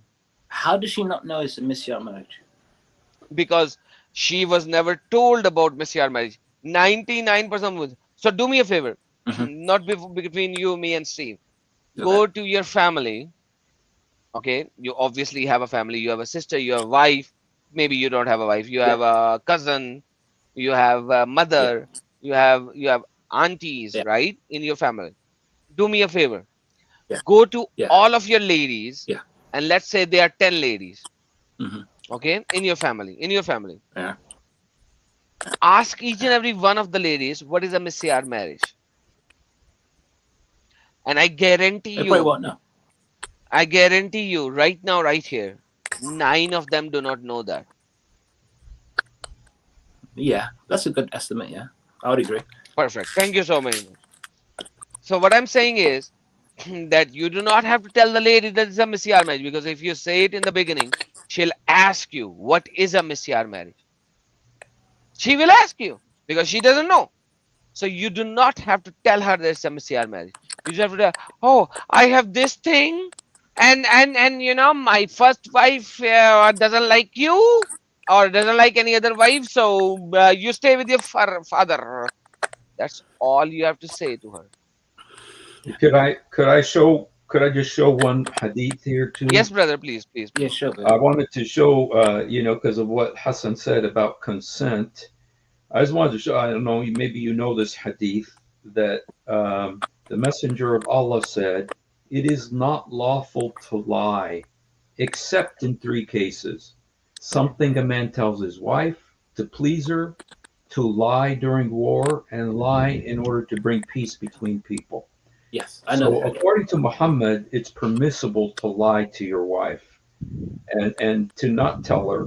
How does she not know it's a misjudged marriage? because she was never told about misyar marriage. 99% was. So do me a favor, Mhm. not between you, me, and Steve. Okay. Go to your family. Okay, you obviously have a family. You have a sister. You have a wife. Maybe you don't have a wife. You Yeah. have a cousin. You have a Yeah. mother. You have aunties, Yeah. right, in your family. Do me a favor. Yeah. Go to Yeah. all of your ladies, Yeah. and let's say there are 10 ladies. Mhm. Okay, in your family. In your family, Yeah. ask each and every one of the ladies what is a misyar marriage, and They probably won't know. I guarantee you, right now, right here, 9 of them do not know that. Yeah, that's a good estimate. Yeah, I would agree. Perfect. Thank you so very much. So what I'm saying is that you do not have to tell the lady that it's a misyar marriage, because if you say it in the beginning, she'll ask you what is a misyar marriage. She will ask you because she doesn't know. So you do not have to tell her there's a misyar marriage. You just have to tell, oh, I have this thing, and my first wife doesn't like you or doesn't like any other wife, so you stay with your father. That's all you have to say to her. Could I could I just show one hadith here too? Yes, brother, please, please, Yeah, please. sure. I wanted to show, because of what Hassan said about consent. I just wanted to show, I don't know, maybe you know this hadith, that the Messenger of Allah said, "It is not lawful to lie, except in three cases. Something a man tells his wife to please her, to lie during war, and lie in order to bring peace between people." Yes, I know So that. according to Muhammad, it's permissible to lie to your wife and to not tell her,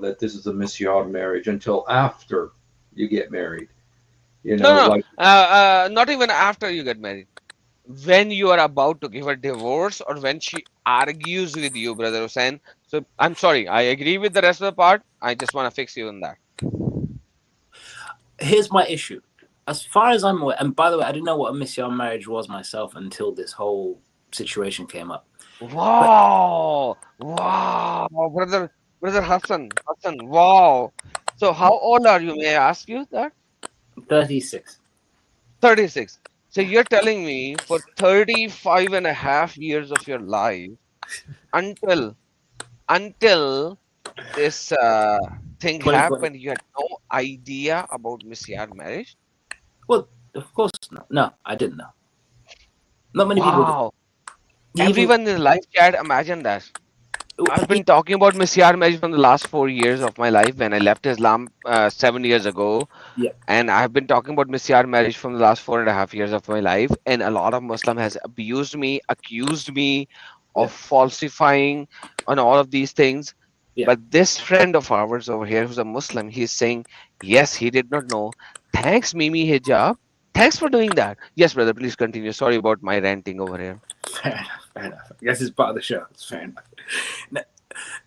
that this is a misyar marriage until after you get married. No, no, Like not even after you get married. When you are about to give her divorce, or when she argues with you, brother Hussein. So I'm sorry, I agree with the rest of the part. I just want to fix you on that. Here's my issue. As far as I'm aware, and by the way, I didn't know what a misyar marriage was myself until this whole situation came up. Wow, wow, brother Hassan, wow. So how old are you? May I ask you that? 36. 36. So you're telling me for 35 and a half years of your life, until until this thing 2020. happened, you had no idea about misyar marriage? Well, of course not. No, I didn't know. Not many people did. Wow. Even, Everyone in the live chat, imagine that. I've been talking about misyar marriage from the last 4 years of my life when I left Islam 7 years ago. Yeah. And I've been talking about misyar marriage from the last 4.5 years of my life. And a lot of Muslim has abused me, accused me Yeah. of falsifying on all of these things. Yeah. But this friend of ours over here who's a Muslim, he's saying, yes, he did not know. Thanks, Mimi Hijab. Thanks for doing that. Yes, brother, please continue. Sorry about my ranting over here. Fair enough, fair enough. I guess it's part of the show. It's fair enough.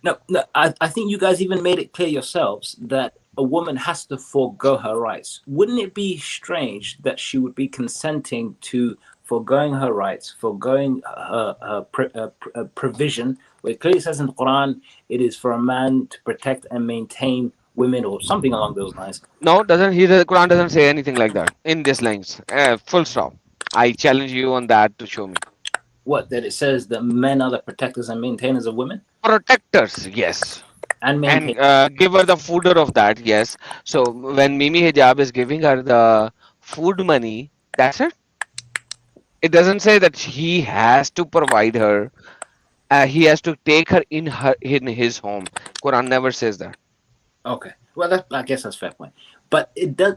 No, I think you guys even made it clear yourselves that a woman has to forego her rights. Wouldn't it be strange that she would be consenting to foregoing her rights, foregoing her provision, where it clearly says in the Quran, it is for a man to protect and maintain women, or something along those lines. No, doesn't he? The Quran doesn't say anything like that in this lines. Full stop. I challenge you on that to show me. What, that it says that men are the protectors and maintainers of women? Protectors, yes. And maintain. And give her the fooder of that, yes. So when Mimi Hijab is giving her the food money, that's it. It doesn't say that he has to provide her. He has to take her in his home. Quran never says that. Okay. Well, I guess that's a fair point. But it does.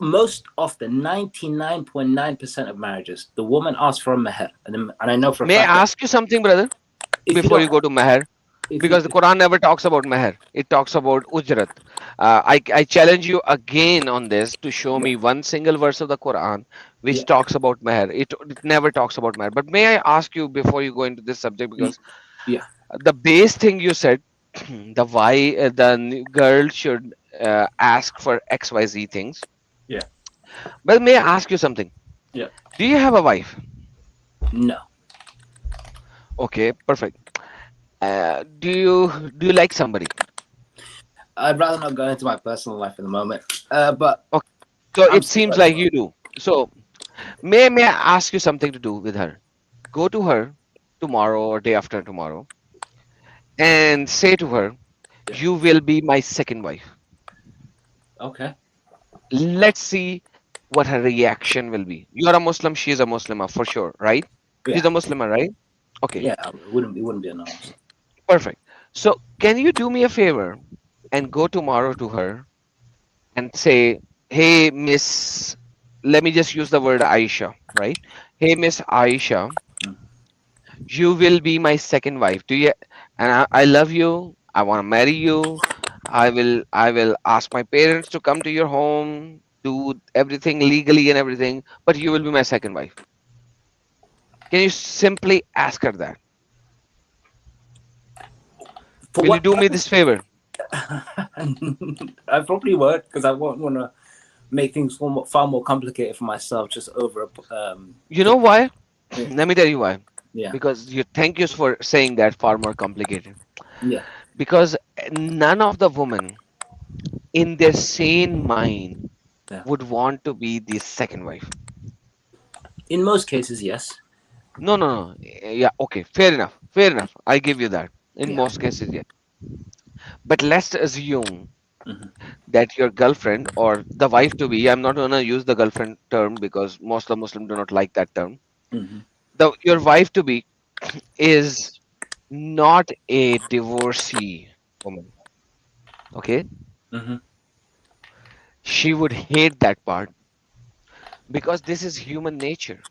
Most often, 99.9% of marriages, the woman asks for a meher. And I know for a May I fact that ask you something, brother, before you go to meher? Because the Quran never talks about meher. It talks about ujrat. I challenge you again on this to show me one single verse of the Quran which talks about meher. It never talks about meher. But may I ask you before you go into this subject, because the base thing you said, the why the girl should ask for XYZ things. Yeah. But may I ask you something? Yeah. Do you have a wife? No. Okay, perfect. Do you like somebody? I'd rather not go into my personal life at the moment. But okay. So it seems like you do. So may I ask you something to do with her? Go to her tomorrow or day after tomorrow and say to her, you will be my second wife. Okay. Let's see what her reaction will be. You're a Muslim, she's a Muslimah for sure, right? Yeah. She's a Muslimah, right? Okay. Yeah, it wouldn't be a no. Perfect. So can you do me a favor and go tomorrow to her and say, hey, Miss, let me just use the word Aisha, right? Hey, Miss Aisha, you will be my second wife. Do you? And I love you. I want to marry you. I will ask my parents to come to your home, do everything legally and everything, but you will be my second wife. Can you simply ask her that? Will you do me this favor? I probably would, because I won't want to make things far more complicated for myself just over. You know why? Yeah. Let me tell you why. Yeah. Because thank you for saying that far more complicated. Yeah. Because none of the women in their sane mind would want to be the second wife. In most cases, yes. No, no, no. Yeah, okay, fair enough. Fair enough. I give you that. In Yeah. most cases, yeah. But let's assume Mhm. that your girlfriend or the wife to be, I'm not gonna use the girlfriend term because most of Muslims do not like that term. Mhm. Your wife to be is not a divorcee woman. Okay? Mhm. She would hate that part because this is human nature.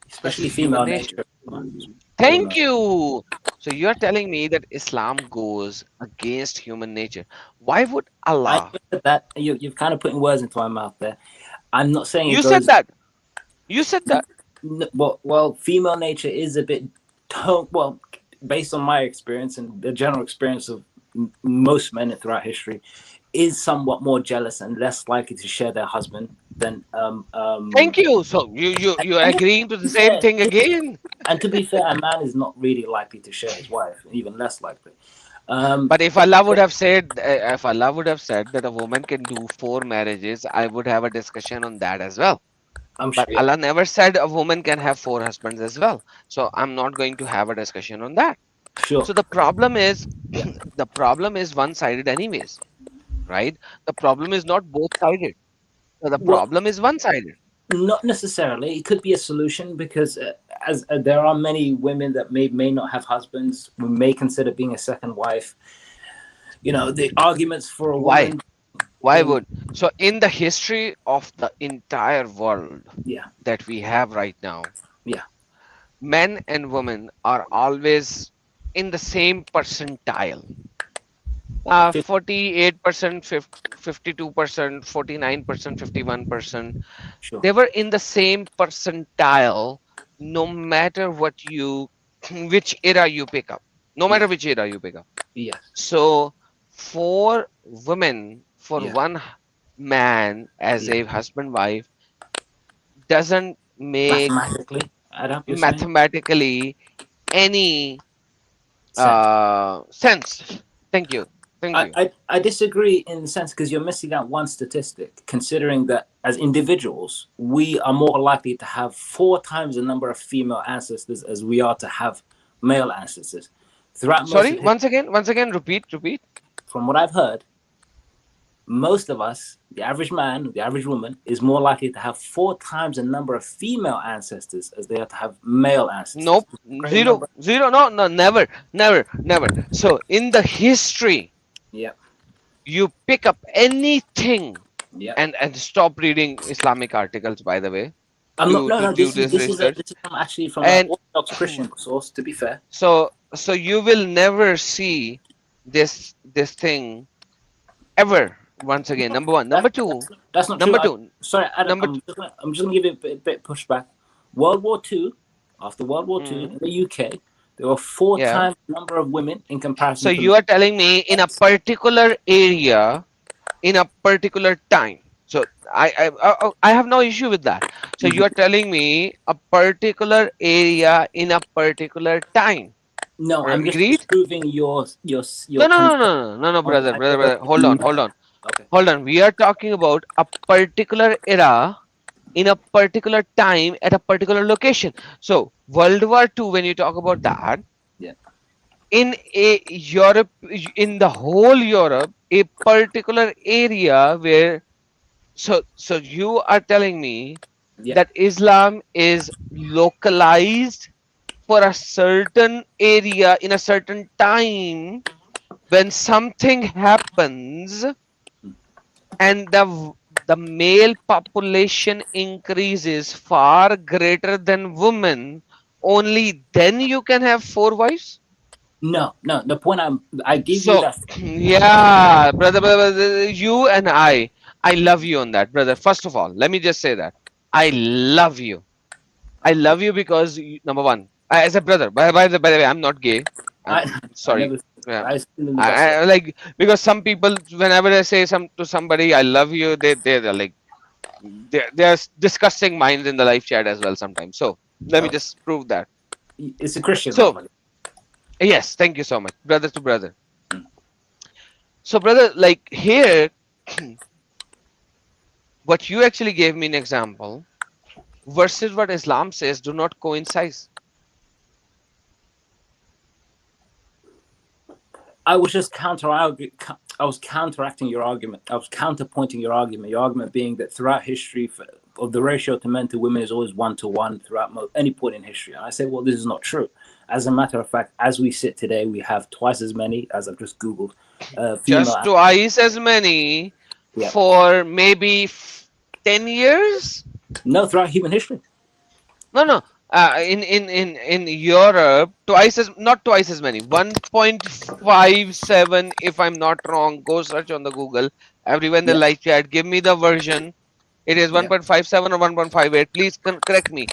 This Especially is human female nature. nature. Thank Female. you. So you're telling me that Islam goes against human nature. Why would I Allah? never said that. You've kind of putting words into my mouth there. I'm not saying it You said goes. that. You said that. Well, female nature is a bit. Well, based on my experience and the general experience of most men throughout history, is somewhat more jealous and less likely to share their husband than Thank you. So you're and to agreeing to the be same fair, thing again. and to be fair, a man is not really likely to share his wife, even less likely. Um, But if Allah would have said that a woman can do 4 marriages, I would have a discussion on that as well. I'm sure. But Yeah, Allah never said a woman can have 4 husbands as well. So I'm not going to have a discussion on that. sure. So the problem is Yeah. the problem is one-sided anyways, right? The problem is not both-sided. So the Well, problem is one-sided. not necessarily. It could be a solution because as there are many women that may not have husbands, who may consider being a second wife. The arguments for a Why? woman Why being, would? So in the history of the entire world yeah, that we have right now, yeah, men and women are always in the same percentile. 48%, 52%, 49%, 51%. sure, They were in the same percentile no matter which era you pick up. No matter yeah, which era you pick up. yes, So for women, for yeah, one man as yeah. a husband wife doesn't make Mathematically, Adam, you're saying mathematically any sense. sense. Thank you. Thank I, you. I, I disagree in the sense because you're missing out one statistic, considering that as individuals, we are more likely to have 4 times the number of female ancestors as we are to have male ancestors. Throughout most of Sorry, history, once again, repeat. from what I've heard, most of us, the average man, the average woman, is more likely to have 4 times the number of female ancestors as they are to have male ancestors. Nope. Great Zero. number. Zero. No, no, never, never, never. So in the history, Yeah, you pick up anything yeah. and stop reading Islamic articles, by the way, I'm not. No, to no. do This is this this is a, research. this is from actually from an And Orthodox Christian source. To be fair, so you will never see this thing ever once again. Number one. that, Number two. that's not true. Number two. Sorry, Adam. Number. I'm just gonna give it a bit pushback. World War Two, after World War Two Mm, in the UK, there were four yeah. times the number of women in So comparison to you men. are telling me in a particular area, in a particular time. So I have no issue with that. So you Mhm. are telling me a particular area in a particular time. No, I'm just Agreed? disproving No, your no, no, concept no, no, no, no, of brother, like brother, brother. Hold on, hold men. on, Okay. hold on. We are talking about a particular era in a particular time at a particular location. So World War Two, when you talk about that, Yeah. in a Europe, in the whole Europe, a particular area where so you are telling me Yeah. that Islam is localized for a certain area in a certain time when something happens and the male population increases far greater than women, only then you can have 4 wives. No, no. The point I give you So that. yeah, brother, you and I love you on that, brother. First of all, let me just say that I love you. I love you because number one, as a brother. By the way, I'm not gay. I'm I sorry. never. Yeah. I still in the best way. I like because some people, whenever I say to somebody, I love you, they're like they're discussing minds in the live chat as well sometimes. So let me Okay. just prove that. It's a Christian So love. yes, thank you so much, brother to brother. So brother, like here, what you actually gave me an example versus what Islam says do not coincide. I was just I was counteracting your argument. I was counterpointing your argument. Your argument being that throughout history, of the ratio to men to women is always 1-to-1 throughout any point in history. And I say, well, this is not true. As a matter of fact, as we sit today, we have twice as many, as I've just Googled, female. Just twice as many for maybe 10 years? No, throughout human history. No. In Europe, not twice as many, 1.57, if I'm not wrong. Go search on the Google. Everyone in the live chat, give me the version. It is 1.57 or 1.58. Please correct me.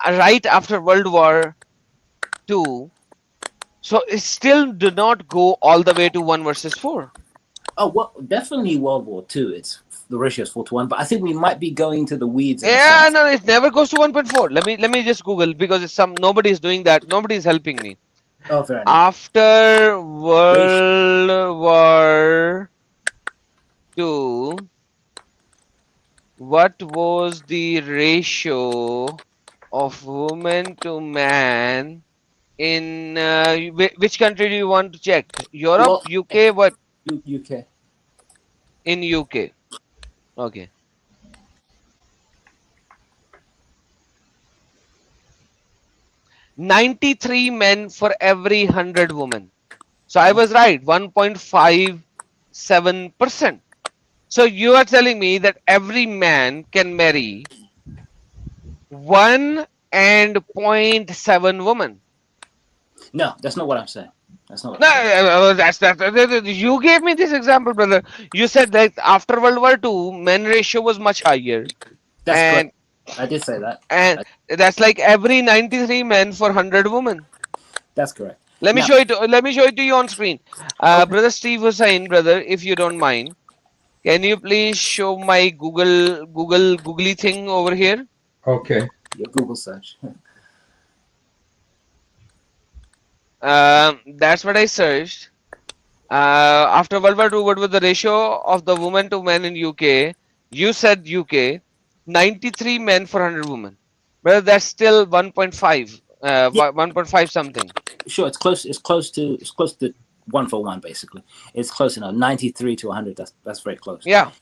Right after World War II, so it still did not go all the way to 1 versus 4. Oh, well, definitely World War II. The ratio is 4-to-1, but I think we might be going to the weeds. Yeah, no, it never goes to 1.4. Let me just Google, because it's nobody is doing that. Nobody is helping me. Oh, fair enough. After World War II, what was the ratio of women to man in which country do you want to check? Europe, UK, what? UK. In UK. Okay. $93 men for every 100 women. So I was right, 1.57%. So you are telling me that every man can marry 1.7 women. No, that's not what I'm saying. That's not. You gave me this example, brother. You said that after World War II, men ratio was much higher. That's correct. I did say that. And that's like every 93 men for 100 women. That's correct. Let me show it to you on screen. Brother Steve Hussain, brother, if you don't mind, can you please show my googly thing over here? Okay. Your Google search. That's what I searched. After World War II, what was the ratio of the women to men in UK? You said UK, 93 men for 100 women. But that's still 1.5, 1.5 something. Sure, it's close to 1-for-1 basically. It's close enough. 93 to 100. That's very close. Yeah.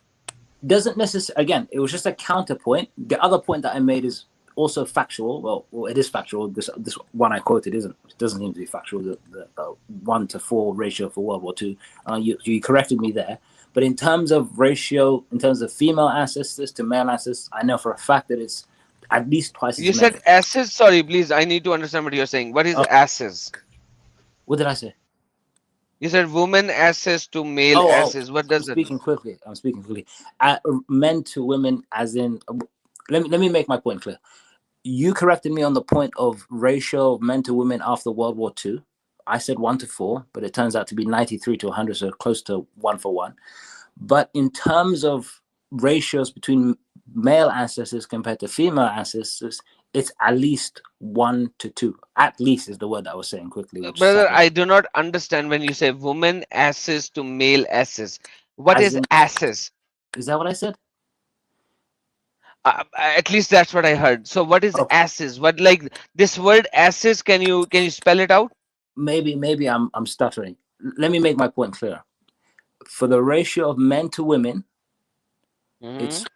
Doesn't necessarily. Again, it was just a counterpoint. The other point that I made is also factual. Well, it is factual. This one I quoted isn't. It doesn't seem to be factual. The 1-to-4 ratio for World War II. You corrected me there. But in terms of ratio, in terms of female ancestors to male ancestors, I know for a fact that it's at least twice as many. You said asses? Sorry, please. I need to understand what you're saying. What is asses? What did I say? You said woman asses to male asses. What does it mean? I'm speaking quickly. Men to women, as in. Let me make my point clear. You corrected me on the point of ratio of men to women after World War II. I said 1-to-4, but it turns out to be 93 to 100, so close to 1-for-1. But in terms of ratios between male ancestors compared to female ancestors, it's at least 1-to-2. At least is the word I was saying quickly. Brother, I do not understand when you say woman asses to male asses. What is asses? Is that what I said? At least that's what I heard. So what is asses? What, like this word asses? Can you spell it out? Maybe I'm stuttering. Let me make my point clear. For the ratio of men to women, it's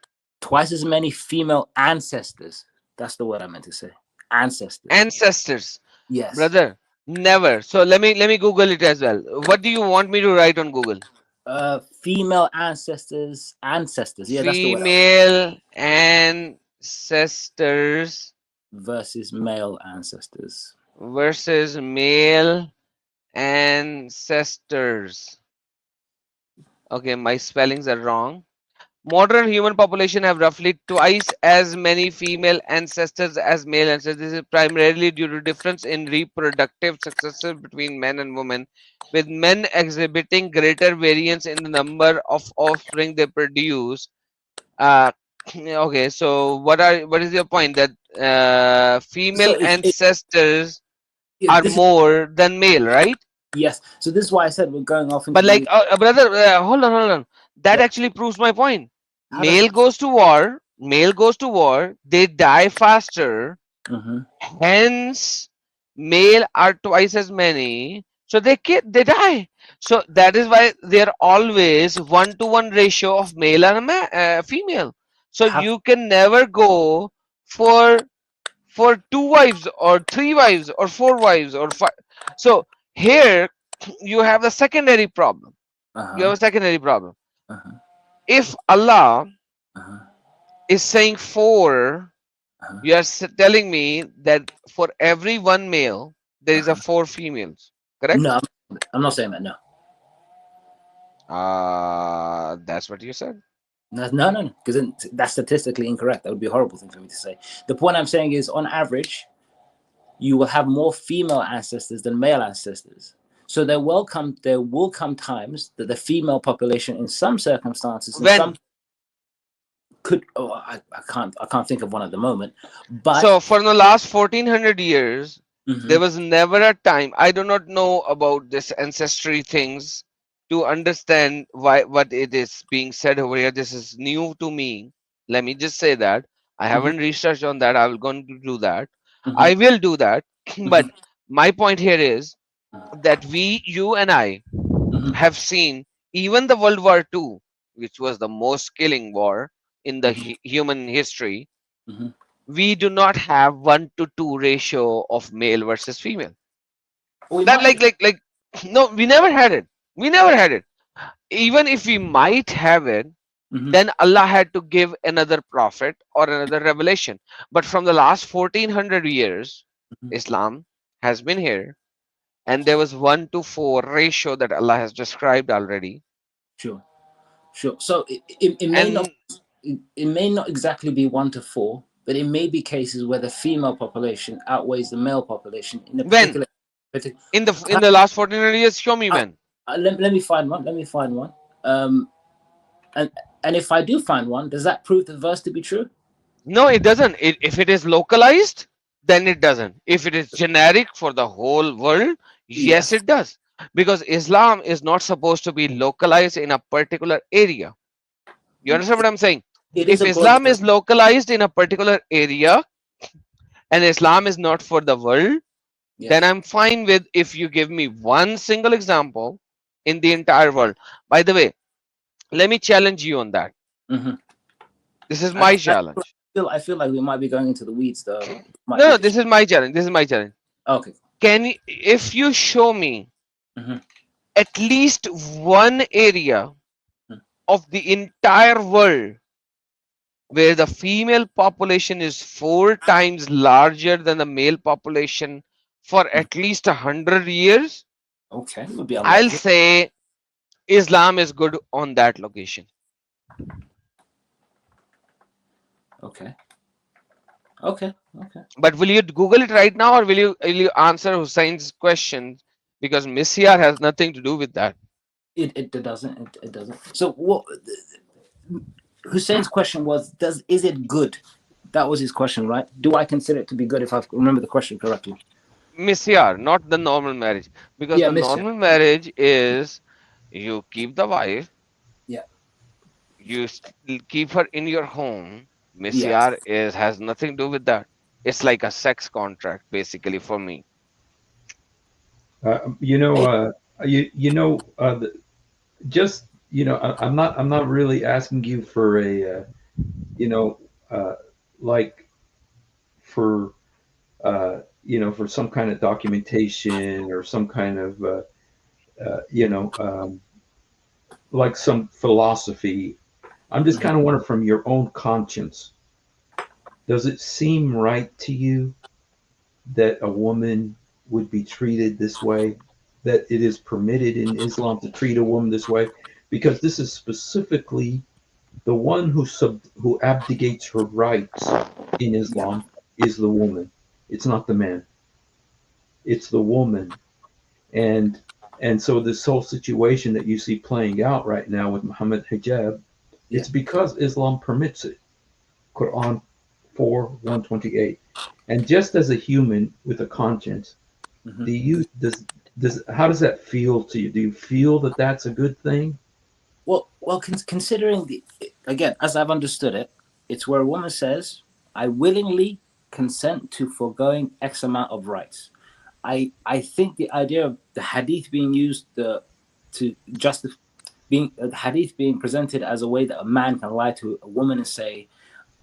twice as many female ancestors. That's the word I meant to say. Ancestors. Yes. Brother, never. So let me Google it as well. What do you want me to write on Google? Female ancestors. Yeah, that's the word. Female ancestors versus male ancestors. Versus male ancestors. Okay, my spellings are wrong. Modern human population have roughly twice as many female ancestors as male ancestors. This is primarily due to difference in reproductive successes between men and women, with men exhibiting greater variance in the number of offspring they produce. Okay, so what is your point? That female ancestors are more than male, right? Yes. So this is why I said we're going off into. But like, brother, hold on. That actually proves my point. Male goes to war, male goes to war, they die faster. Mm-hmm. Hence, male are twice as many, so they die. So that is why they're always 1-to-1 ratio of male and female. So Have you can never go for 2 wives or 3 wives or 4 wives or 5. So here you have a secondary problem. You have uh-huh. a secondary problem. Uh-huh. If Allah Uh-huh. is saying 4, Uh-huh. you are telling me that for every one male there is a Uh-huh. 4 females, correct? No, I'm not saying that. No, That's what you said. no, because that's statistically incorrect. That would be a horrible thing for me to say. The point I'm saying is, on average, you will have more female ancestors than male ancestors. So there will come times that the female population, in some circumstances, in some When? could I can't think of one at the moment, but So for the last 1400 years, there Mhm, was never a time. I do not know about this ancestry things to understand why what it is being said over here. This is new to me. Let me just say that I mhm, haven't researched on that. I'm going to do that. mhm, I will do that. mhm, But my point here is that you and I mhm, have seen even the World War II, which was the most killing war in the mhm, human history. mhm. We do not have 1-to-2 ratio of male versus female. We That might. no, we never had it. We never had it. Even if we might have it, Mhm, then Allah had to give another prophet or another revelation. But from the last 1400 years, mhm. Islam has been here, and there was 1-to-4 ratio that Allah has described already. Sure, sure. So it may not And it may not exactly be 1 to 4, but it may be cases where the female population outweighs the male population in a when particular. in the last 1400 years, show me when. Let me find one. Let me find one. And if I do find one, does that prove the verse to be true? No, it doesn't. If it is localized, then it doesn't. If it is generic for the whole world, yes, Yes, it does. Because Islam is not supposed to be localized in a particular area. You understand what I'm saying? it is If a global. Islam is localized in a particular area and Islam is not for the world, then Yes. I'm fine with if you give me one single example in the entire world. By the way, let me challenge you on that. Hmm. This is I, my I challenge. I feel like we might be going into the weeds, though. Might No, be no, this. this is my challenge. This is my challenge. Okay. If you show me Hmm. at least one area of the entire world where the female population is 4 times larger than the male population for at least 100 years, Okay, it would be I'll unlikely. say Islam is good on that location. Okay. Okay. Okay. But will you Google it right now, or will you answer Hussein's question? Because Messiah has nothing to do with that. It doesn't. It doesn't. So what? Hussein's question was, is it good? That was his question, right? Do I consider it to be good if I remember the question correctly? Misyar, not the normal marriage. Because Yeah, the Mister. normal marriage is you keep the wife, Yeah. you keep her in your home. Yeah. Misyar has nothing to do with that. It's like a sex contract, basically, for me. You know, Hey, just I'm not really asking you for a you know uh, like for for some kind of documentation or some kind of like some philosophy. I'm just mhm. kind of wondering from your own conscience, does it seem right to you that a woman would be treated this way, that it is permitted in Islam to treat a woman this way? Because this is specifically the one who abdicates her rights in Yeah. Islam is the woman. It's not the man. It's the woman. And so this whole situation that you see playing out right now with Mohammed Hijab, Yeah. it's because Islam permits it. Quran 4:128. And just as a human with a conscience, Hmm. do you does how does that feel to you? Do you feel that that's a good thing? Well, considering the again, as I've understood it, It's where a woman says, I willingly consent to foregoing X amount of rights. I think the idea of the hadith being used to justify being the hadith being presented as a way that a man can lie to a woman and say,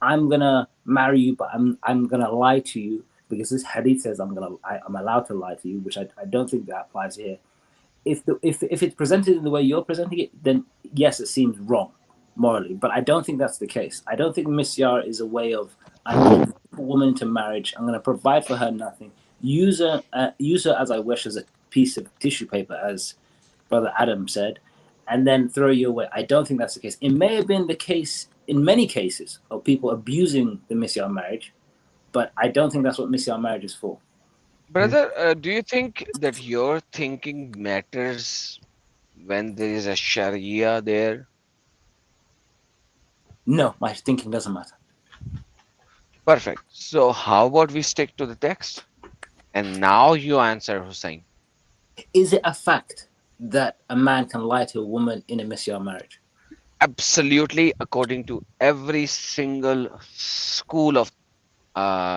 I'm gonna marry you, but I'm gonna lie to you because this hadith says I'm allowed to lie to you, which I don't think that applies here. If it's presented in the way you're presenting it, then yes, it seems wrong morally. But I don't think that's the case. I don't think misyar is a way of I'm going to take a woman into marriage. I'm going to provide for her nothing. Use her as I wish, as a piece of tissue paper, as Brother Adam said, and then throw you away. I don't think that's the case. It may have been the case in many cases of people abusing the misyar marriage, but I don't think that's what misyar marriage is for. Brother, do you think that your thinking matters when there is a Sharia there? No, my thinking doesn't matter. Perfect. So how about we stick to the text? And now you answer, Hussein. Is it a fact that a man can lie to a woman in a misyar marriage? Absolutely, according to every single school of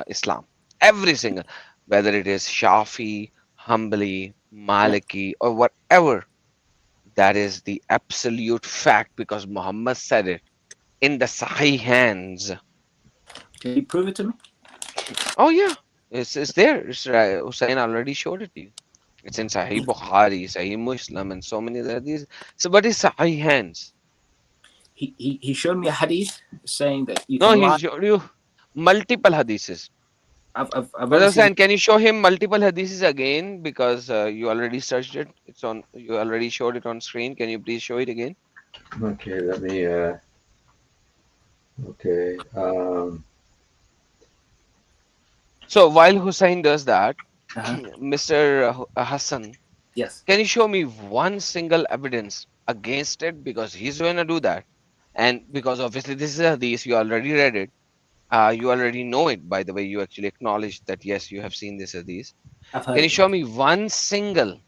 Islam, every single, whether it is Shafi, Hanbali, Maliki, or whatever, that is the absolute fact because Muhammad said it in the Sahih hands. Can you prove it to me? Oh yeah, it's there. Hussein already showed it to you. It's in Sahih Bukhari, Sahih Muslim, and so many other these. So, but it's Sahih hands. He showed me a hadith saying that you No, can he lie. showed you multiple hadiths. I've Brother only seen Hussain, can you show him multiple hadiths again because you already searched it? It's on. You already showed it on screen. Can you please show it again? Okay, let me. Okay. So while Hussein does that, Uh-huh. Mr. Hassan, Yes. can you show me one single evidence against it? Because he's going to do that, and because obviously this is a hadith, you already read it. You already know it. By the way, you actually acknowledged that yes, you have seen this hadith. I've heard Can you it. show me one single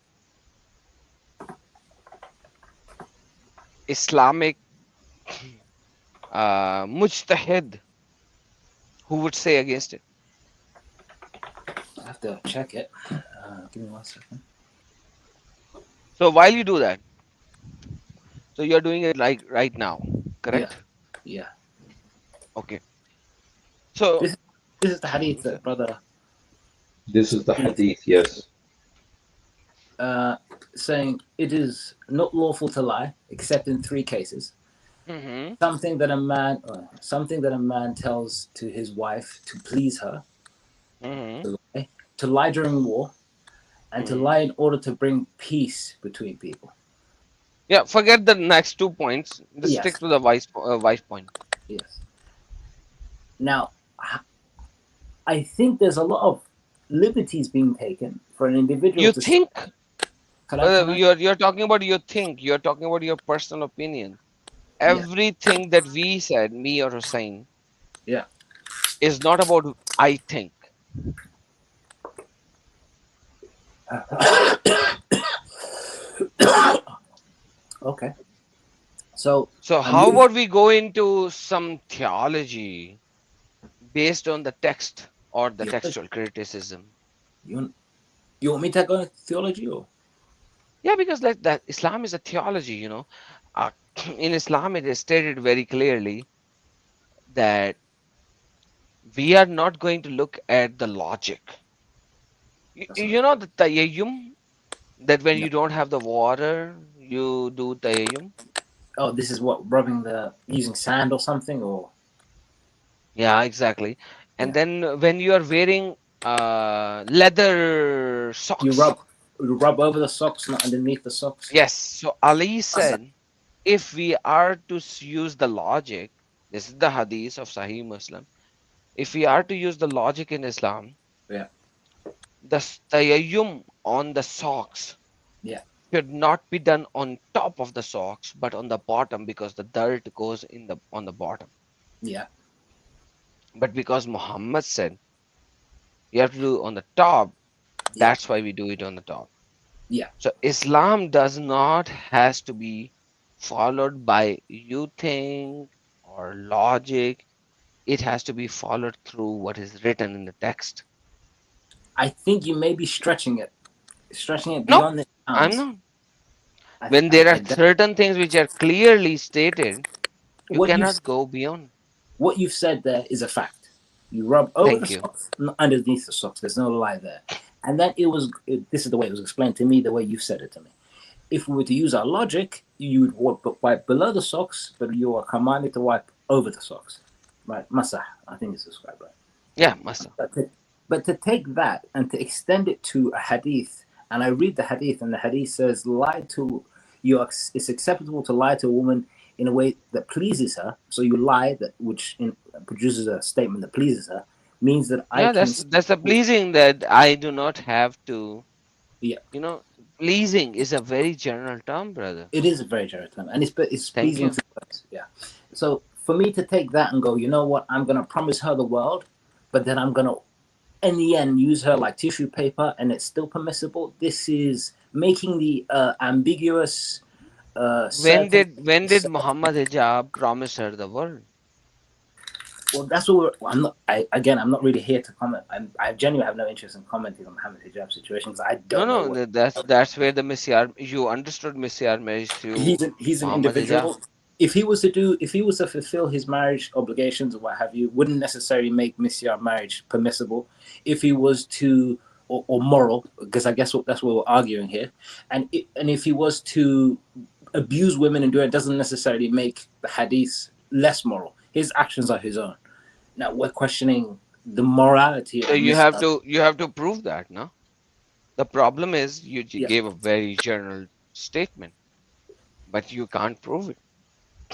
Islamic mujtahid who would say against it? I have to check it. Give me 1 second. So while you do that, so you're doing it like right now, correct? Yeah. Okay. So This is the hadith that brother This is the hadith, yes. saying it is not lawful to lie except in 3 cases. mhm, Something that a man tells to his wife to please her, mhm. to lie during war, and to Mhm. lie in order to bring peace between people. Yeah, forget the next 2 points. Just Yes. stick to the wife point. Yes. Now, I think there's a lot of liberties being taken for an individual You to think Can I- you're talking about you're talking about your personal opinion. Everything that we said, me or Hussein, Yeah. is not about I think. Okay. So So how about we go into some theology based on the text or the Yeah. textual criticism? you want me to go into theology or? Yeah, because that Islam is a theology, you know. Uh, in Islam, it is stated very clearly that we are not going to look at the logic. That's not You know the tayayyum, that when No. you don't have the water, you do tayayyum. Oh, this is what using sand or something, or Yeah, exactly. And Yeah. then when you are wearing leather socks. you rub over the socks, not underneath the socks. Yes. So Ali said, if we are to use the logic, this is the hadith of Sahih Muslim. If we are to use the logic in Islam, Yeah. the tayayyum on the socks Yeah. should not be done on top of the socks, but on the bottom because the dirt goes on the bottom. Yeah. But because Muhammad said you have to do it on the top, Yeah. that's why we do it on the top. Yeah. So Islam does not has to be followed by you think or logic. it has to be followed through what is written in the text. I think you may be stretching it No, beyond the I'm bounds. not. When there are That, certain things which are clearly stated, you what you've cannot go beyond. what you've said there is a fact. You rub over the Thank you. socks, not underneath the socks. There's no lie there. And then this is the way it was explained to me, the way you said it to me. If we were to use our logic, you would wipe below the socks, but you are commanded to wipe over the socks. Right? Masah, I think it's described right. Yeah, Master. But to take that and to extend it to a hadith, and I read the hadith, and the hadith says, it's acceptable to lie to a woman in a way that pleases her. So you lie, which produces a statement that pleases her, means that I Yeah, can. that's the pleasing that I do not have to. Yeah. You know, pleasing is a very general term, brother. It is a very general term, and it's Thank pleasing you. to us. Yeah. So for me to take that and go, you know what, I'm gonna promise her the world, but then I'm gonna, in the end, use her like tissue paper, and it's still permissible. This is making the ambiguous. When did Muhammad Hijab promise her the world? Well, that's what I'm not really here to comment. I genuinely have no interest in commenting on Mohammed Hijab situation because I don't know. No, that's where the Messiah. You understood Messiah marriage through He's an Muhammad individual. Hijab. If he was to fulfill his marriage obligations or what have you, wouldn't necessarily make Messiah marriage permissible. If he was to or moral, because I guess that's what we're arguing here, and if he was to abuse women and do it, doesn't necessarily make the hadith less moral. His actions are his own. Now we're questioning the morality So of you Messiah. have to prove that, no? The problem is you Yeah. gave a very general statement, but you can't prove it.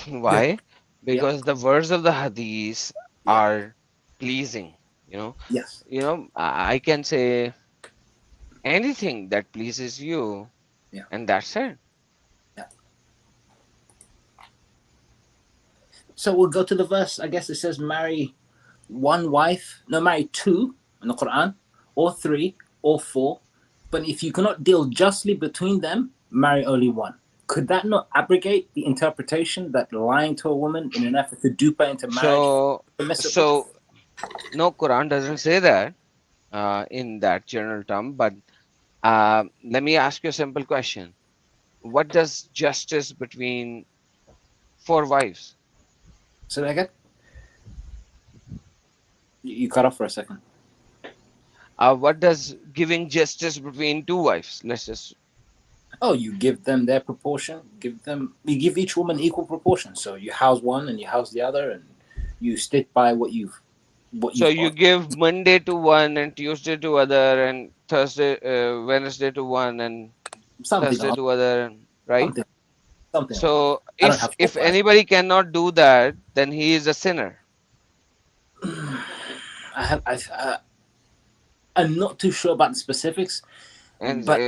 Why? Because the words of the hadith Yeah. are pleasing. Yes. I can say anything that pleases you, Yeah. and that's it. So we'll go to the verse. I guess it says marry two in the Quran, or three, or four. But if you cannot deal justly between them, marry only one. Could that not abrogate the interpretation that lying to a woman in an effort to dupe her into marriage is permissible? So no, Quran doesn't say that in that general term. But let me ask you a simple question: what does justice between 4 wives? So again, you cut off for a second. What does giving justice between 2 wives? Let's just. Oh, you give them their proportion. You give each woman equal proportion. So you house one and you house the other, and you stick by what you. So you give Monday to one, and Tuesday to other, and Wednesday to one, and Thursday to other, right? Something. So if anybody cannot do that, then he is a sinner. I'm not too sure about the specifics, And but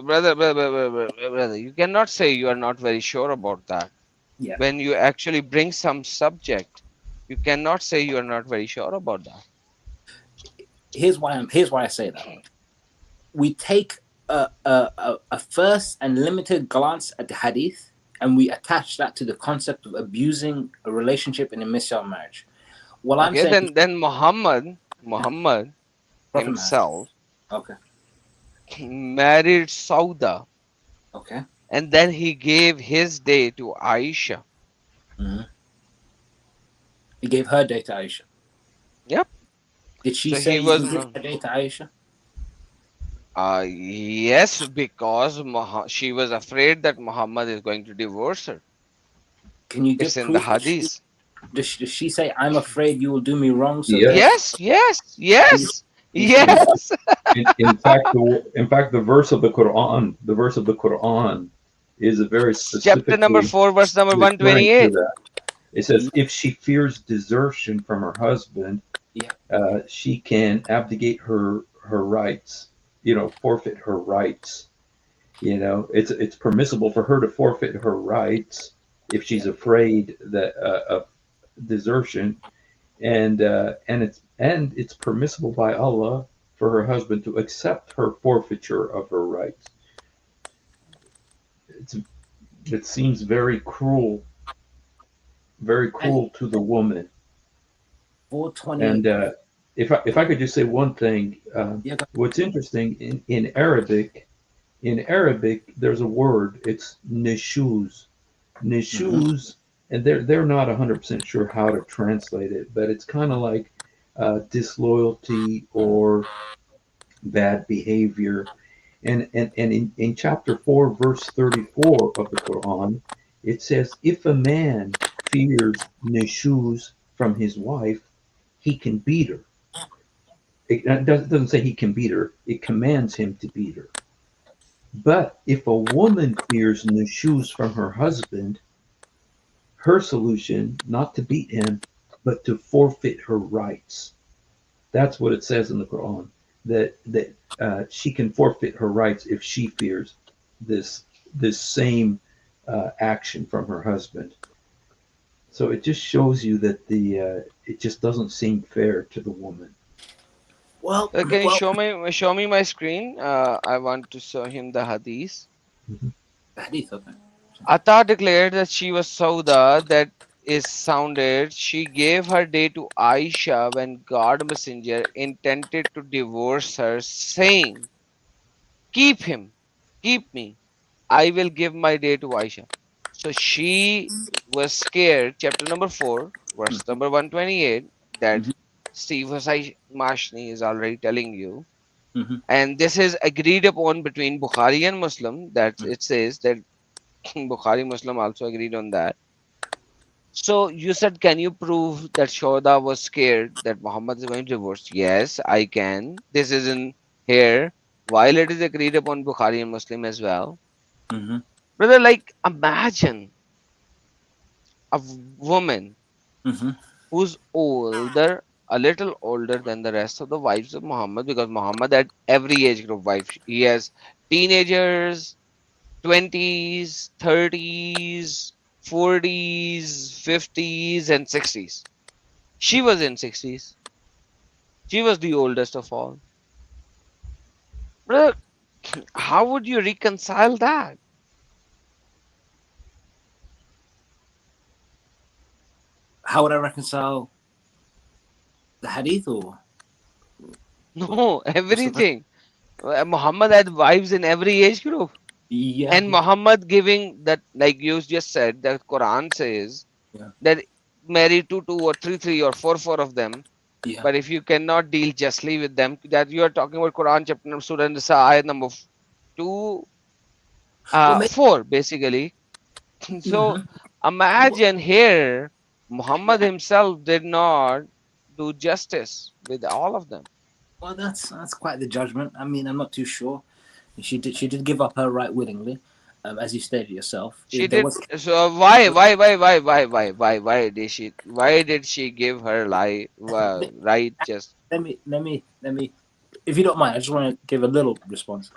brother, you cannot say you are not very sure about that. Yeah. When you actually bring some subject, you cannot say you are not very sure about that. Here's why I say that. We take a first and limited glance at the hadith, and we attach that to the concept of abusing a relationship in a missionary marriage. Well, I'm saying then Muhammad himself married Sauda. Okay. And then he gave his day to Aisha. Mm-hmm. He gave her day to Aisha. Yep. Did she say he gave her day to Aisha? Yes, because she was afraid that Muhammad is going to divorce her. Can you It's in the hadith. Does she say, "I'm afraid you will do me wrong"? So yes. Yes. In fact, the verse of the Quran is a very specific. Chapter number 4, verse number 128. It says, if she fears desertion from her husband, she can abdicate her rights. Forfeit her rights. It's permissible for her to forfeit her rights if she's afraid that of desertion, and it's permissible by Allah for her husband to accept her forfeiture of her rights. It seems very cruel to the woman. 428. And if I could just say one thing, Yeah, go- what's interesting in Arabic, there's a word. It's nishuz, nishuz, and they're not 100% sure how to translate it, but it's kind of like disloyalty or bad behavior. And in chapter 4, verse 34 of the Quran, it says, if a man fears nishuz from his wife, he can beat her. It doesn't say he can beat her, it commands him to beat her. But if a woman fears nushuz from her husband, her solution, not to beat him, but to forfeit her rights. That's what it says in the Quran, that she can forfeit her rights if she fears this same action from her husband. So it just shows you that it just doesn't seem fair to the woman. Well, Can you show me my screen? I want to show him the hadith. hadith, okay. Atta declared that she was Sauda, that is sounded. She gave her day to Aisha when God Messenger intended to divorce her, saying, keep him, keep me. I will give my day to Aisha. So she was scared. Chapter number 4, verse number 128, that Mhm. Steve Hussain Mashni is already telling you. Mhm. And this is agreed upon between Bukhari and Muslim. That it says that Bukhari Muslim also agreed on that. So you said, can you prove that Shoda was scared that Muhammad is going to divorce? Yes, I can. This is in here. While it is agreed upon Bukhari and Muslim as well. Mhm. Brother, like imagine a woman Mhm. who's older, a little older than the rest of the wives of Muhammad, because Muhammad had every age group wife. He has teenagers, 20s, 30s, 40s, 50s, and 60s. She was in 60s. She was the oldest of all. Brother, how would you reconcile that? How would I reconcile the hadith or No, what's the question? everything. Muhammad had wives in every age group. Yeah, And Muhammad giving that, like you just said, that Quran says yeah, that marry two or three or four of them. yeah. But if you cannot deal justly with them, that you are talking about Quran chapter number Surah Nisa ayat number 2, Well, maybe. 4 basically. So Mhm. imagine here, Muhammad himself did not do justice with all of them. Well, that's quite the judgment. I mean, I'm not too sure. She did give up her right willingly, as you stated yourself. She There did. was So why did she give her right just? let me, if you don't mind, I just want to give a little response.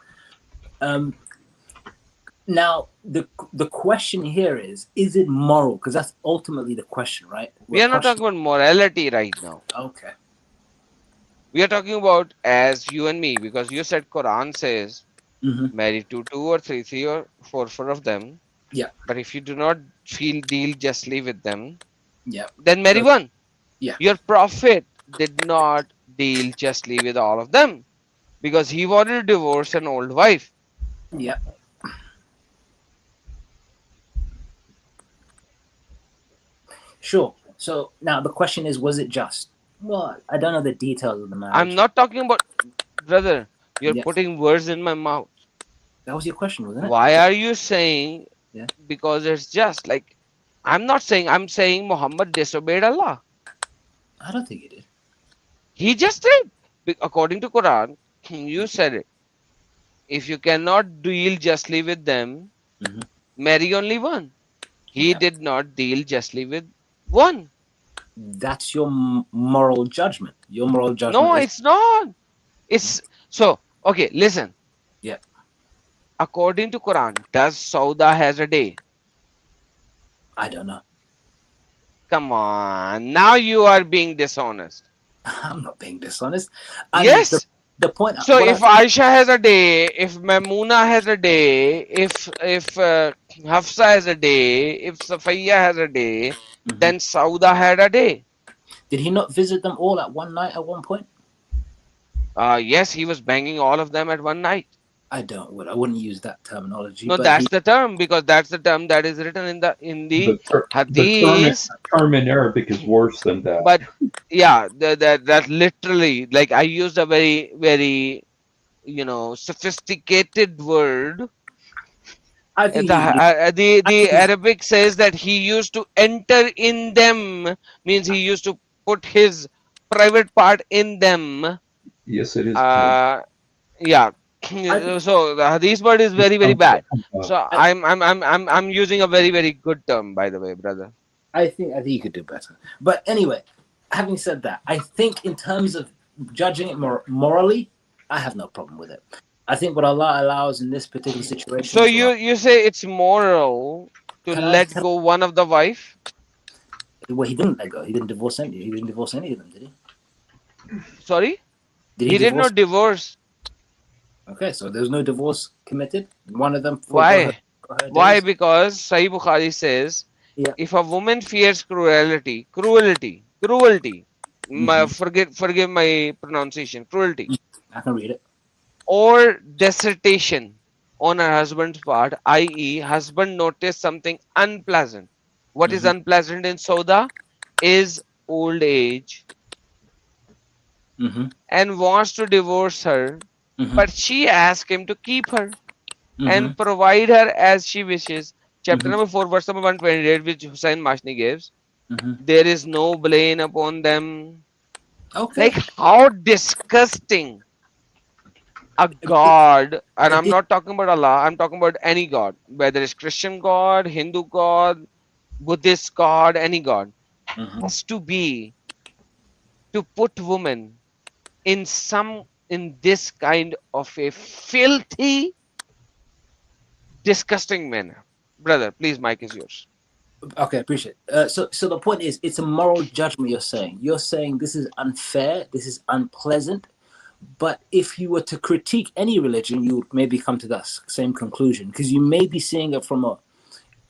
Now the question here is it moral? Because that's ultimately the question, right? We are not talking about morality right now. Okay. We are talking about as you and me, because you said Quran says Mm-hmm. marry two or three or four of them. Yeah. But if you do not deal justly with them, Yeah. then marry one. Yeah. Your prophet did not deal justly with all of them because he wanted to divorce an old wife. Yeah. Sure. So now the question is, was it just? Well, I don't know the details of the marriage. I'm not talking about, brother, you're Yeah. putting words in my mouth. That was your question, wasn't it? Why are you saying? Yeah. Because it's just like, I'm saying Muhammad disobeyed Allah. I don't think he did. He just did. According to Quran, you said it. If you cannot deal justly with them, Mhm. marry only one. He Yeah. did not deal justly with one. That's your moral judgment. Your moral judgment No, is it's not. It's so okay. Listen. Yeah. According to Quran, does Sauda has a day? I don't know. Come on. Now you are being dishonest. I'm not being dishonest. Yes. The point. So if Aisha has a day, if Mamuna has a day, if Hafsa has a day, if Safiya has a day, Mhm. then Sauda had a day. Did he not visit them all at one night at one point? Yes, he was banging all of them at one night. I wouldn't use that terminology. No, but that's the term, because that's the term that is written in the The hadith. term in Arabic is worse than that. But yeah, that literally, like, I used a very, very, sophisticated word. I think The Arabic says that he used to enter in them, means he used to put his private part in them. Yes, it is. Yeah. So the hadith word is very, very bad. So I'm using a very, very good term, by the way, brother. I think you could do better. But anyway, having said that, I think in terms of judging it morally, I have no problem with it. I think what Allah allows in this particular situation. So you say it's moral to let go one of the wife? Well, he didn't let go. He didn't divorce any. He didn't divorce any of them, did he? Sorry? He did not divorce. Okay, so there's no divorce committed. One of them. Why? Why? Because Sahih Bukhari says, if a woman fears cruelty. Forgive my pronunciation. Cruelty. I can read it. Or desertion on her husband's part, i.e., husband noticed something unpleasant. What is unpleasant in Sauda is old age, and wants to divorce her, but she asks him to keep her and provide her as she wishes. Chapter number 4, verse number 128, which Hussain Mashni gives. There is no blame upon them. Okay. Like, how disgusting. A god, and I'm not talking about Allah, I'm talking about any god, whether it's Christian god, Hindu god, Buddhist god, any god, has to be to put women in this kind of a filthy, disgusting manner. Brother, please, mic is yours. Okay, appreciate it. So the point is, it's a moral judgment. You're saying this is unfair, this is unpleasant. But if you were to critique any religion, you would maybe come to that same conclusion, because you may be seeing it from a,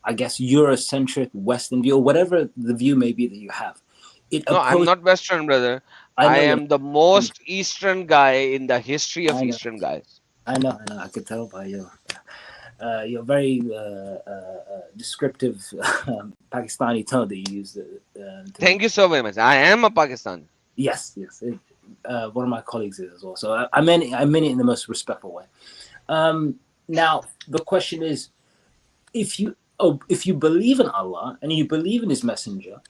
I guess, Eurocentric Western view, or whatever the view may be that you have. I'm not Western, brother. I am the most Eastern guy in the history of Eastern guys. I know. I could tell by your very descriptive Pakistani tone that you use. Thank you so very much. I am a Pakistani. Yes. One of my colleagues is as well. So I meant it in the most respectful way. Now the question is, if you believe in Allah and you believe in His Messenger,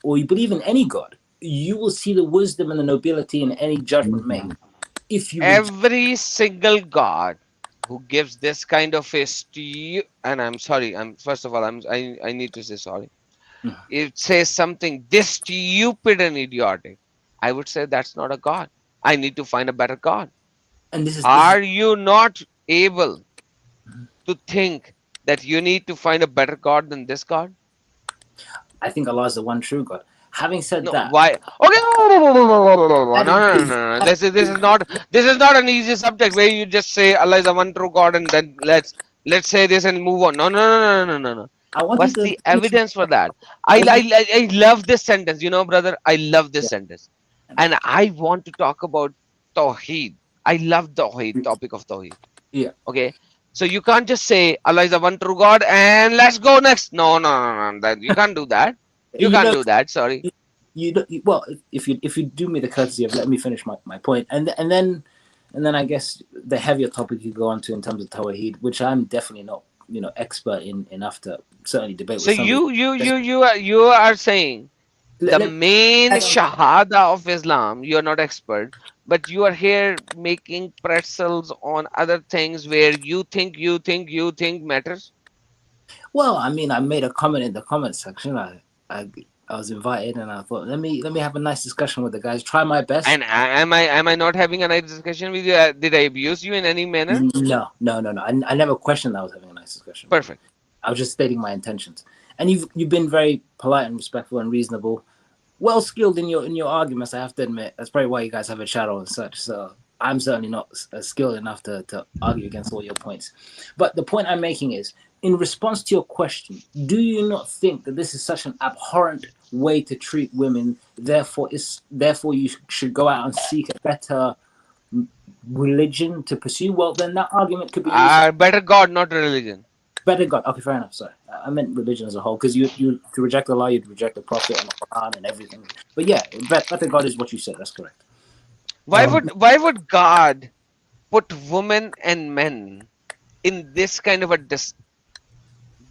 or you believe in any God, you will see the wisdom and the nobility in any judgment made. Every single God who gives this kind of a and I'm sorry, first of all, I need to say sorry. It says something this stupid and idiotic, I would say that's not a God. I need to find a better God. And are you not able to think that you need to find a better God than this God? I think Allah is the one true God. Having said that, why? Okay, no. This is not an easy subject where you just say Allah is the one true God and then let's say this and move on. No. What's the evidence for that? I love this sentence, brother. I love this sentence. And I want to talk about Tawheed. I love the topic of Tawheed. Yeah. Okay. So you can't just say Allah is the one true God and let's go next. No. You can't do that. You can't do that. Sorry. Well, if you do me the courtesy of let me finish my point, and then I guess the heavier topic you go on to in terms of Tawheed, which I'm definitely not expert in enough to certainly debate. So you are saying the main Shahada of Islam, you're not expert, but you are here making pretzels on other things where you think matters. Well, I mean, I made a comment in the comment section. I was invited, and I thought, let me have a nice discussion with the guys. Try my best. And am I not having a nice discussion with you? Did I abuse you in any manner? No. I never questioned that I was having a nice discussion. Perfect. I was just stating my intentions, and you've been very polite and respectful and reasonable, well skilled in your arguments. I have to admit that's probably why you guys have a channel and such. So I'm certainly not skilled enough to argue against all your points. But the point I'm making is, in response to your question, do you not think that this is such an abhorrent way to treat women? Therefore, you should go out and seek a better religion to pursue. Well, then that argument could be used. Better God, not religion. Better God. Okay, fair enough. Sorry, I meant religion as a whole, because you to reject Allah, you'd reject the Prophet and the Quran and everything. But yeah, better God is what you said. That's correct. Why would God put women and men in this kind of a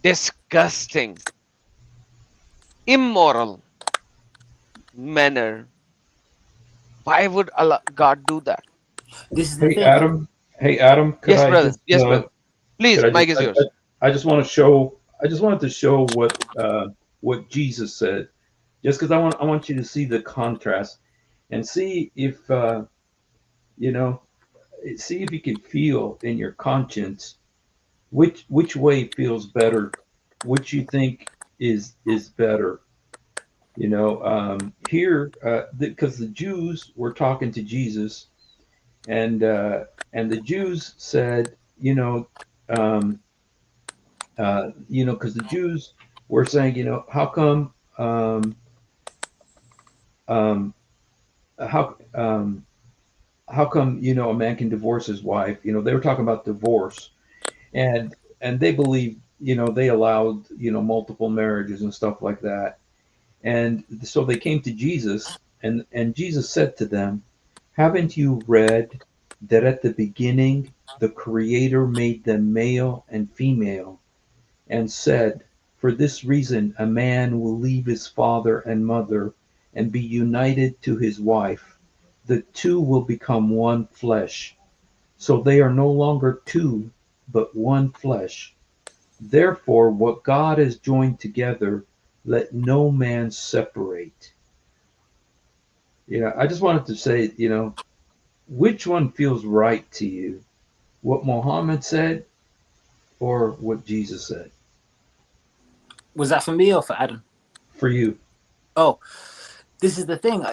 disgusting, immoral manner? Why would God do that? This is the thing. Adam. Could Yes, I brother. just, Yes, brother. Please, could I mic just- is yours. I just want to show. I just wanted to show what Jesus said, just because I want you to see the contrast and see if see if you can feel in your conscience which way feels better, which you think is better. Here, because the Jews were talking to Jesus, and the Jews said, because the Jews were saying, how come, how come, a man can divorce his wife? They were talking about divorce, and they believe, they allowed, multiple marriages and stuff like that. And so they came to Jesus, and Jesus said to them, haven't you read that at the beginning the Creator made them male and female, and said, for this reason a man will leave his father and mother and be united to his wife. The two will become one flesh. So they are no longer two, but one flesh. Therefore, what God has joined together, let no man separate. I just wanted to say, which one feels right to you? What Muhammad said or what Jesus said? Was that for me or for Adam? For you. Oh, this is the thing.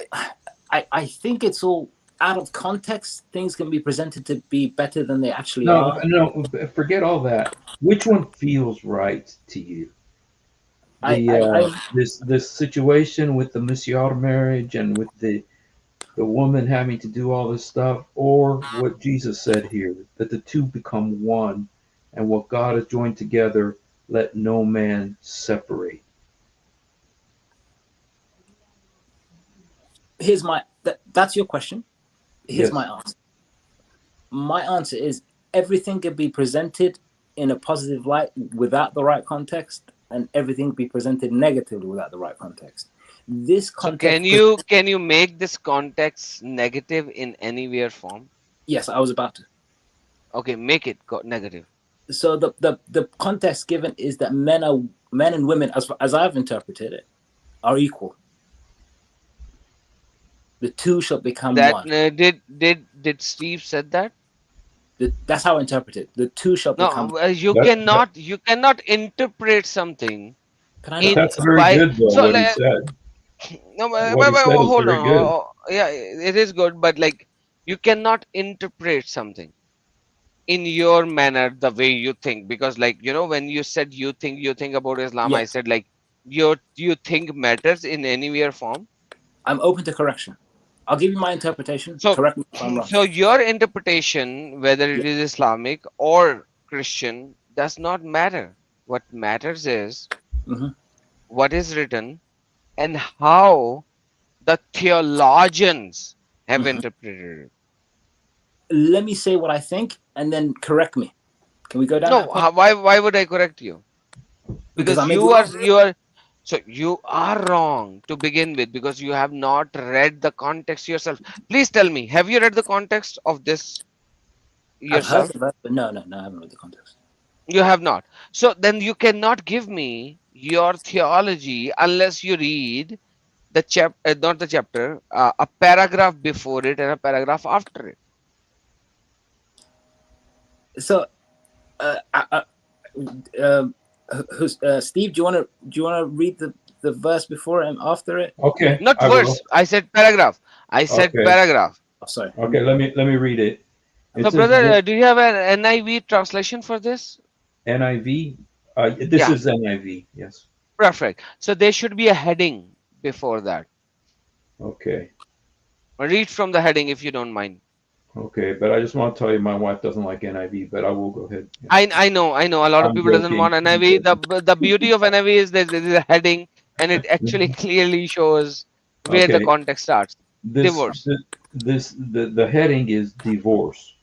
I think it's all out of context. Things can be presented to be better than they actually are. No, forget all that. Which one feels right to you? This situation with the Misyar marriage and with the woman having to do all this stuff, or what Jesus said here, that the two become one, and what God has joined together, let no man separate. Here's that's your question. Here's Yes. my answer. My answer is everything can be presented in a positive light without the right context, and everything be presented negatively without the right context. This context. So can you make this context negative in any way or form? Yes, I was about to. Okay, make it negative. So the context given is that men and women, as I've interpreted it, are equal. The two shall become one. Did Steve said that? That's how I interpret it. The two shall become. No, you cannot interpret something. Can I not? That's very good, though, what he said. No, What he said is hold very on. good. Yeah, it is good, but you cannot interpret something in your manner the way you think, because when you said you think about Islam, Yeah. I said you think matters in any way or form. I'm open to correction. I'll give you my interpretation. So, correct me if I'm wrong. So your interpretation, whether it is Islamic or Christian, does not matter. What matters is what is written and how the theologians have interpreted it. Let me say what I think and then correct me. Can we go down? No, why would I correct you? Because you are wrong to begin with, because you have not read the context yourself. Please tell me, have you read the context of this yourself? I've heard of it, but no, I haven't read the context. You have not. So then you cannot give me your theology unless you read the not the chapter, a paragraph before it and a paragraph after it. So, Steve, do you want to read the verse before and after it? Okay. Not verse. I said paragraph. Paragraph. Oh, sorry. Okay, let me read it. So, brother, do you have an NIV translation for this? NIV? This Yeah, is NIV. Yes. perfect. So there should be a heading before that. Okay. Read from the heading if you don't mind. Okay. But I just want to tell you, my wife doesn't like NIV, but I will go ahead. Yeah. I know. A lot of I'm people doesn't joking. want I'm NIV. joking. The beauty of NIV is there's a heading, and it actually clearly shows where the Okay. context starts. This Divorce. the heading is divorce.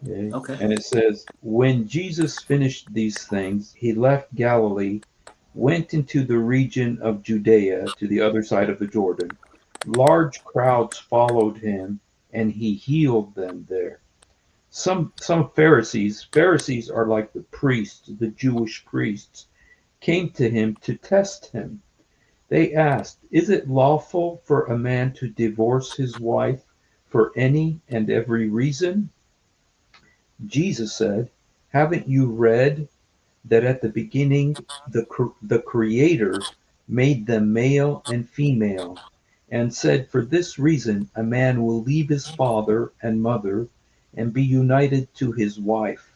Okay. Okay. And it says, when Jesus finished these things, he left Galilee, went into the region of Judea to the other side of the Jordan. Large crowds followed him, and he healed them there. Some Pharisees are like the priests, the Jewish priests, came to him to test him. They asked, is it lawful for a man to divorce his wife for any and every reason? Jesus said, haven't you read that at the beginning the Creator made them male and female, and said, for this reason a man will leave his father and mother and be united to his wife.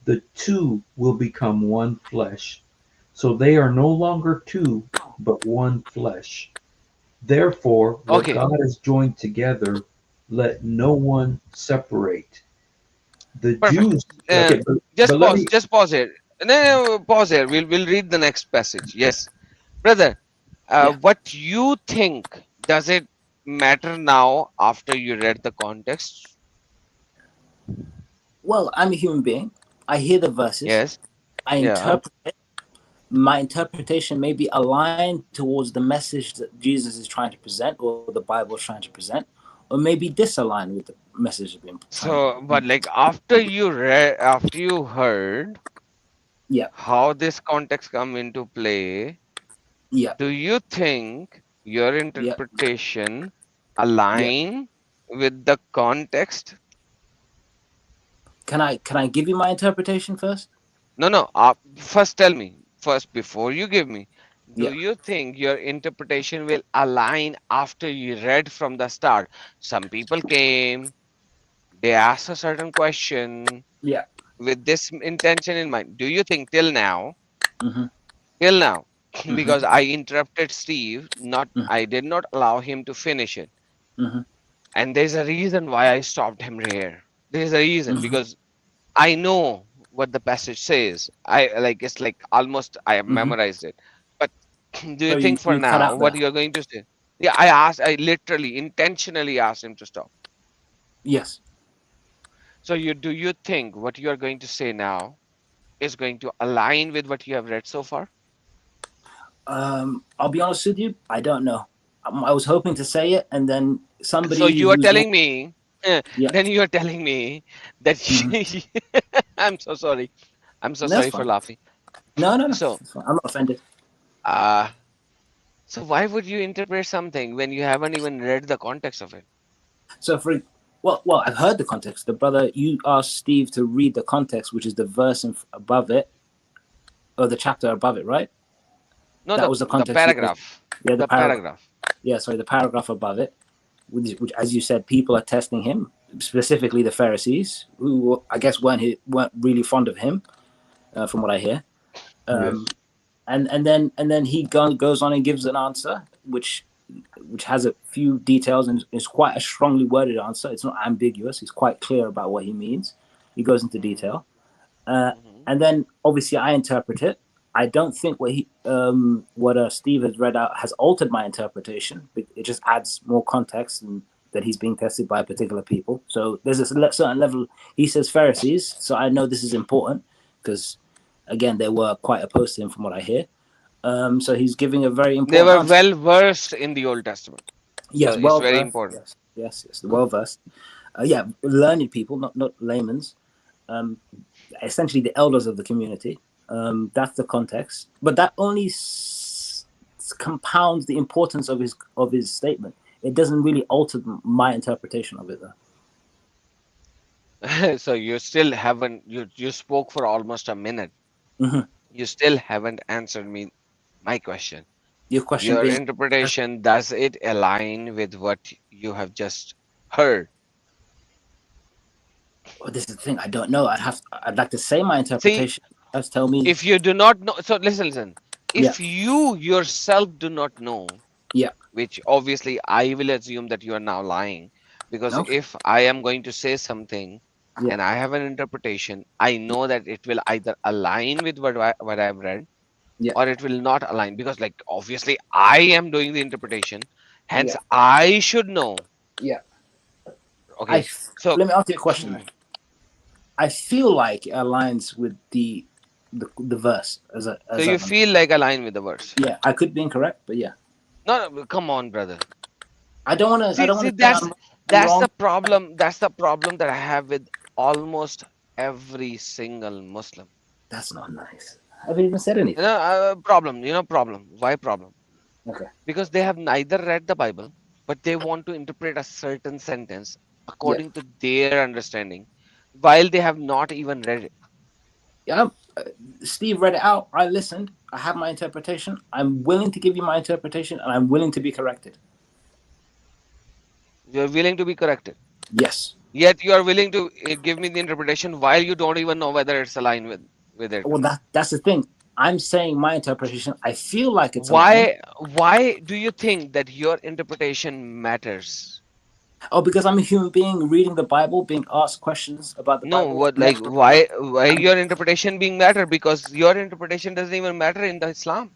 The two will become one flesh. So they are no longer two, but one flesh. Therefore, what Okay, God has joined together, let no one separate. The perfect. Jews, okay, but Just let pause. me, Just pause here. No, pause here. We'll read the next passage. Yes, brother. Yeah. What you think? Does it matter now after you read the context? Well, I'm a human being. I hear the verses. Yes. I Yeah. interpret it. My interpretation may be aligned towards the message that Jesus is trying to present or the Bible is trying to present, or maybe disaligned with the message of being trying. So, but like after you read, after you heard Yeah, how this context come into play, yeah, do you think your yeah, interpretation yeah. align with the context? Can I give you my interpretation first? No, no. First, tell me. First, before you give me, do Yeah. you think your interpretation will align after you read from the start? Some people came, they asked a certain question Yeah. with this intention in mind. Do you think Mm-hmm. till now, Mm-hmm. because I interrupted Steve, not Mm-hmm. I did not allow him to finish it, Mm-hmm. and there's a reason why I stopped him here. There's a reason Mm-hmm. because I know what the passage says. I like it's like almost I have Mm-hmm. memorized it. But do you So think for you cut now out what there. you're going to say? Yeah, I literally intentionally asked him to stop. Yes. So do you think what you are going to say now is going to align with what you have read so far? I'll be honest with you. I don't know. I was hoping to say it, and then So somebody you are who's more. telling me, Yeah. then you are telling me that Mm-hmm. I'm so sorry. I'm so That's sorry for fine. laughing. No, no, no. So, It's fine. I'm not offended. uh, so why would you interpret something when you haven't even read the context of it? So well, I've heard the context. The brother, you asked Steve to read the context, which is the verse above it, or the chapter above it, right? No, That the was the the context. paragraph, Yeah, the the paragraph. paragraph. Yeah, sorry, the paragraph above it, which, as you said, people are testing him, specifically the Pharisees, who I guess weren't really fond of him, from what I hear. yes. And then he goes on and gives an answer, which has a few details and is quite a strongly worded answer. It's not ambiguous. He's quite clear about what he means. He goes into detail, Mhm. and then obviously I interpret it. I don't think what Steve has read out has altered my interpretation. It just adds more context and that he's being tested by particular people. So there's a certain level. He says Pharisees, so I know this is important because again they were quite opposed to him from what I hear. So he's giving a very They important were answer. well versed in the Old Testament, so Yes, it's well very versed. important. Yes, yes, yes. The well versed. Yeah, learned people, not laymen's. Essentially, the elders of the community. That's the context, but that only compounds the importance of his statement. It doesn't really alter my interpretation of it, though. So you still haven't you spoke for almost a minute. Hmm. You still haven't answered me my question. Your question Your being, interpretation, does it align with what you have just heard? oh, this is the thing. I don't know. I'd like to say my See, interpretation. Just tell me. If you do not know, so listen. Yeah. If you yourself do not know, Yeah. which obviously I will assume that you are now lying, because Okay. if I am going to say something Yeah. and I have an interpretation, I know that it will either align with what I've read, Yeah. or it will not align, because like obviously I am doing the interpretation, hence Yeah. I should know. Yeah. Okay, so Let me ask you a question then. I feel like it aligns with the verse so you feel like align with the verse. yeah, I could be incorrect, but yeah. No, come on, brother. I don't want to See, say that's I'm that's wrong. the problem. That's the problem that I have with almost every single Muslim. That's not nice. I haven't even said anything. Problem. Problem. Why problem? Okay. Because they have neither read the Bible, but they want to interpret a certain sentence according to their understanding, while they have not even read it. Yeah. Steve read it out. I listened. I have my interpretation. I'm willing to give you my interpretation, and I'm willing to be corrected. You're willing to be corrected. Yes. Yet you are willing to give me the interpretation while you don't even know whether it's aligned with it. Well, that's the thing. I'm saying my interpretation. I feel like it's Why do you think that your interpretation matters? Oh, because I'm a human being reading the Bible, being asked questions about the No, Bible. what like why your interpretation being matter? Because your interpretation doesn't even matter in the Islam.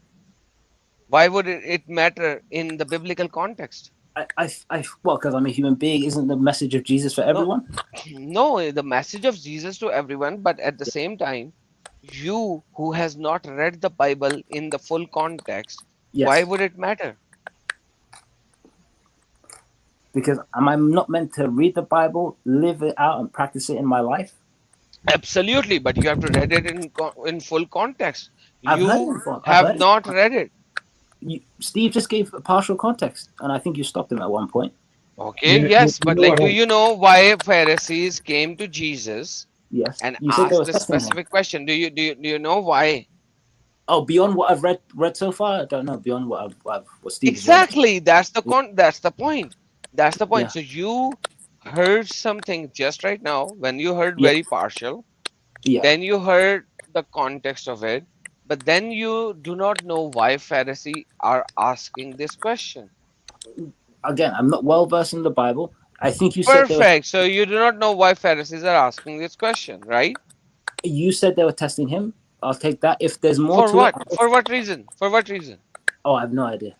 Why would it matter in the biblical context? Well, because I'm a human being. Isn't the message of Jesus for everyone? No, the message of Jesus to everyone, but at the same time, you who has not read the Bible in the full context, Yes. why would it matter? Because am I not meant to read the Bible, live it out, and practice it in my life? Absolutely, but you have to read it in full context. I've You heard it before. have not read it. Steve just gave a partial context, and I think you stopped him at one point. Okay, yes, but like, do you know why Pharisees came to Jesus? Yes. And You said they asked were a specific question? Do you know why? Oh, beyond what I've read so far, I don't know. Beyond what what Steve exactly. That's the point. That's the point. Yeah. So you heard something just right now. When you heard Yeah. very partial, Yeah. then you heard the context of it, but then you do not know why Pharisees are asking this question. Again, I'm not well versed in the Bible. I think you said Perfect. So you do not know why Pharisees are asking this question, right? You said they were testing him. I'll take that. If there's more For to what? it. For what reason? For what reason? Oh, I have no idea.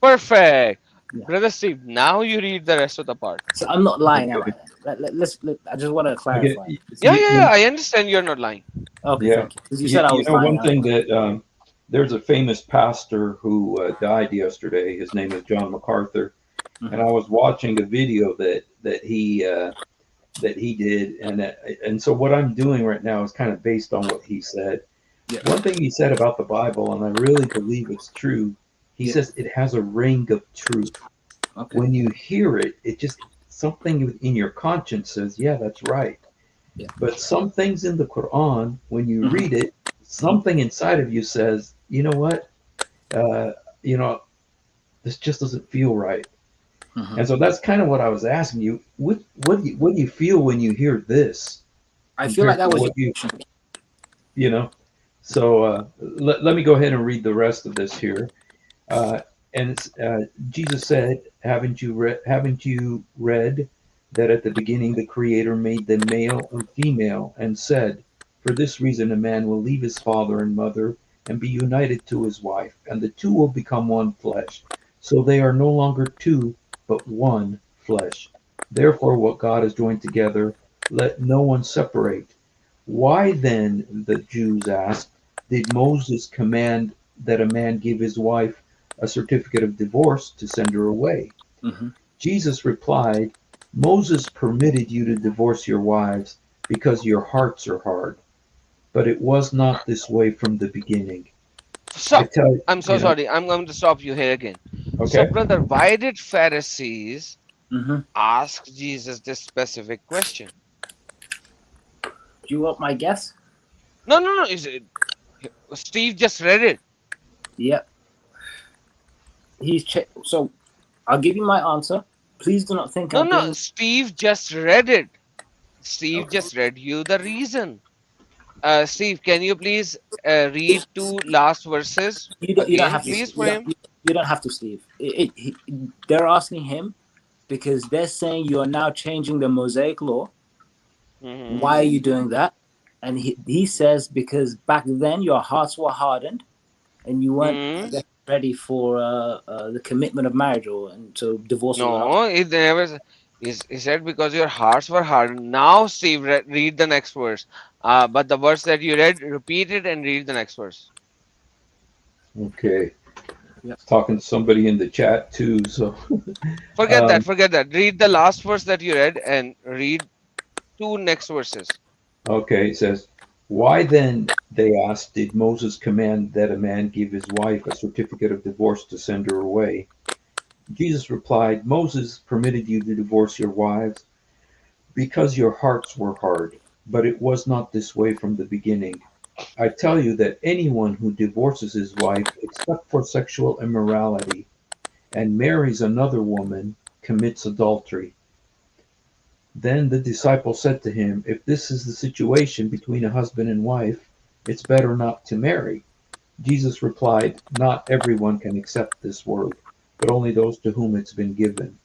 Perfect. Yeah. Brother Steve, now you read the rest of the part. So I'm not lying, am I? I just want to clarify. Yeah. I understand you're not lying. Okay, Yeah. thank you. Because you said I was lying. One thing that there's a famous pastor who died yesterday. His name is John MacArthur, and I was watching a video that he did, and so what I'm doing right now is kind of based on what he said. Yeah. One thing he said about the Bible, and I really believe it's true. He says it has a ring of truth. Okay. When you hear it, it just something in your conscience says, "Yeah, that's right." Yeah. But some things in the Quran, when you read it, something inside of you says, "You know what? This just doesn't feel right." And so that's kind of what I was asking you. What do you feel when you hear this? I feel like that was So let me go ahead and read the rest of this here. Jesus said, "Haven't you read that at the beginning the Creator made them male and female, and said, for this reason a man will leave his father and mother and be united to his wife, and the two will become one flesh. So they are no longer two, but one flesh. Therefore, what God has joined together, let no one separate." Why then, the Jews asked, did Moses command that a man give his wife a certificate of divorce to send her away? Jesus replied, Moses permitted you to divorce your wives because your hearts are hard, but it was not this way from the beginning. So, I'm so sorry. I'm going to stop you here again. Okay. So, brother, why did Pharisees ask Jesus this specific question? Do you want my guess? No. Steve just read it. Yep. So, I'll give you my answer. Please do not think No. Steve just read it. Steve just read you the reason. Steve, can you please read two last verses You don't again, have to. please, for him? You don't have to, Steve. They're asking him because they're saying you are now changing the Mosaic law. Why are Hmm. you doing that? And he says because back then your hearts were hardened and you weren't, I Hmm. guess, ready for the commitment of marriage, and so divorce was an option. No, it never. He said because your hearts were hardened. Now, Steve, read the next verse. But the verse that you read, repeat it and read the next verse. Okay. Yep. Talking to somebody in the chat too. So, Forget that. um, Forget that. Read the last verse that you read and read two next verses. okay, it says, "Why then," they asked, "did Moses command that a man give his wife a certificate of divorce to send her away?" Jesus replied, "Moses permitted you to divorce your wives because your hearts were hard, but it was not this way from the beginning. I tell you that anyone who divorces his wife except for sexual immorality and marries another woman commits adultery." Then the disciple said to him, "If this is the situation between a husband and wife, it's better not to marry." Jesus replied, "Not everyone can accept this word, but only those to whom it's been given."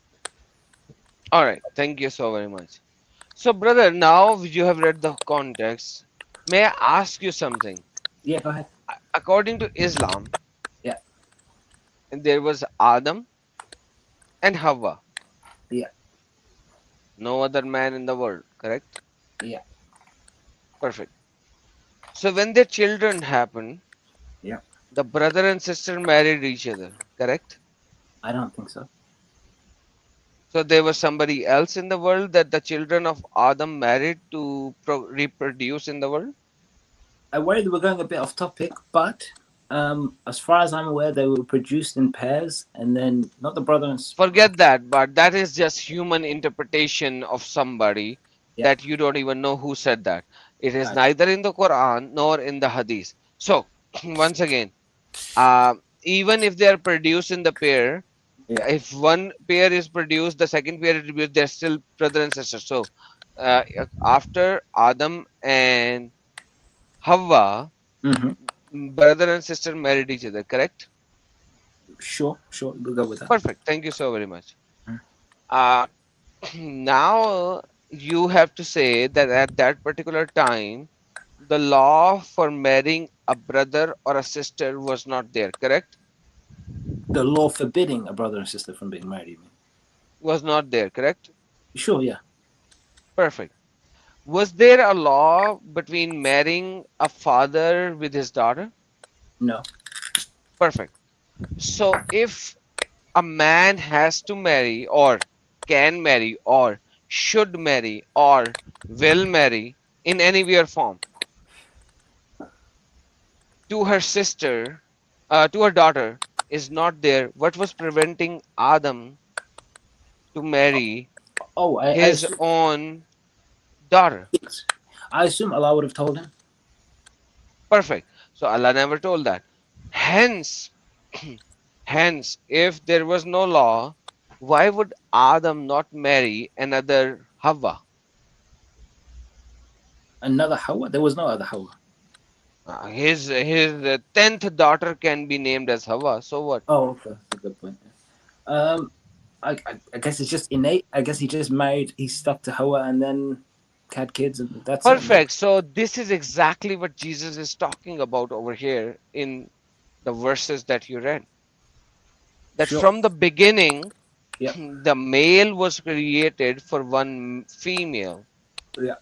All right. Thank you so very much. So, brother, now you have read the context. May I ask you something? Yeah, go ahead. According to Islam, Yeah, there was Adam and Hawa, yeah, no other man in the world, correct? yeah, Perfect. So, when their children happened, yeah. the brother and sister married each other, correct? I don't think so. So, there was somebody else in the world that the children of Adam married to reproduce in the world? I worry that we're going a bit off topic, but as far as I'm aware, they were produced in pairs, and then not the brother and Forget that, but that is just human interpretation of somebody yeah. that you don't even know who said that. It is Gotcha. neither in the Quran nor in the Hadith. So, once again, even if they are produced in the pair, Yeah. if one pair is produced, the second pair is produced, they're still brother and sister. So, uh, after Adam and Hawa, Mm-hmm. brother and sister married each other, correct? Sure, sure. We'll go with that. Perfect. Thank you so very much. Mm. Uh, now you have to say that at that particular time, the law for marrying a brother or a sister was not there, correct? The law forbidding a brother and sister from being married, you mean? Was not there, correct? Sure, yeah. Perfect. Was there a law between marrying a father with his daughter? No. Perfect. So if a man has to marry, or can marry, or should marry, or will marry in any way or form to her sister, to her daughter, is not there, what was preventing Adam to marry Oh, his own daughter? I assume Allah would have told him. Perfect. So Allah never told that. Hence, hence, if there was no law, why would Adam not marry another Hawa? Another Hawa? There was no other Hawa. His 10th daughter can be named as Hawa. So what? Oh, okay. That's a good point. Um, I guess it's just innate. I guess he just married, he stuck to Hawa and then had kids, and that's it. Perfect. So this is exactly what Jesus is talking about over here in the verses that you read. That Sure. from the beginning, Yeah. the male was created for one female, Yeah.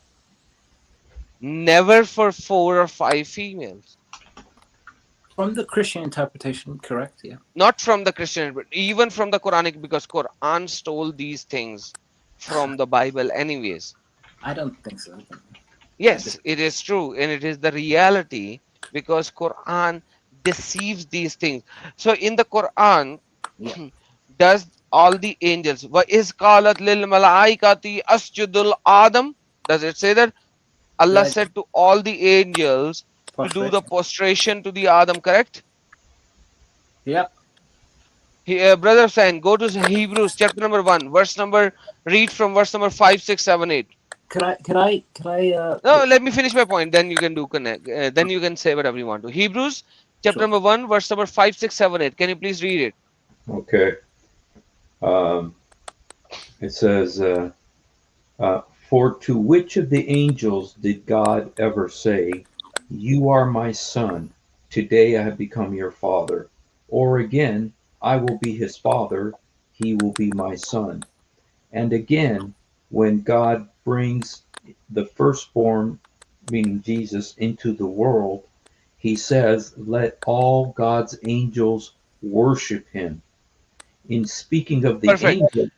never for 4 or 5 females. From the Christian interpretation, correct? Yeah. Not from the Christian, but even from the Quranic, because Quran stole these things from the Bible anyways. I don't think so. Yes, it is true, and it is the reality because Quran deceives these things. So in the Quran, Yeah. does all the angels wa is qalat lil malaikati asjudul adam? Does it say that? Allah Yeah. said to all the angels to do the Prostration. prostration to the Adam, correct? Yep. Brother Hussain, go to Hebrews chapter number 1, verse number, read from verse number 5, 6, 7, 8. No, let me finish my point. Then you can do connect. Then you can say whatever you want to. Hebrews chapter Sure. number 1, verse number 5, 6, 7, 8. Can you please read it? Okay. It says, "For to which of the angels did God ever say, 'You are my son, today I have become your father'? Or again, 'I will be his father, he will be my son'? And again, when God brings the firstborn, meaning Jesus, into the world, he says, 'Let all God's angels worship him.' In speaking of the Perfect. angels,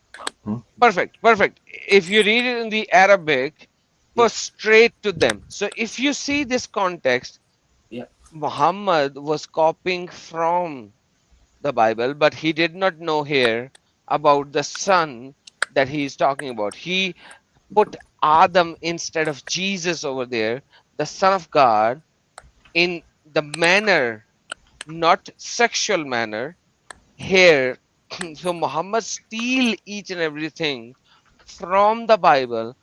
huh? Perfect. Perfect. If you read it in the Arabic, Yeah. prostrate to them. So if you see this context, Yeah. Muhammad was copying from the Bible, but he did not know here about the son that he is talking about. He put Adam instead of Jesus over there, the Son of God, in the manner, not sexual manner. Here, so Muhammad steal each and everything from the Bible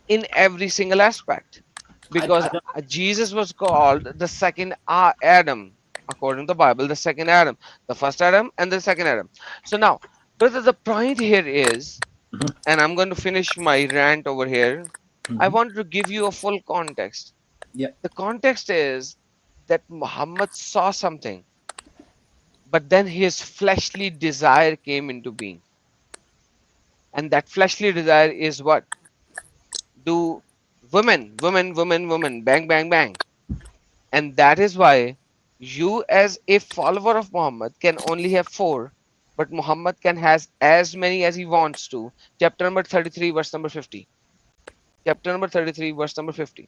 in every single aspect, because I don't. Jesus was called the second Adam, according to the Bible, the second Adam, the first Adam and the second Adam. So now, brother, the point here is, Mhm, and I'm going to finish my rant over here. I mhm. want to give you a full context. Yeah. The context is that Muhammad saw something, but then his fleshly desire came into being. And that fleshly desire is what? Do women, bang, bang, bang. And that is why you, as a follower of Muhammad, can only have four, but Muhammad can has as many as he wants to. Chapter number 33, verse number 50. Chapter number 33, verse number 50.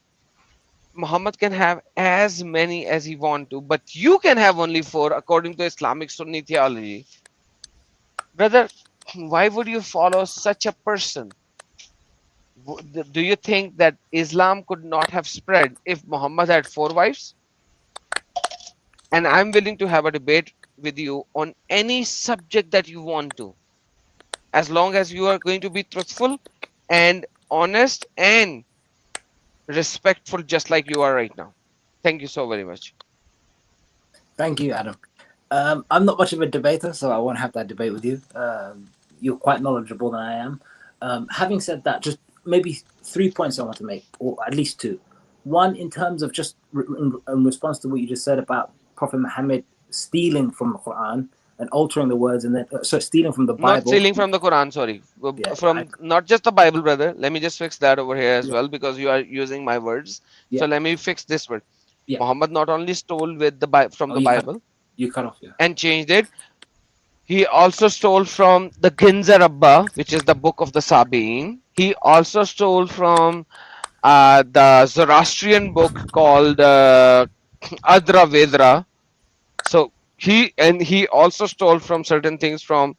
Muhammad can have as many as he want to, but you can have only four according to Islamic Sunni theology. Brother, why would you follow such a person? Do you think that Islam could not have spread if Muhammad had four wives? And I'm willing to have a debate with you on any subject that you want to, as long as you are going to be truthful and honest and respectful, just like you are right now. Thank you so very much. Thank you, Adam. I'm not much of a debater, so I won't have that debate with you. You're quite knowledgeable than I am. Having said that, just maybe 3 points I want to make, or at least two. One, in terms of just in response to what you just said about Prophet Muhammad stealing from the Quran and altering the words, and then stealing from the Not Bible. stealing from the Quran, sorry. Yeah, From not just the Bible, brother. Let me just fix that over here as yeah, well, because you are using my words. yeah, So let me fix this word. yeah. Muhammad not only stole with from Oh, the Bible you cut off. Yeah. and changed it, he also stole from the Ginza Rabba, which is the book of the Sabi'in. He also stole from the Zoroastrian book called Adra Vedra. So he also stole from certain things from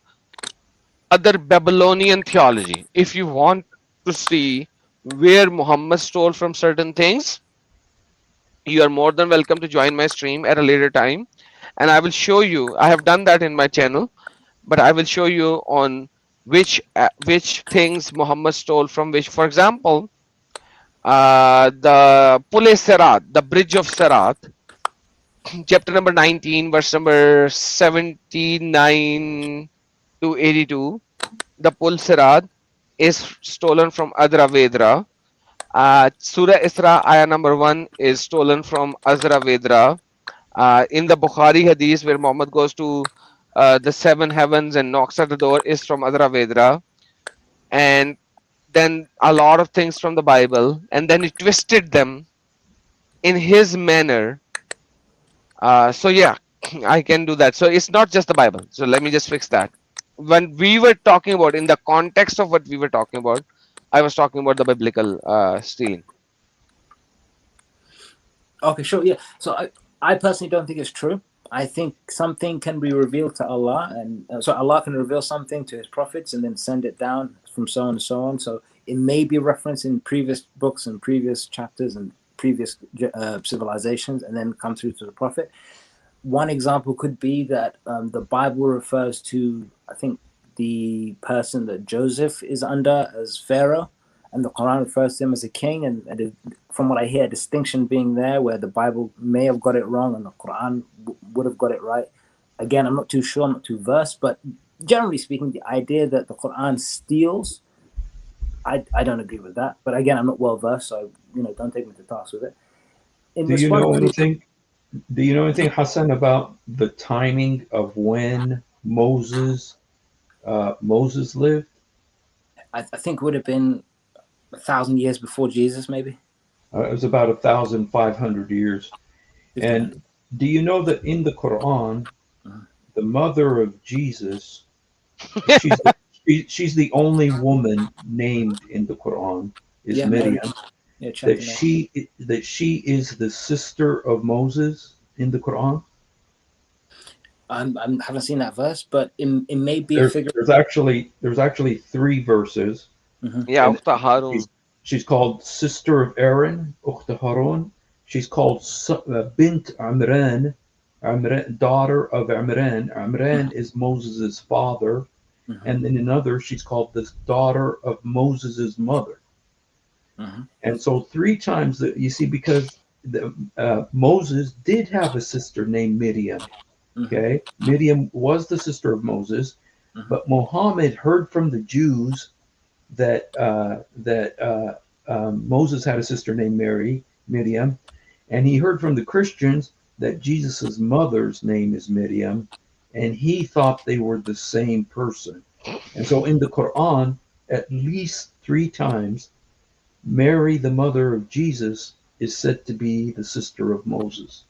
other Babylonian theology. If you want to see where Muhammad stole from certain things, you are more than welcome to join my stream at a later time, and I will show you. I have done that in my channel, but I will show you on which things Muhammad stole from which. For example, the Pule Serat, the bridge of Serat, chapter number 19, verse number 79 to 82. The Pul Sirat is stolen from Adra Vedra. Surah Isra, ayah number 1 is stolen from Azra Vedra. In the Bukhari hadith, where Muhammad goes to the seven heavens and knocks at the door, is from Azra Vedra. And then a lot of things from the Bible, and then he twisted them in his manner. So yeah, I can do that. So it's not just the Bible. So let me just fix that. When we were talking about, in the context of what we were talking about, I was talking about the biblical stealing. Okay, sure. Yeah. So I personally don't think it's true. I think something can be revealed to Allah, and so Allah can reveal something to His prophets and then send it down from so on and so on. So it may be referenced in previous books and previous chapters and previous civilizations, and then come through to the prophet. One example could be that the Bible refers to, I think, the person that Joseph is under as Pharaoh, and the Quran refers to him as a king, and from what I hear, a distinction being there where the Bible may have got it wrong and the Quran would have got it right. Again, I'm not too sure, I'm not too versed, but generally speaking, the idea that the Quran steals, I don't agree with that. But again, I'm not well versed, so don't take me to task with it. Do you know anything? Do you know anything, Hassan, about the timing of when Moses lived? I think it would have been 1,000 years before Jesus, maybe. It was about 1,500 years. And do you know that in the Quran, the mother of Jesus, she's the only woman named in the Quran is Miriam. Yeah, that she is the sister of Moses in the Quran. I haven't seen that verse, but it may be a figure. There's actually 3 verses. Yeah, Ukhta Harun. She's called sister of Aaron, Ukhta Harun. She's called Bint Amran, daughter of Amran. Amran is Moses' father. And in another, she's called the daughter of Moses' mother. And so 3 times that you see, because Moses did have a sister named Miriam. Okay, Miriam was the sister of Moses, but Muhammad heard from the Jews that Moses had a sister named Miriam, and he heard from the Christians that Jesus's mother's name is Miriam, and he thought they were the same person. And so in the Quran, at least 3 times, Mary, the mother of Jesus, is said to be the sister of Moses,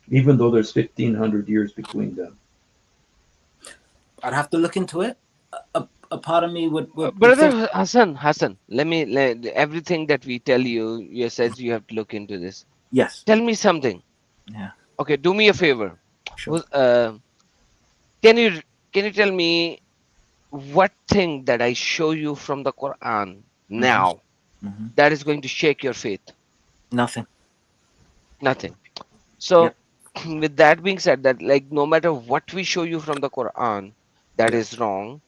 even though there's 1,500 years between them. I'd have to look into it. A part of me would Brother Hassan, everything that we tell you, you said you have to look into this. Yes. Tell me something. Yeah. Okay, do me a favor. Sure. Can you tell me what thing that I show you from the Quran now that is going to shake your faith? Nothing. So with that being said, that like no matter what we show you from the Quran that is wrong,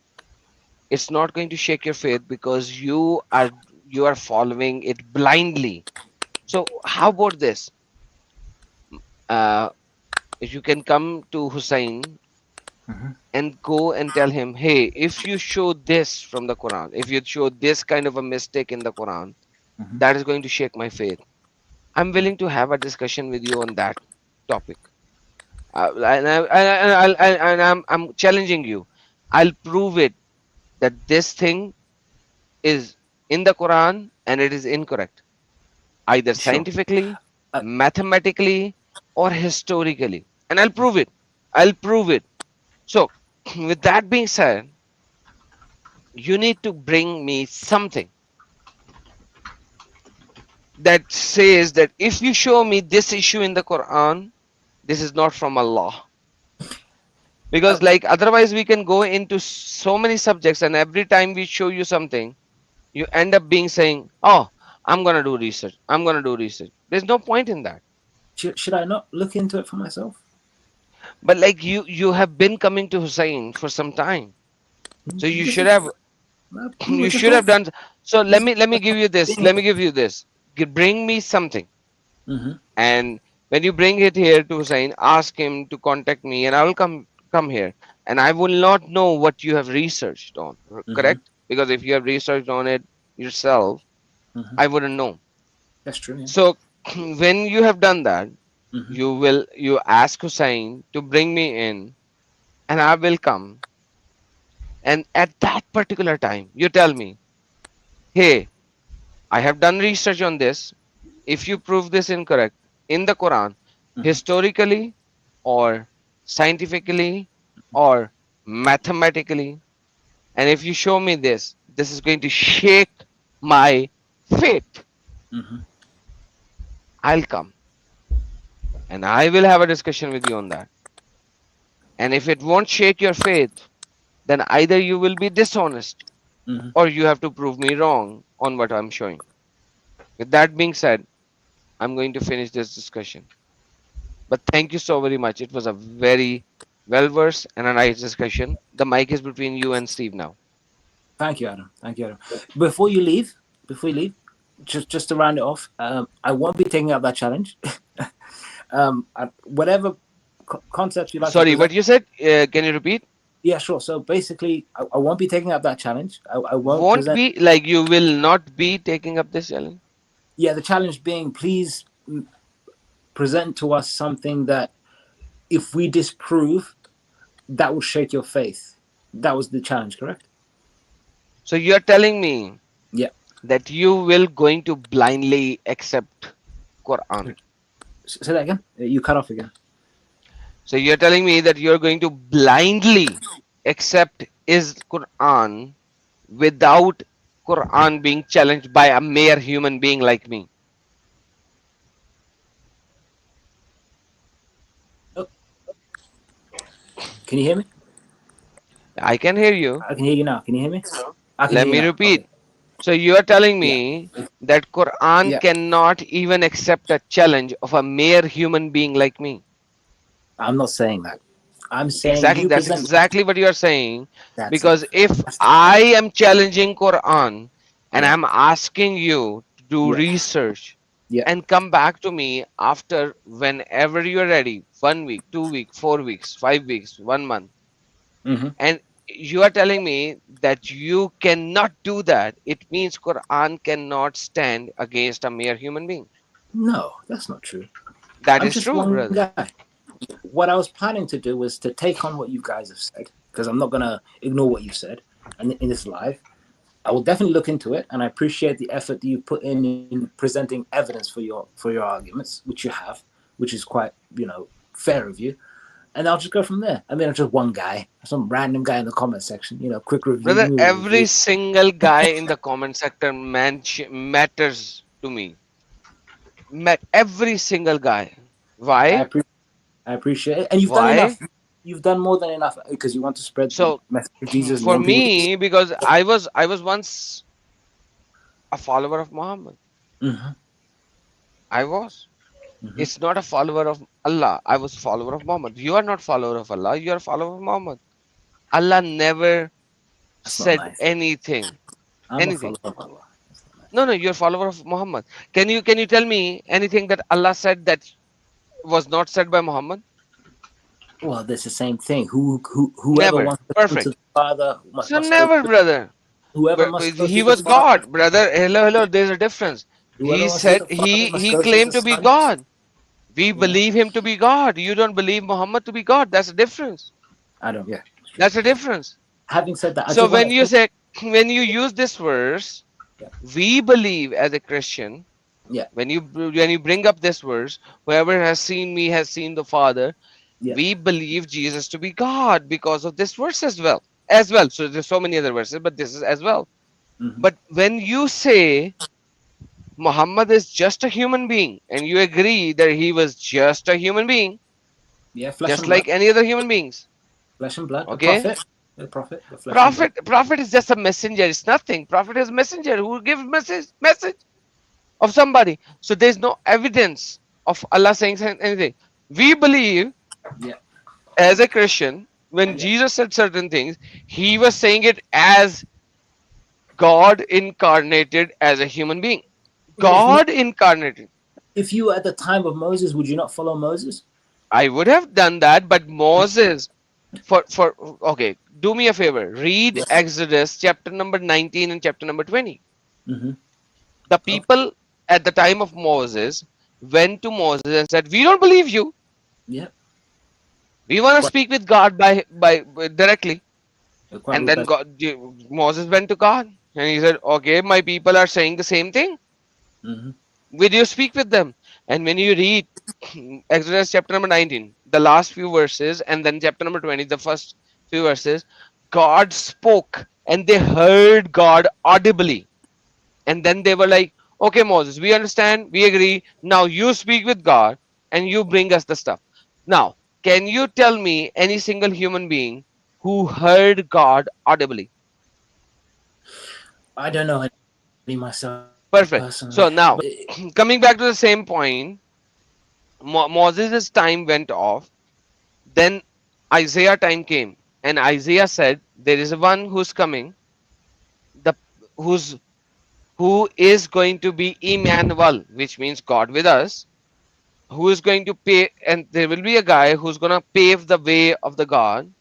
it's not going to shake your faith because you are following it blindly. So how about this? If you can come to Hussein and go and tell him, hey, if you show this from the Quran, if you show this kind of a mistake in the Quran, that is going to shake my faith. I'm willing to have a discussion with you on that topic. I'm challenging you. I'll prove it that this thing is in the Quran and it is incorrect, either scientifically, mathematically, or historically, and I'll prove it. So with that being said, you need to bring me something that says that if you show me this issue in the Quran, this is not from Allah. Because like otherwise we can go into so many subjects, and every time we show you something, you end up saying, oh, I'm gonna do research. There's no point in that. Should I not look into it for myself? But like you have been coming to Hussein for some time, so you should have done. So let me give you this. Bring me something, and when you bring it here to Hussein, ask him to contact me, and I will come here, and I will not know what you have researched on. Correct? Because if you have researched on it yourself, I wouldn't know. That's true. Yeah. So when you have done that, you ask Hussein to bring me in, and I will come. And at that particular time, you tell me, hey, I have done research on this. If you prove this incorrect in the Quran, historically or scientifically or mathematically, and if you show me this is going to shake my faith, I'll come and I will have a discussion with you on that. And if it won't shake your faith, then either you will be dishonest or you have to prove me wrong on what I'm showing. With that being said, I'm going to finish this discussion. But thank you so very much. It was a very well-versed and a nice discussion. The mic is between you and Steve now. Thank you, Adam. Before you leave, before we leave, just to round it off, I won't be taking up that challenge. Whatever concept you like. Sorry, what you said? Can you repeat? Yeah, sure. So basically, I won't be taking up that challenge. I won't Won't present. be like you will not be taking up this challenge. Yeah, the challenge being, please present to us something that, if we disprove, that will shake your faith. That was the challenge, correct? So you are telling me, Yeah. that you will going to blindly accept Quran. Say that again. You cut off again. So you're telling me that you're going to blindly accept is Quran without Quran being challenged by a mere human being like me. Can you hear me? I can hear you. I can hear you now. Can you hear me? I can Let hear me you now. repeat. Okay. So you are telling me that Quran Yeah. cannot even accept a challenge of a mere human being like me. I'm not saying that. I'm saying Exactly. you That's present. exactly what you are saying. That's Because it. if I am challenging Quran and Yeah. I'm asking you to do Yeah. research Yeah. and come back to me after whenever you're ready, 1 week, 2 weeks, 4 weeks, 5 weeks, 1 month, Mm-hmm. and you are telling me that you cannot do that, it means Quran cannot stand against a mere human being. No, that's not true. That I'm is just true, one brother. guy. What I was planning to do was to take on what you guys have said, because I'm not going to ignore what you've said in this live. I will definitely look into it, and I appreciate the effort that you put in presenting evidence for your arguments, which you have, which is quite fair of you. And I'll just go from there. I mean, I'm just one guy, some random guy in the comment section. Quick review, Brother, movie every review. single guy in the comment sector matters to me. Every single guy. I, Why? appre- I appreciate it, and you've done Why? enough. You've done more than enough because you want to spread the So message of Jesus. You for want people to. me, because I was once a follower of Muhammad. Mhm, I was. mhm. It's not a follower of Allah. I was follower of Muhammad. You are not follower of Allah. You are follower of Muhammad. Allah never That's not said nice. anything. I'm a Anything. follower of Allah. That's not nice. No, no, you're follower of Muhammad. Can you tell me anything that Allah said that was not said by Muhammad? Well, that's the same thing. Whoever Never. wants to come to Perfect. the Father So must go. never, brother. Whoever must go He through the was Father. God, brother. Hello, hello. There's a difference. Whoever He wants to said the Father must he go through claimed the to be Son. God. We Yeah, believe him to be God. You don't believe Muhammad to be God. That's a difference. I don't. Yeah. That's a difference. Having said that, I So just want when to you say. say, when you use this verse, Yeah. we believe as a Christian, Yeah. when you bring up this verse, whoever has seen me has seen the Father, Yeah. we believe Jesus to be God because of this verse as well. As well. So there's so many other verses, but this is as well. Mhm. But when you say Muhammad is just a human being, and you agree that he was just a human being, Yeah. Flesh just and blood. like any other human beings, Flesh and blood. The okay? prophet. The prophet. The flesh and blood. Prophet is just a messenger. It's nothing. Prophet is a messenger who gives message of somebody. So there's no evidence of Allah saying anything. We believe Yeah. as a Christian, when Yeah. Jesus said certain things, he was saying it as God incarnated as a human being. If God incarnated. if you were at the time of Moses, would you not follow Moses? I would have done that, but Moses, for okay, do me a favor. Read Yeah. Exodus chapter number 19 and chapter number 20. Mm-hmm. The Okay. people at the time of Moses went to Moses and said, "We don't believe you. Yeah. We want to Quite, speak with God by directly." quite And then rebellious. Moses went to God and he said, "Okay, my people are saying the same thing. Mm-hmm. Will you speak with them?" And when you read Exodus chapter number 19, the last few verses, and then chapter number 20, the first few verses, God spoke and they heard God audibly. And then they were like, "Okay, Moses, we understand, we agree. Now you speak with God and you bring us the stuff." Now, can you tell me any single human being who heard God audibly? I don't know any myself Perfect. personally, So now, but coming back to the same point, Moses' time went off. Then Isaiah time came, and Isaiah said, "There is one who's coming, the whose who is going to be Emmanuel, which means God with us, who is going to pay, and there will be a guy who's going to pave the way of the God.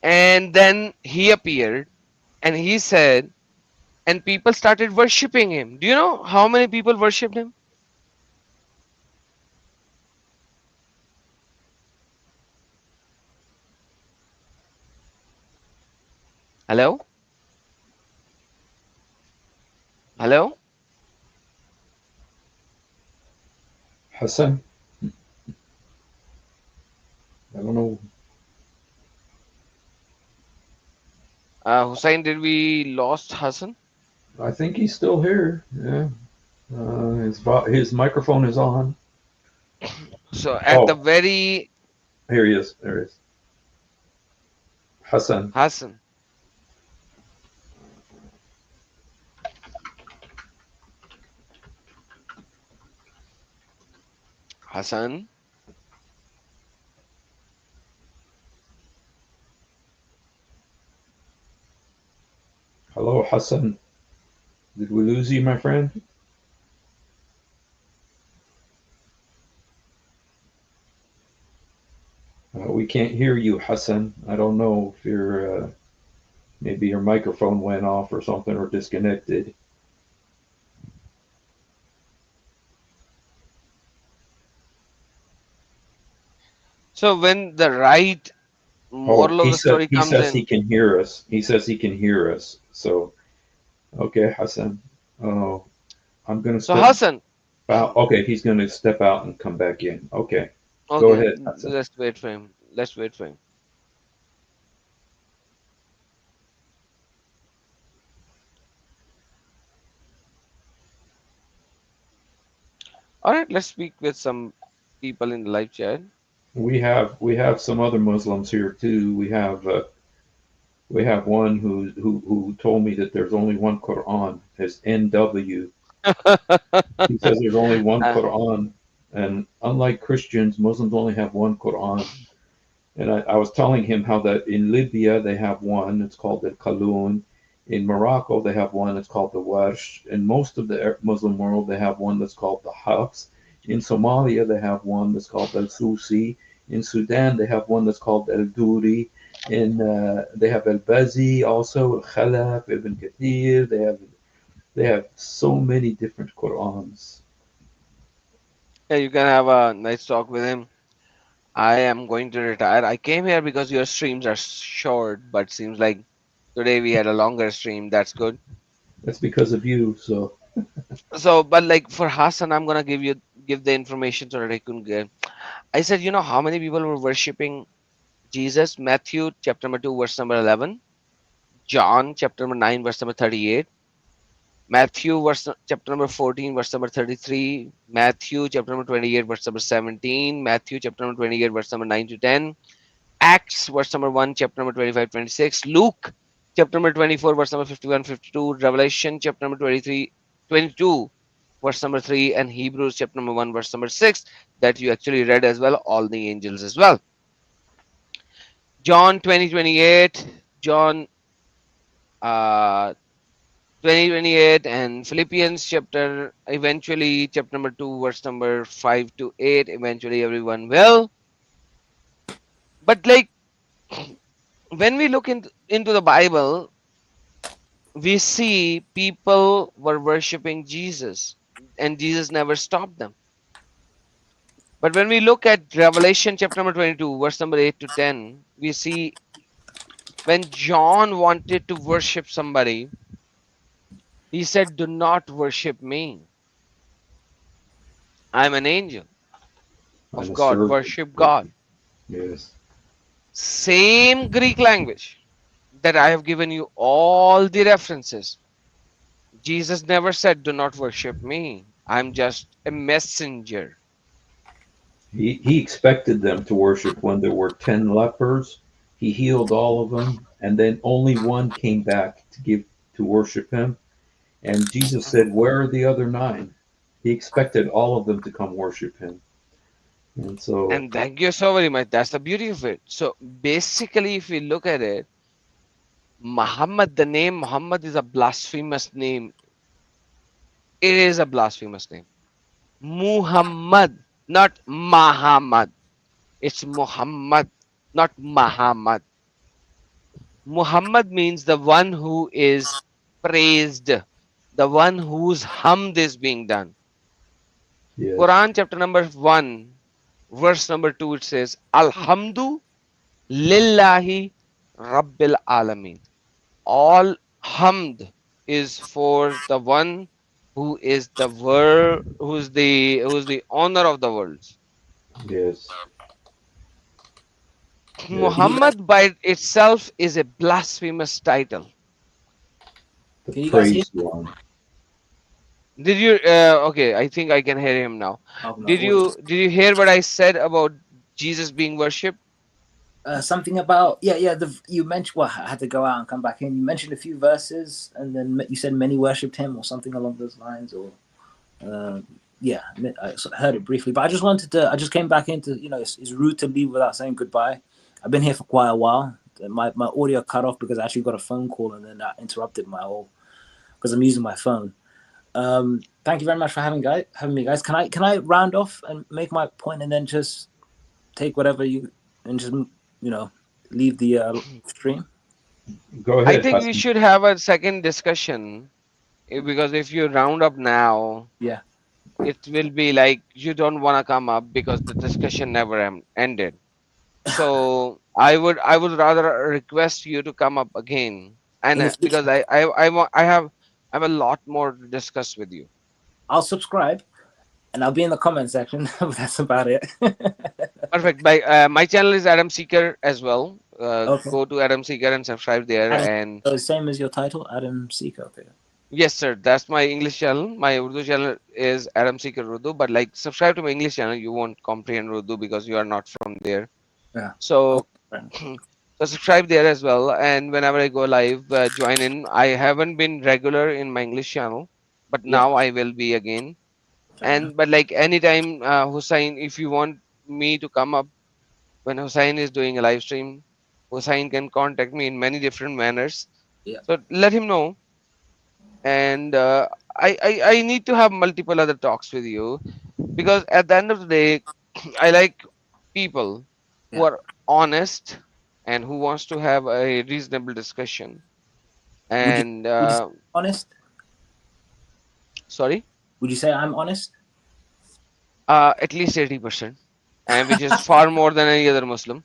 And then he appeared and he said, and people started worshipping him. Do you know how many people worshipped him? Hello? Hello? Hassan, I don't know. Hussein, did we lost Hassan? I think he's still here. Yeah. His microphone is on. So at the Oh, very here he is. There he is. Hassan. Hassan. Hassan. Hello, Hassan. Did we lose you, my friend? We can't hear you, Hassan. I don't know if maybe your microphone went off or something or disconnected. So when the right Oh, moral of the story he comes says he in, can hear us. He says he can hear us. So, okay, Hassan. Oh, I'm gonna so step Hassan, out. Okay, he's gonna step out and come back in. Okay, go okay, ahead, Hassan. let's wait for him. Let's wait for him. All right, let's speak with some people in the live chat. We have some other Muslims here too. We have one who told me that there's only one Quran. His NW. He says there's only one Uh, Quran, and unlike Christians, Muslims only have one Quran. And I was telling him how that in Libya they have one. It's called the Qalun. In Morocco they have one. It's called the Warsh. In most of the Muslim world they have one that's called the Hafs. In Somalia they have one that's called the Susi. In Sudan they have one that's called Al Duri. In they have Al Bazi also, Khalaf, Ibn Kathir. They have so many different Qurans. yeah, you can have a nice talk with him. I am going to retire. I came here because your streams are short, but seems like today we had a longer stream. That's good. That's because of you. So So, but like for Hassan, I'm gonna give the information so that I can get. I said, you know how many people were worshipping Jesus? Matthew chapter number 2, verse number 11. John chapter number 9, verse number 38. Matthew chapter number 14, verse number 33. Matthew chapter number 28, verse number 17. Matthew chapter number 28, verse number 9 to 10. Acts verse number 1, chapter number 25, 26. Luke chapter number 24, verse number 51, 52. Revelation chapter number 23, 22, verse number 3. And Hebrews chapter number 1, verse number 6, that you actually read as well, all the angels as well. John 20, 28. John 20, 28, and Philippians chapter, eventually chapter number 2, verse number 5 to 8. Eventually everyone will. But like when we look into the Bible, we see people were worshiping Jesus and Jesus never stopped them. But when we look at Revelation chapter number 22, verse number 8 to 10, we see when John wanted to worship somebody, he said, do not worship me. I'm an angel I'm of a God. servant. Worship God. Yes. Same Greek language that I have given you all the references. Jesus never said, do not worship me. I'm just a messenger. He expected them to worship when there were 10 lepers. He healed all of them, and then only one came back to worship him. And Jesus said, "Where are the other nine?" He expected all of them to come worship him. And so, And thank you so very much. That's the beauty of it. So basically, if we look at it, Muhammad, the name Muhammad is a blasphemous name It is a blasphemous name. Muhammad, not Muhammad. It's Muhammad, not Muhammad. Muhammad means the one who is praised, the one whose hamd is being done. Yes. Quran chapter number 1, verse number 2, it says, Alhamdu lillahi rabbil alameen. All hamd is for the one who is the world, who's the owner of the worlds. Yes. Yes. Muhammad by itself is a blasphemous title. The Can you guys hear? praised one. Did you okay, I think I can hear him now. Oh, no, Did you hear what I said about Jesus being worshipped? something about yeah. You mentioned, well, I had to go out and come back in. You mentioned a few verses, and then you said many worshipped him, or something along those lines, or yeah, I heard it briefly. But I just came back into, it's rude to leave without saying goodbye. I've been here for quite a while. My audio cut off because I actually got a phone call, and then that interrupted my whole, because I'm using my phone. Thank you very much for having me, guys. Can I round off and make my point, and then just take whatever and just leave the stream? Go I ahead. think we Hassan. should have a second discussion, because if you round up now, Yeah. it will be like you don't want to come up because the discussion never ended. So I would rather request you to come up again, and In the future, because I have a lot more to discuss with you. I'll subscribe, and I'll be in the comment section. But that's about it. Perfect. My channel is Adam Seeker as well. Okay. Go to Adam Seeker and subscribe there. Adam, And so same as your title, Adam Seeker. Okay. yes, sir, that's my English channel. My Urdu channel is Adam Seeker Urdu. But like, subscribe to my English channel. You won't comprehend Urdu because you are not from there. Yeah. So, Okay. so subscribe there as well. And whenever I go live, join in. I haven't been regular in my English channel, but Yeah. now I will be again. Fair enough. And but like anytime, Hussein, if you want me to come up when Hussein is doing a live stream, Hussein can contact me in many different manners. Yeah. So let him know. And I need to have multiple other talks with you, because at the end of the day, I like people who Yeah. are honest and who wants to have a reasonable discussion. Would you And say honest? sorry, Would you say I'm honest? at least 80%, and which is far more than any other Muslim.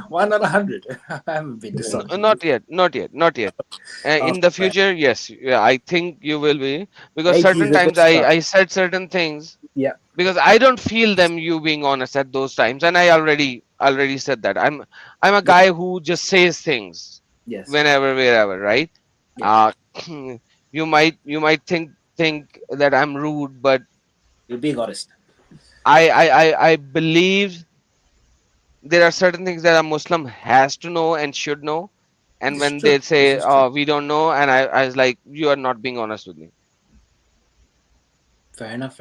Why not 100? I haven't been dishonest. Not yet, not yet, not yet. In the future, yes, yeah, I think you will be, because 80 certain is a good times start. I said certain things Yeah. because I don't feel them you being honest at those times, and I already said that I'm a guy who just says things Yes. whenever, wherever, right? Yeah. You might think that I'm rude, but You're being honest. I believe there are certain things that a Muslim has to know and should know. And This is when true. they say, This is true. "Oh, we don't know," and I was like, "You are not being honest with me." Fair enough.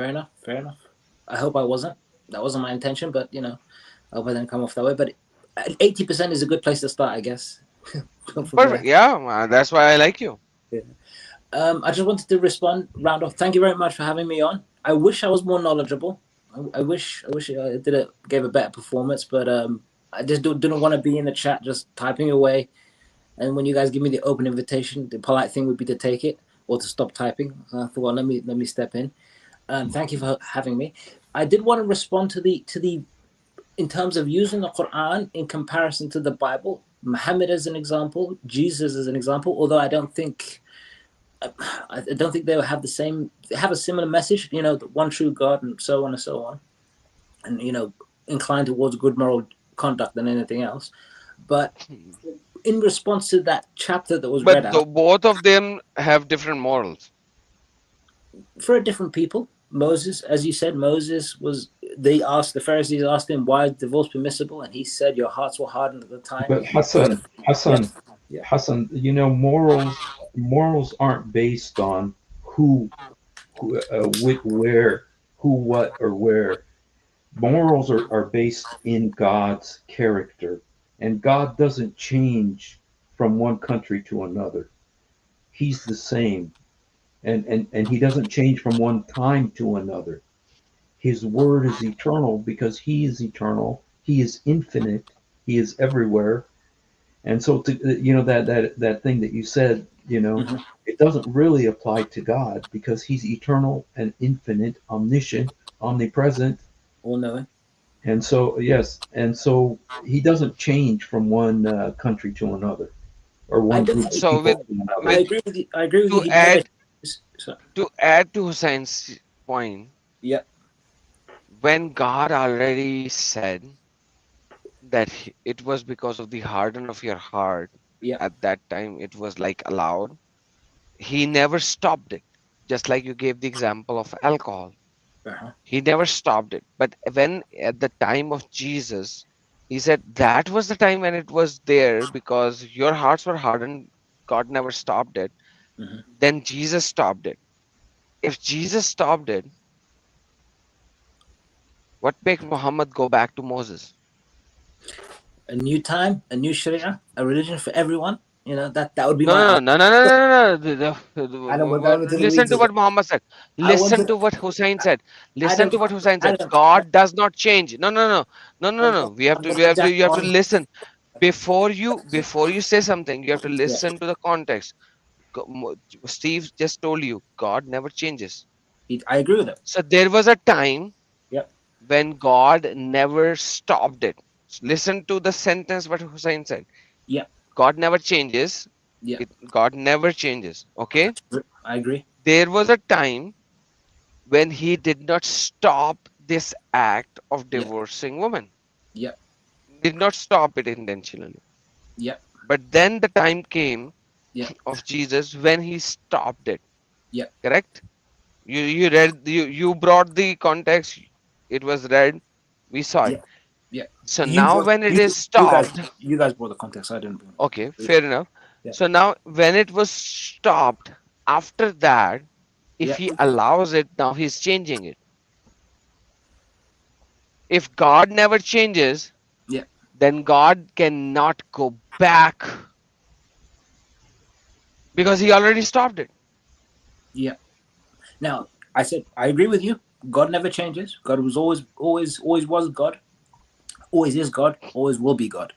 I hope I wasn't. That wasn't my intention, but I hope I didn't come off that way. But 80% is a good place to start, I guess. From Perfect. there. Yeah, that's why I like you. I just wanted to round off. Thank you very much for having me on. I wish I was more knowledgeable. I wish I gave a better performance, but I just didn't want to be in the chat just typing away. And when you guys give me the open invitation, the polite thing would be to take it or to stop typing. So I thought, well, let me step in. Thank you for having me. I did want to respond to the in terms of using the Quran in comparison to the Bible, Muhammad as an example, Jesus as an example. Although I don't think they have the same. They have a similar message, the one true God, and so on and so on, and inclined towards good moral conduct than anything else. But in response to that chapter that was read But out, both of them have different morals. for different people, Moses, as you said, the Pharisees asked him, why is divorce permissible? And he said, your hearts were hardened at the time. But Hassan, Yeah. Hassan, morals aren't based on who, where, who, what, or where. Morals are based in God's character, and God doesn't change from one country to another. He's the same. and he doesn't change from one time to another. His word is eternal because he is eternal. He is infinite. He is everywhere. And so, that thing that you said, Mhm. it doesn't really apply to God because he's eternal and infinite, omniscient, omnipresent. All knowing. And so, yes, and so he doesn't change from one country to another or I one do. group of So people with to another. I with agree with you. I agree with you. to He never. add So, to Hussein's point, yeah. when God already said that it was because of the harden of your heart, Yeah. at that time it was like allowed, he never stopped it. Just like you gave the example of alcohol, Uh-huh. he never stopped it. But when at the time of Jesus, he said that was the time when it was there because your hearts were hardened, God never stopped it. Hmm. Then Jesus stopped it. If Jesus stopped it, what make Muhammad go back to Moses? A new time, a new Sharia, a religion for everyone. You know that would be No, my. no, no, no, no, no, no, no. I don't want to go into the Listen weeds to again. what Muhammad said. I want Listen to. to what Hussein said. Listen Adam, to what Hussein said. Adam, God does not change. No, no, no, no, no, I'm no. just, We have I'm to, just we have to, jack you have to on. listen before you say something. You have to Yeah, listen to the context. Steve just told you God never changes. I agree with him. So there was a time Yep. when God never stopped it. Listen to the sentence what Hussein said. Yep. God never changes. Yep. God never changes. Okay. I agree. There was a time when he did not stop this act of Yep. divorcing women. Yep. Did not stop it intentionally. Yep. But then the time came Yep. of Jesus when he stopped it. Yep. Correct? You brought the context. It was read. We saw it. Yep. Yep. So now when it is stopped, You guys brought the context. I didn't bring okay, it. fair enough. Yeah. So now when it was stopped, after that, if Yeah. he allows it, now he's changing it. If God never changes, Yeah. then God cannot go back because he already stopped it. Yeah. Now, I said I agree with you. God never changes. God was always was God. Always is God. Always will be God.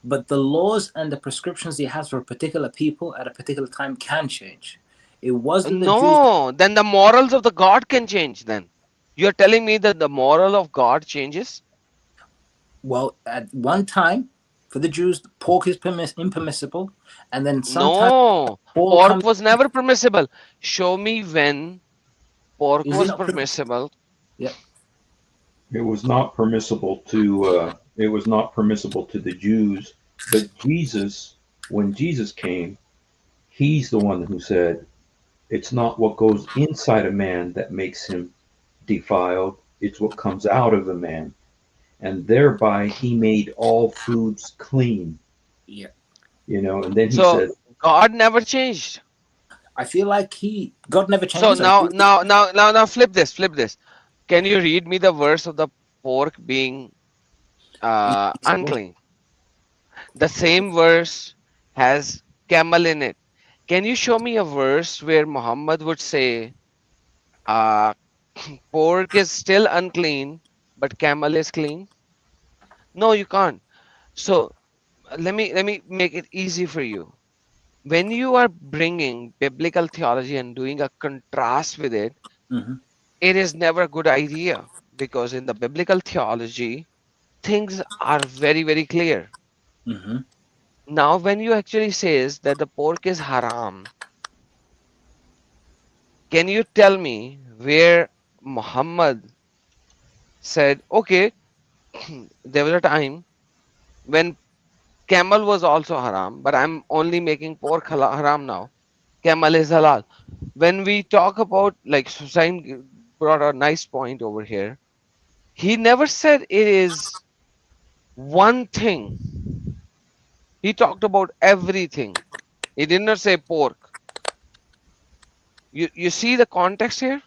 But the laws and the prescriptions he has for a particular people at a particular time can change. It wasn't the Jews. No, then the morals of the God can change then. You're telling me that the moral of God changes? Well, at one time, for the Jews, pork is impermissible, and then sometimes No, pork pork comes. was never permissible. Show me when pork Is it was not? permissible. Yeah. It was not permissible to the Jews, but Jesus, when Jesus came, he's the one who said, "It's not what goes inside a man that makes him defiled; it's what comes out of a man." And thereby he made all foods clean. Yeah. And then he So said, God never changed. I feel like God never So changes. now flip this, flip this. Can you read me the verse of the pork being unclean? The same verse has camel in it. Can you show me a verse where Muhammad would say, uh, pork is still unclean, but camel is clean? No, you can't. So let me make it easy for you. When you are bringing biblical theology and doing a contrast with it, Mm-hmm. it is never a good idea because in the biblical theology, things are very, very clear. Mm-hmm. Now, when you actually says that the pork is haram, can you tell me where Muhammad said, okay, there was a time when camel was also haram, but I'm only making pork haram now. Camel is halal. When we talk about, like Susain brought a nice point over here, he never said it is one thing. He talked about everything. He did not say pork. You see the context here?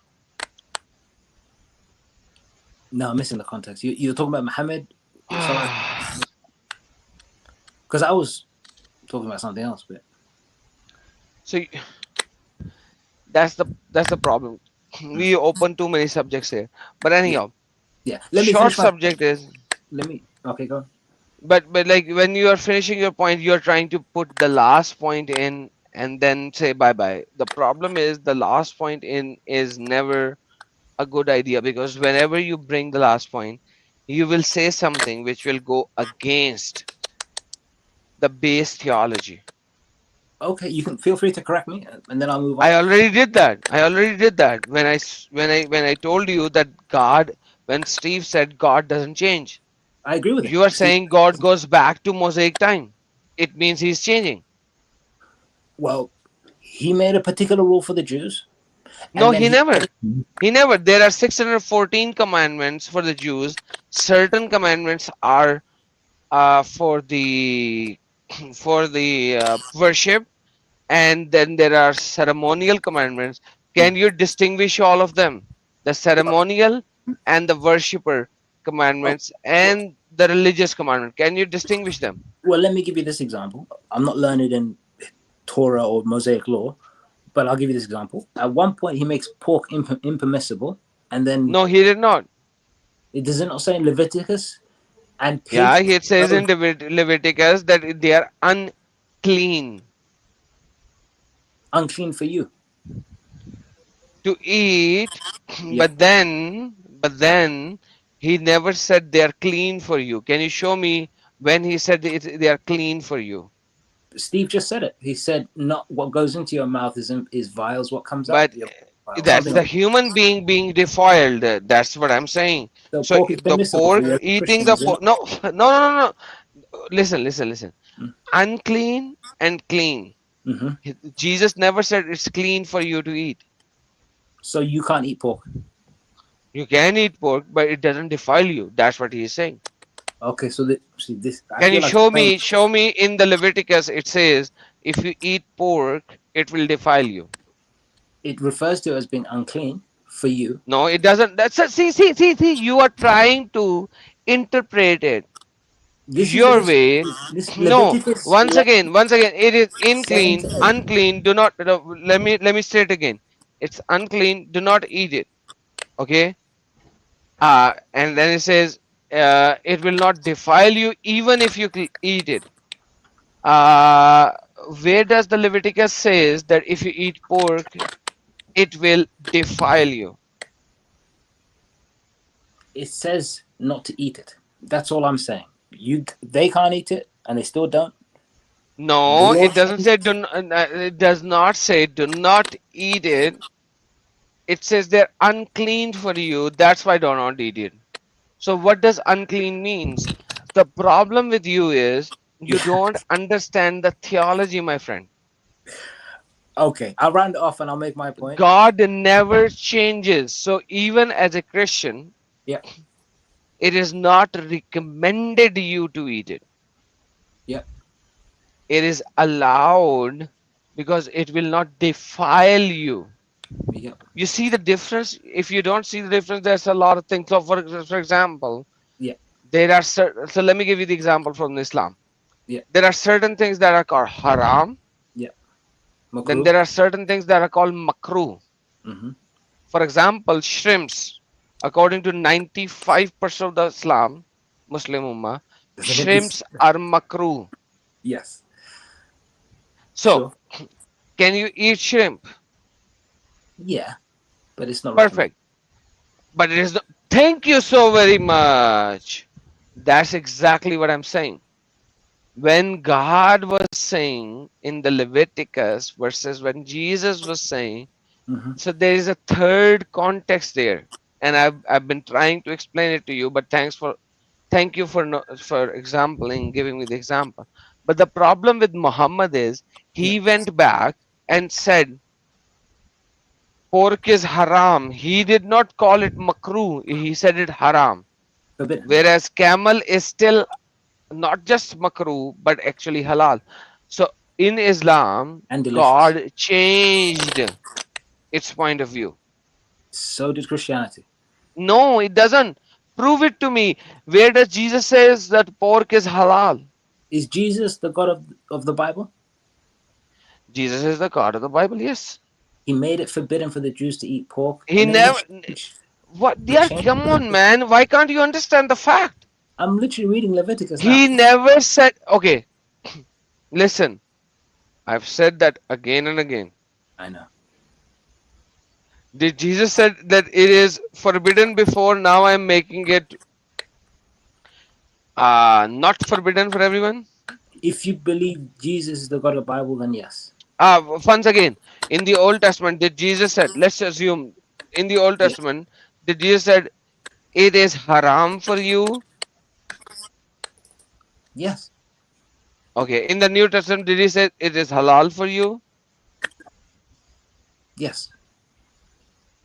No, I'm missing the context. You're talking about Muhammad, because I was talking about something else. But So That's the problem. We open too many subjects here. But anyhow, Yeah. Let me short finish my. subject is, Let me. Okay, go. On. but like when you are finishing your point, you're trying to put the last point in and then say bye bye. The problem is the last point in is never a good idea, because whenever you bring the last point, you will say something which will go against the base theology. Okay, you can feel free to correct me, and then I'll move on. I already did that. I already did that when I told you that God, when Steve said God doesn't change. I agree with it. You are See, saying God goes back to Mosaic time. It means he's changing. well, he made a particular rule for the Jews, No, and then he he. never. He never. There are 614 commandments for the Jews. Certain commandments are for the for the worship, and then there are ceremonial commandments. Can you distinguish all of them? The ceremonial and the worshipper Oh, commandments well, and the religious commandment. Can you distinguish them? well, let me give you this example. I'm not learned in Torah or Mosaic law, but I'll give you this example. At one point, he makes pork impermissible, and then No, he did not. it does it not say in Leviticus and Yeah, pigs it says are in Leviticus that they are unclean unclean for you. to eat, Yeah, but then he never said they are clean for you. Can you show me when he said they are clean for you? Steve just said it. He said, "Not what goes into your mouth is vile, is what comes out." But Your vile, that's something the like human being being defiled. That's what I'm saying. that. So So pork is the permissible for pork, you as a eating Christian, the is it pork, not? no, no, no, no, no. Listen. Unclean and clean. Mm-hmm. Jesus never said it's clean for you to eat. So you can't eat pork. You can eat pork, but it doesn't defile you. That's what he is saying. Okay, see this. I Can you feel like playing. show me in the Leviticus it says if you eat pork, it will defile you. It refers to it as being unclean for you. No, it doesn't. That's a, see. You are trying to interpret it This is what your it's way. this No, Leviticus once again, it is 7 unclean, to 8. unclean. Do not. No, let me say it again. It's unclean. Do not eat it. Okay. And then it says it will not defile you even if you eat it. Uh, where does the Leviticus says that if you eat pork, it will defile you? It says not to eat it. That's all I'm saying. They can't eat it, and they still don't. The No, it Lord doesn't said say it does not say do not eat it. It says they're unclean for you. That's why do not eat it. So what does unclean means? The problem with you is you yeah. don't understand the theology, my friend. Okay, I'll round it off and I'll make my point. God never changes. So even as a Christian, Yeah. it is not recommended you to eat it. Yeah. It is allowed because it will not defile you. Yeah. You see the difference? If you don't see the difference, there's a lot of things. So for example, Yeah. there are so let me give you the example from Islam. Yeah. There are certain things that are called haram. Yeah. Then Makruh. there are certain things that are called makruh. Mm-hmm. For example, shrimps. According to 95% of the Muslim Ummah, Doesn't it be? shrimps are makruh. Yes. So, Sure. can you eat shrimp? Yeah, but it's not recommended. Perfect. But it is not. Thank you so very much. That's exactly what I'm saying. When God was saying in the Leviticus versus when Jesus was saying, Mm-hmm. so there is a third context there. And I've been trying to explain it to you, but thank you for for exampling, giving me the example. But the problem with Muhammad is Yeah. he went back and said pork is haram. He did not call it makruh. He said it haram. Forbidden. Yeah. Whereas camel is still not just makruh, but actually halal. So in Islam, And delicious. God changed its point of view. So did Christianity. No, it doesn't. Prove it to me. Where does Jesus says that pork is halal? Is Jesus the God of the Bible? Jesus is the God of the Bible, yes. He made it forbidden for the Jews to eat pork, He and then never. What? he Yeah, changed. come on, man. Why can't you understand the fact? I'm literally reading Leviticus now. He never said. Okay, listen. I've said that again and again. I know. Did Jesus said that it is forbidden before? Now I'm making it not forbidden for everyone. If you believe Jesus is the God of the Bible, then yes. Once again, in the Old Testament, did Jesus said? Let's assume in the Old Yes. Testament, did Jesus said it is haram for you? Yes. Okay. In the New Testament, did he say it is halal for you? Yes.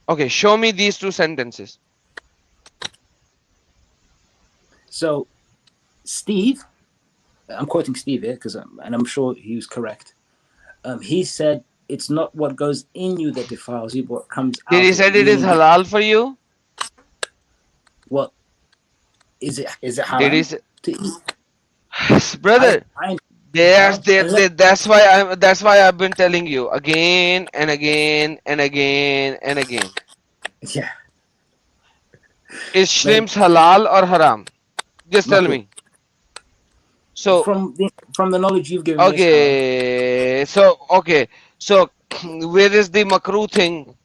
Okay. Show me these two sentences. So, Steve, I'm quoting Steve here because, and I'm sure he was correct. He said, "It's not what goes in you that defiles you, but what comes Did out he of you." said it is Meaning, halal for you? what is it? Is it Did he haram say, to eat? brother? I There's haram. that's why I've been telling you again and again and again and again. Yeah, Is like shrimps halal or haram? Just tell makruh. me. So From the knowledge you've given me, it's haram. okay. So where is the makruh thing?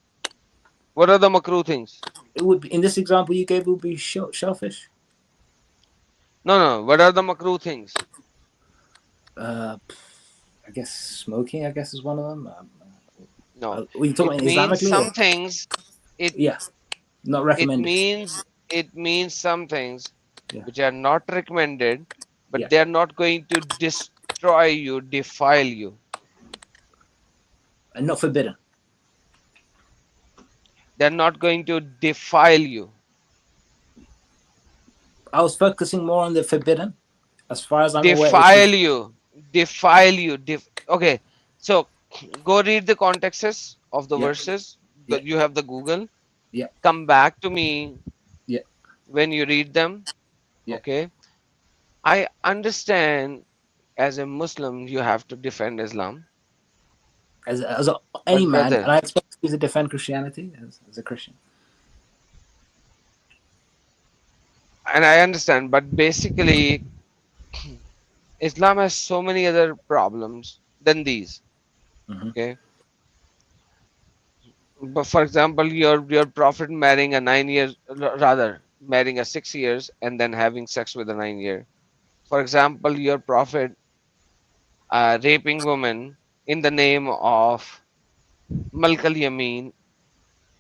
What are the makruh things? It would be, in this example you gave, it would be shellfish. No. What are the makruh things? Uh, I guess smoking. I guess is one of them. No. Were you It talking means Islamically? some Or? things. It Yeah, not it recommended. means it means some things Yeah, which are not recommended, yeah, but they are not going to destroy you, defile you. and not forbidden. They're not going to defile you. I was focusing more on the forbidden. As far as I'm aware, it's Defile you. Defile you. Okay. So go read the contexts of the yeah, verses. yeah, You have the Google. yeah, Come back to me yeah, when you read them. yeah. Okay. I understand as a Muslim you have to defend Islam. Any But man, brother, and I expect you to defend Christianity as a Christian. and I understand, but basically Islam has so many other problems than these. Mm-hmm. Okay. But for example, your prophet marrying a 9 years, rather marrying a 6 years and then having sex with a 9 year. For example, your prophet raping women in the name of Malk al Yamin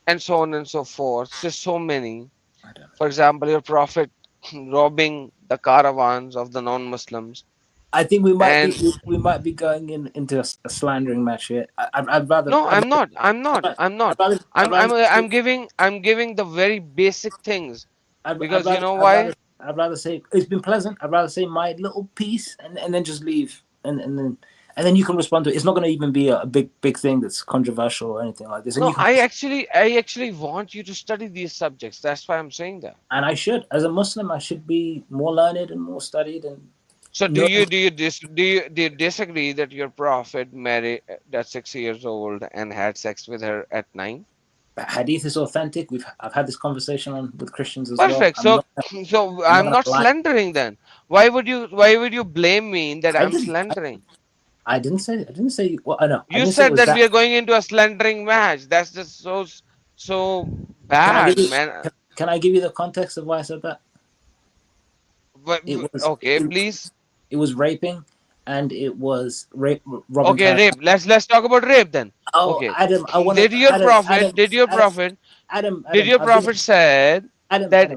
and so on and so forth. So many. I don't. For example, your prophet robbing the caravans of the non-Muslims. I think And we might be going into a slandering match here. I'd rather no, I'm not. I'm not. I'm I'd not. rather I'd I'm rather I'm say, I'm giving the very basic things I'd because you rather know I'd rather why? I'd rather say it's been pleasant. I'd rather say my little piece and then just leave and then you can respond to it. It's not going to even be a big thing that's controversial or anything like this. And No, you can I actually want you to study these subjects. That's why I'm saying that. and I should as a Muslim I should be more learned and more studied and So know. do you disagree that your prophet married at 6 years old and had sex with her at 9? Hadith is authentic. I've had this conversation with Christians as well. Perfect. So so I'm I'm not not lying. slandering then. Why would you blame me that I I'm didn't. slandering? I didn't say. Well, I know. I You didn't say it said was that we that. are going into a slandering match. That's just so Can I give bad, you? man. Can I give you the context of why I said that? It was. Okay, please. It was raping, and it was rape, robbing Okay, character. rape. Let's talk about rape then. Oh, Okay. Adam, I want to. Did your prophet? Did your Adam, prophet? Did Adam. your prophet said that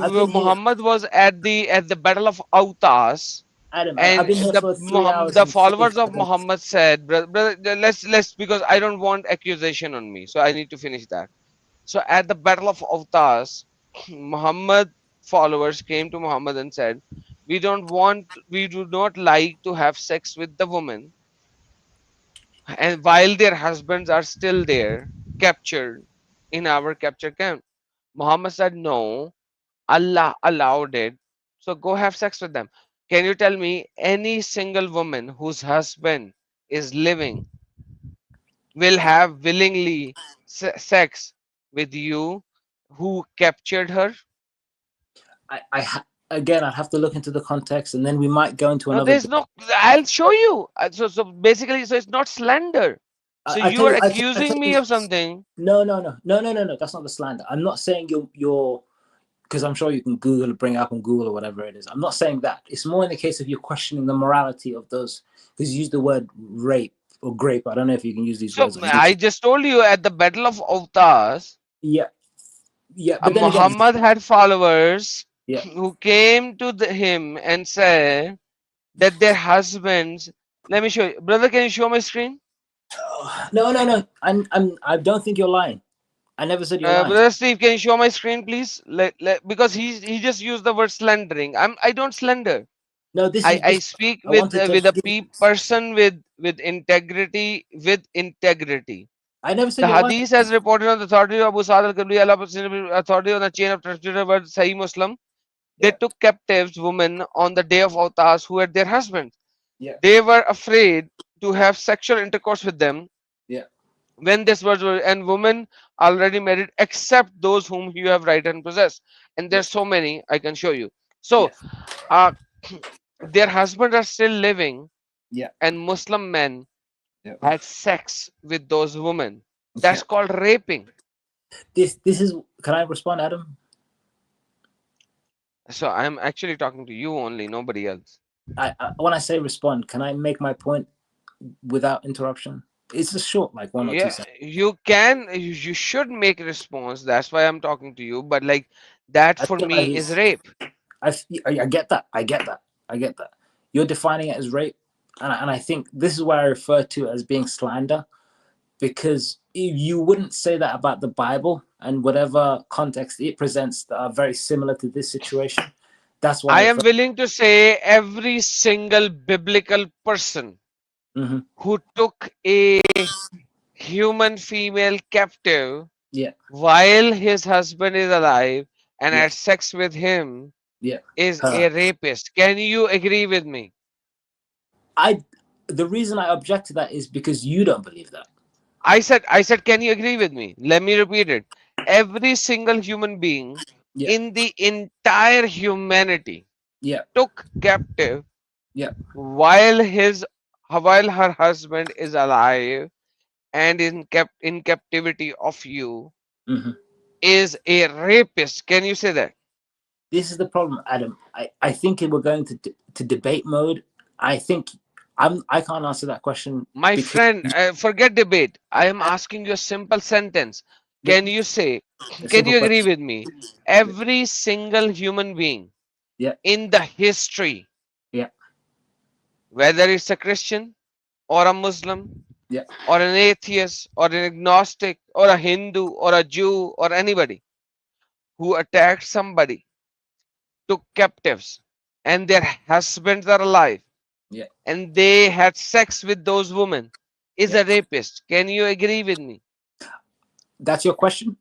I've been here. Muhammad was at the battle of Autas, Adam, I've and been here the for 3 hours The and followers of 45 minutes. Muhammad said, brother, let's because I don't want accusation on me, so I need to finish that. So at the battle of Autas, Muhammad followers came to Muhammad and said, we do not like to have sex with the woman, and while their husbands are still there, captured in our capture camp. Muhammad said, no, Allah allowed it. So go have sex with them. Can you tell me any single woman whose husband is living will have willingly sex with you who captured her? Again, I'd have to look into the context, and then we might go into No, another. there's no. I'll show you. So basically, so it's not slander. So I you tell are you, I tell accusing me you, of something. no. That's not the slander. I'm not saying you're because I'm sure you can Google, bring it up on Google or whatever it is. I'm not saying that. It's more in the case of you questioning the morality of those. Because you use the word rape or grape. I don't know if you can use these So words on I YouTube. just told you at the Battle of Avtas, Yeah, yeah. But then again, Muhammad had followers yeah. who came to him and said that their husbands. Let me show you, brother. Can you show my screen? No. I don't think you're lying. I never said you're lying. Brother Steve, can you show my screen, please? Because he just used the word slandering. I don't slander. No, I this. speak I wanted to with a give. person with integrity, with integrity. I never said The you're lying. hadith has reported on the authority of Abu Sa'd al-Kabri, authority on the chain of trusted word Sahih Muslim. They Yeah, took captives women on the day of Autas who had their husbands. yeah, They were afraid to have sexual intercourse with them yeah, when this words were, and women already married except those whom you have right and possess. And yeah, there's so many I can show you. So yes, uh, their husbands are still living, yeah, and Muslim men yeah, had sex with those women. yeah. That's called raping. This is. Can I respond, Adam? So I'm actually talking to you only, nobody else. When I say respond, can I make my point without interruption? It's just short, like 1 or 2 Yeah, seconds. you can, you should make a response. That's why I'm talking to you. But like that I for me is realize rape. I get that. I get that. You're defining it as rape, and I think this is what I refer to as being slander, because you wouldn't say that about the Bible and whatever context it presents that are very similar to this situation. That's why I I am refer. willing to say every single biblical person Hmm. who took a human female captive Yeah, while his husband is alive and yeah, had sex with him yeah. is Her. a rapist. Can you agree with me? I. The reason I object to that is because you don't believe that. I said, can you agree with me? Let me repeat it. Every single human being Yeah, in the entire humanity yeah, took captive yeah. while while her husband is alive and in captivity of you Hmm. is a rapist. Can you say that? This is the problem, Adam. I think if we're going to debate mode, I think I can't answer that question My because friend, forget debate. I am asking you a simple sentence. yeah, Can you say, a can simple you agree question. with me? Every single human being Yeah, in the history, yeah, whether it's a Christian or a Muslim yeah. or an atheist or an agnostic or a Hindu or a Jew or anybody who attacked somebody, took captives, and their husbands are alive, Yeah, and they had sex with those women, is yeah. a rapist. Can you agree with me? That's your question.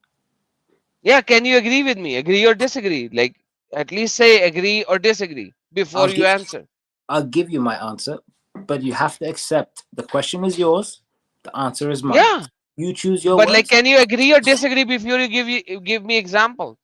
Yeah, can you agree with me? Agree or disagree? Like, at least say agree or disagree before I'll you give answer. I'll give you my answer, but you have to accept the question is yours, the answer is mine. Yeah, You choose your but like, words. can you agree or disagree before you give me example?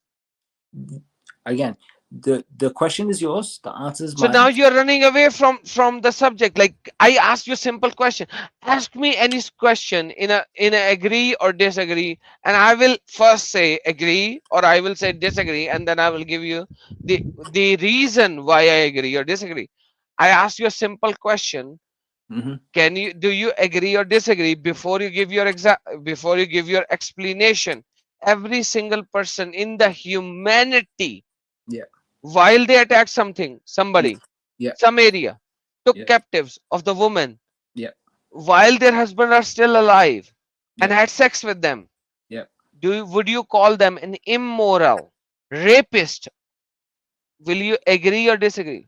Again, the question is yours, the answer is So now mine. you're running away from the subject. Like, I asked you a simple question. Ask me any question in a agree or disagree, and I will first say agree or I will say disagree, and then I will give you the reason why I agree or disagree. I asked you a simple question. Hmm. Do you agree or disagree before you give your before you give your explanation? Every single person in the humanity, Yeah, while they attack yeah, somebody, yeah, some area, took yeah, captives of the woman yeah, while their husband are still alive and yeah, had sex with them. yeah. Would you call them an immoral rapist? Will you agree or disagree?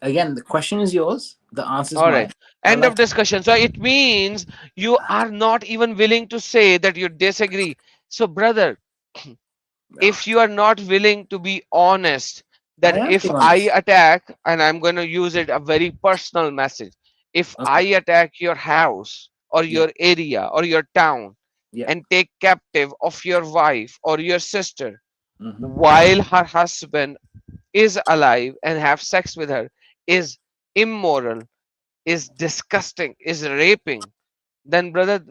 Again, the question is yours, the answer is All mine. right. I'd End like of discussion. So it means you are not even willing to say that you disagree. So, brother, if you are not willing to be honest, I that am if being I honest. attack, and I'm going to use it a very personal message, if I Okay. attack your house or your area or your town Yeah. and take captive of your wife or your sister Hmm. while her husband is alive and have sex with her is immoral, is disgusting, is raping, then brother,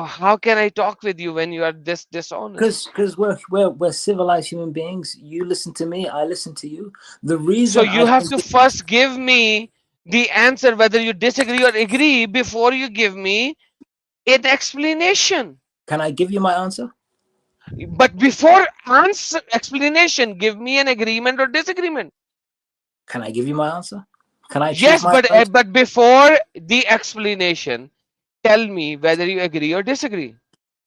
how can I talk with you when you are this dishonest? Because we're civilized human beings. You listen to me, I listen to you. The So reason you I have can to first give me the answer whether you disagree or agree before you give me an explanation. can I give you my answer? But before answer explanation, give me an agreement or disagreement. Can I give you my answer? Can I choose Yes, my words? but before the explanation, tell me whether you agree or disagree.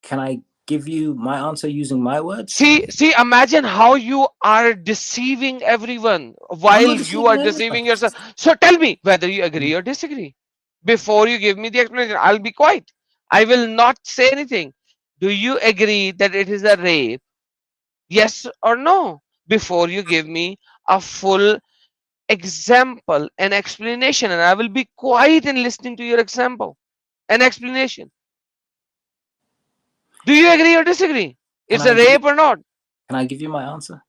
Can I give you my answer using my words? See, imagine how you are deceiving everyone I'm while not you deceiving are anyone. deceiving yourself. So tell me whether you agree or disagree. Before you give me the explanation, I'll be quiet. I will not say anything. Do you agree that it is a rape? Yes or no? Before you give me a full example and explanation, and I will be quiet in listening to your example and explanation. Do you agree or disagree? Can It's I a give you rape or not? can I give you my answer?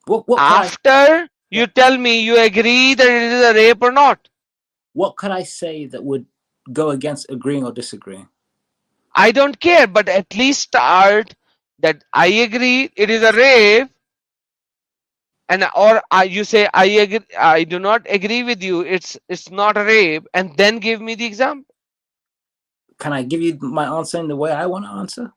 What could I After yeah, you tell me you agree that it is a rape or not, what could I say that would go against agreeing or disagreeing? I don't care, but at least start that I agree it is a rape, and or you say I agree, I do not agree with you, it's not a rape, and then give me the example. Can I give you my answer in the way I want to answer?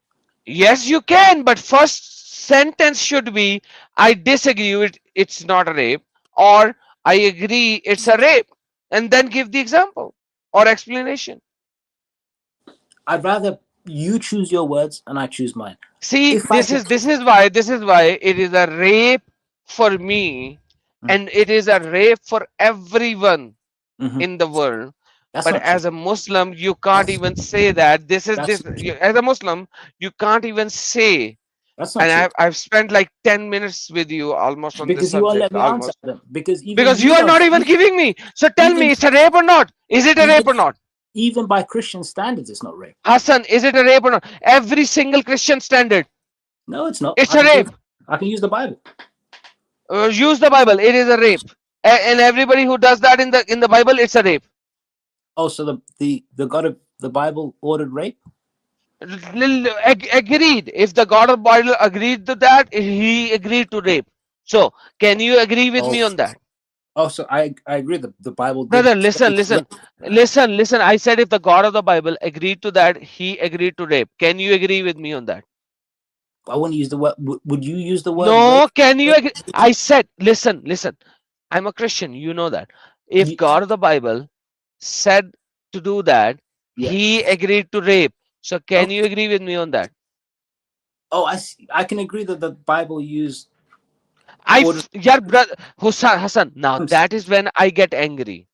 Yes, you can, but first sentence should be I disagree with it's not a rape, or I agree it's a rape, and then give the example or explanation. I'd rather you choose your words and I choose mine. See, If I could this is why it is a rape for me, and it is a rape for everyone Mhm. in the world. That's But not true. as a Muslim, you can't even say that. This is That's this. As a Muslim, you can't even say. that's not And true. I've spent like 10 minutes with you almost on this Because you won't let subject, me answer almost, them. Because even because you you are don't not even giving me. So tell even me, it's a rape or not? Is it a even rape or not? even by Christian standards, it's not rape. Hassan, is it a rape or not? Every single Christian standard, No, it's not. it's a rape. I can use the Bible. Use the Bible. It is a rape, and everybody who does that in the Bible, it's a rape. Oh, so the God of the Bible ordered rape? Agreed. If the God of Bible agreed to that, he agreed to rape. So can you agree with Oh, me on that, so I agree that the Bible did brother? say Listen. I said if the God of the Bible agreed to that, he agreed to rape. Can you agree with me on that? I wouldn't use the word. Would you use the word rape? No. Can you agree? I said, listen. I'm a Christian. You know that. If You, God of the Bible said to do that, yeah. he agreed to rape. So can Okay. you agree with me on that? Oh, I see. I can agree that the Bible used ordered. Yeah, brother Hassan. Now that is when I get angry.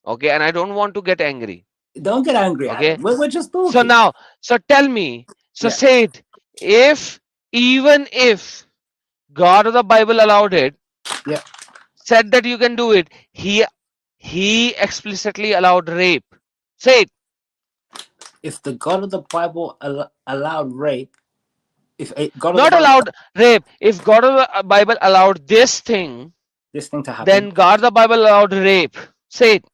Okay, and I don't want to get angry. Don't get angry, Okay, Adam. We're just so talking. now, so tell me, so Yeah. say it. If even if God of the Bible allowed it, Yeah. said that you can do it, he explicitly allowed rape. Say it. If the God of the Bible allowed rape, if God of the Not Bible allowed rape. If God of the Bible allowed this thing, this thing to then happen, God of the Bible allowed rape. Say it.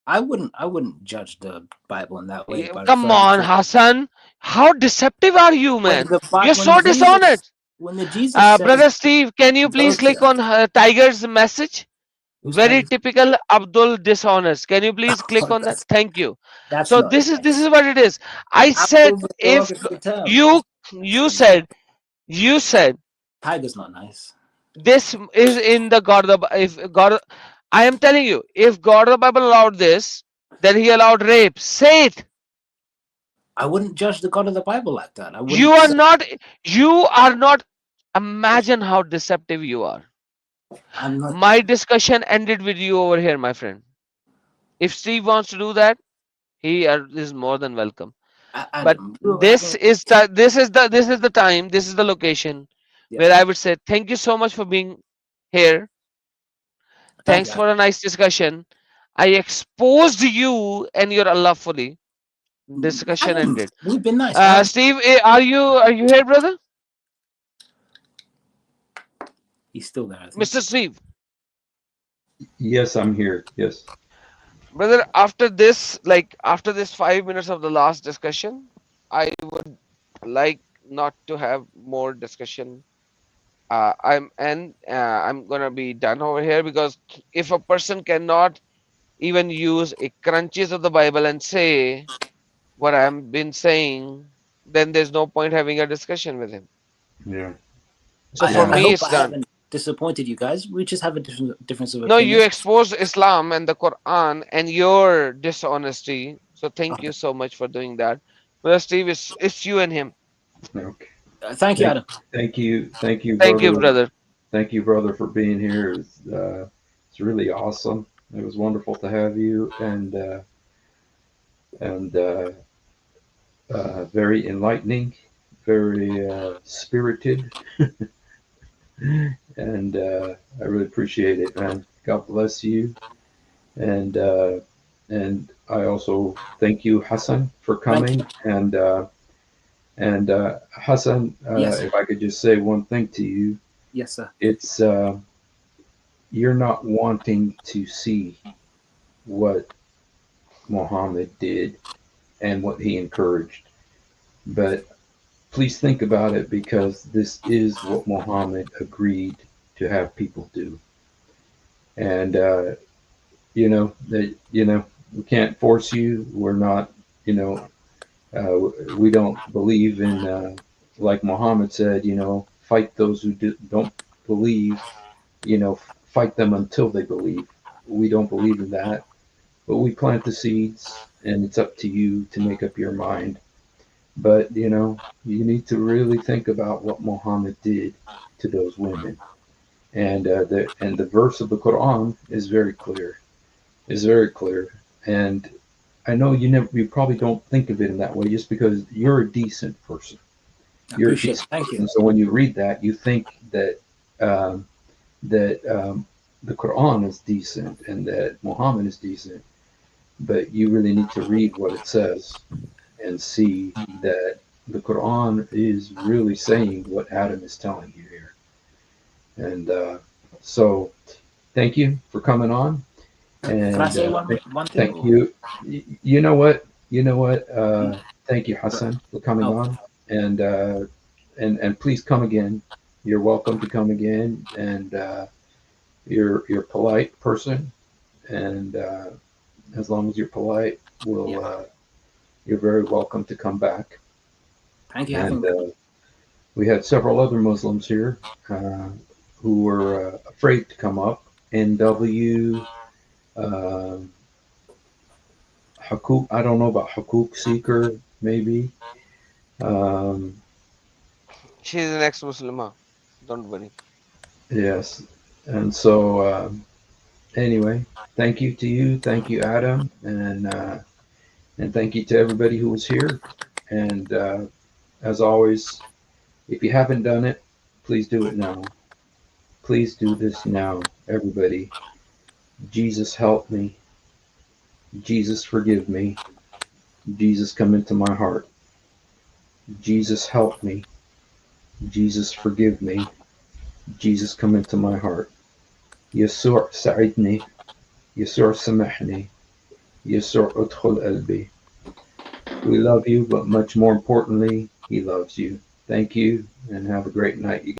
I wouldn't judge the Bible in that way by Come referring on, to Hassan. How deceptive are you, when man? You're when so Jesus dishonest. when the Jesus says Brother Steve, can you go please click to on Tiger's message? who's Very Tiger? typical Abdul dishonest. Can you please click on that? Thank you. That's So not this is nice. what it is. I said Abdul's a if derogatory term. you It's you not nice. said you said Tiger's not nice. this is in the God of the if God, I am telling you, if God of the Bible allowed this, then he allowed rape. Say it. I wouldn't judge the God of the Bible like that. I You wouldn't are say not you are not imagine how deceptive you are. I'm not. My discussion ended with you over here, my friend. If Steve wants to do that, he is more than welcome. But Adam, we were having this is the time, this is the location yeah. where I would say thank you so much for being here. Thank you, Thanks Adam. for a nice discussion. I exposed you and your Allah fully. Discussion Adam, ended. we've been nice. Adam, Steve, are you here, brother? he's still there, I think. Mr. Steve, Yes, I'm here. Yes. brother, after this 5 minutes of the last discussion, I would like not to have more discussion. I'm gonna be done over here, because if a person cannot even use a crunches of the Bible and say what I've been saying, then there's no point having a discussion with him. Yeah. So I for me, hope it's I done. haven't disappointed you guys. We just have a difference of No, opinion. you exposed Islam and the Quran and your dishonesty. So thank Okay. you so much for doing that. Well, Steve, it's you and him. Okay. Thank you, Adam. Thank you, Thank you, brother. brother. Thank you, brother, for being here. It's really awesome. It was wonderful to have you, and very enlightening, very spirited, and I really appreciate it, man. God bless you, and I also thank you, Hassan, for coming, and Hassan, Yes. if I could just say one thing to you, Yes, sir. it's you're not wanting to see what Muhammad did and what he encouraged. But please think about it, because this is what Muhammad agreed to have people do. And we can't force you. We're not, we don't believe in, like Muhammad said, fight those who don't believe. Fight them until they believe. We don't believe in that, but we plant the seeds, and it's up to you to make up your mind. But you need to really think about what Muhammad did to those women, and the verse of the Quran is very clear. Is very clear, and I know you probably don't think of it in that way, just because you're a decent person. I You're a appreciate it. decent Thank you. person. So when you read that, you think that um, the Quran is decent and that Muhammad is decent, but you really need to read what it says and see that the Quran is really saying what Adam is telling you here. And so, thank you for coming on. And Can I say one thing? thank you. You know what? Thank you, Hassan, for coming Oh. on. And please come again. You're welcome to come again. And you're a polite person, and as long as you're polite, you're very welcome to come back. Thank you. And we had several other Muslims here who were afraid to come up. NW, Hakuk, I don't know about Hakuk Seeker, maybe. Um, She's an ex-Muslimah. Don't worry. yes. And so, anyway, thank you to you. Thank you, Adam. And thank you to everybody who was here. And as always, if you haven't done it, please do it now. Please do this now, everybody. Jesus, help me. Jesus, forgive me. Jesus, come into my heart. Jesus, help me. Jesus, forgive me. Jesus, come into my heart. يسوع ساعدني. يسوع سامحني. يسوع ادخل قلبي. We love you, but much more importantly, he loves you. Thank you, and have a great night.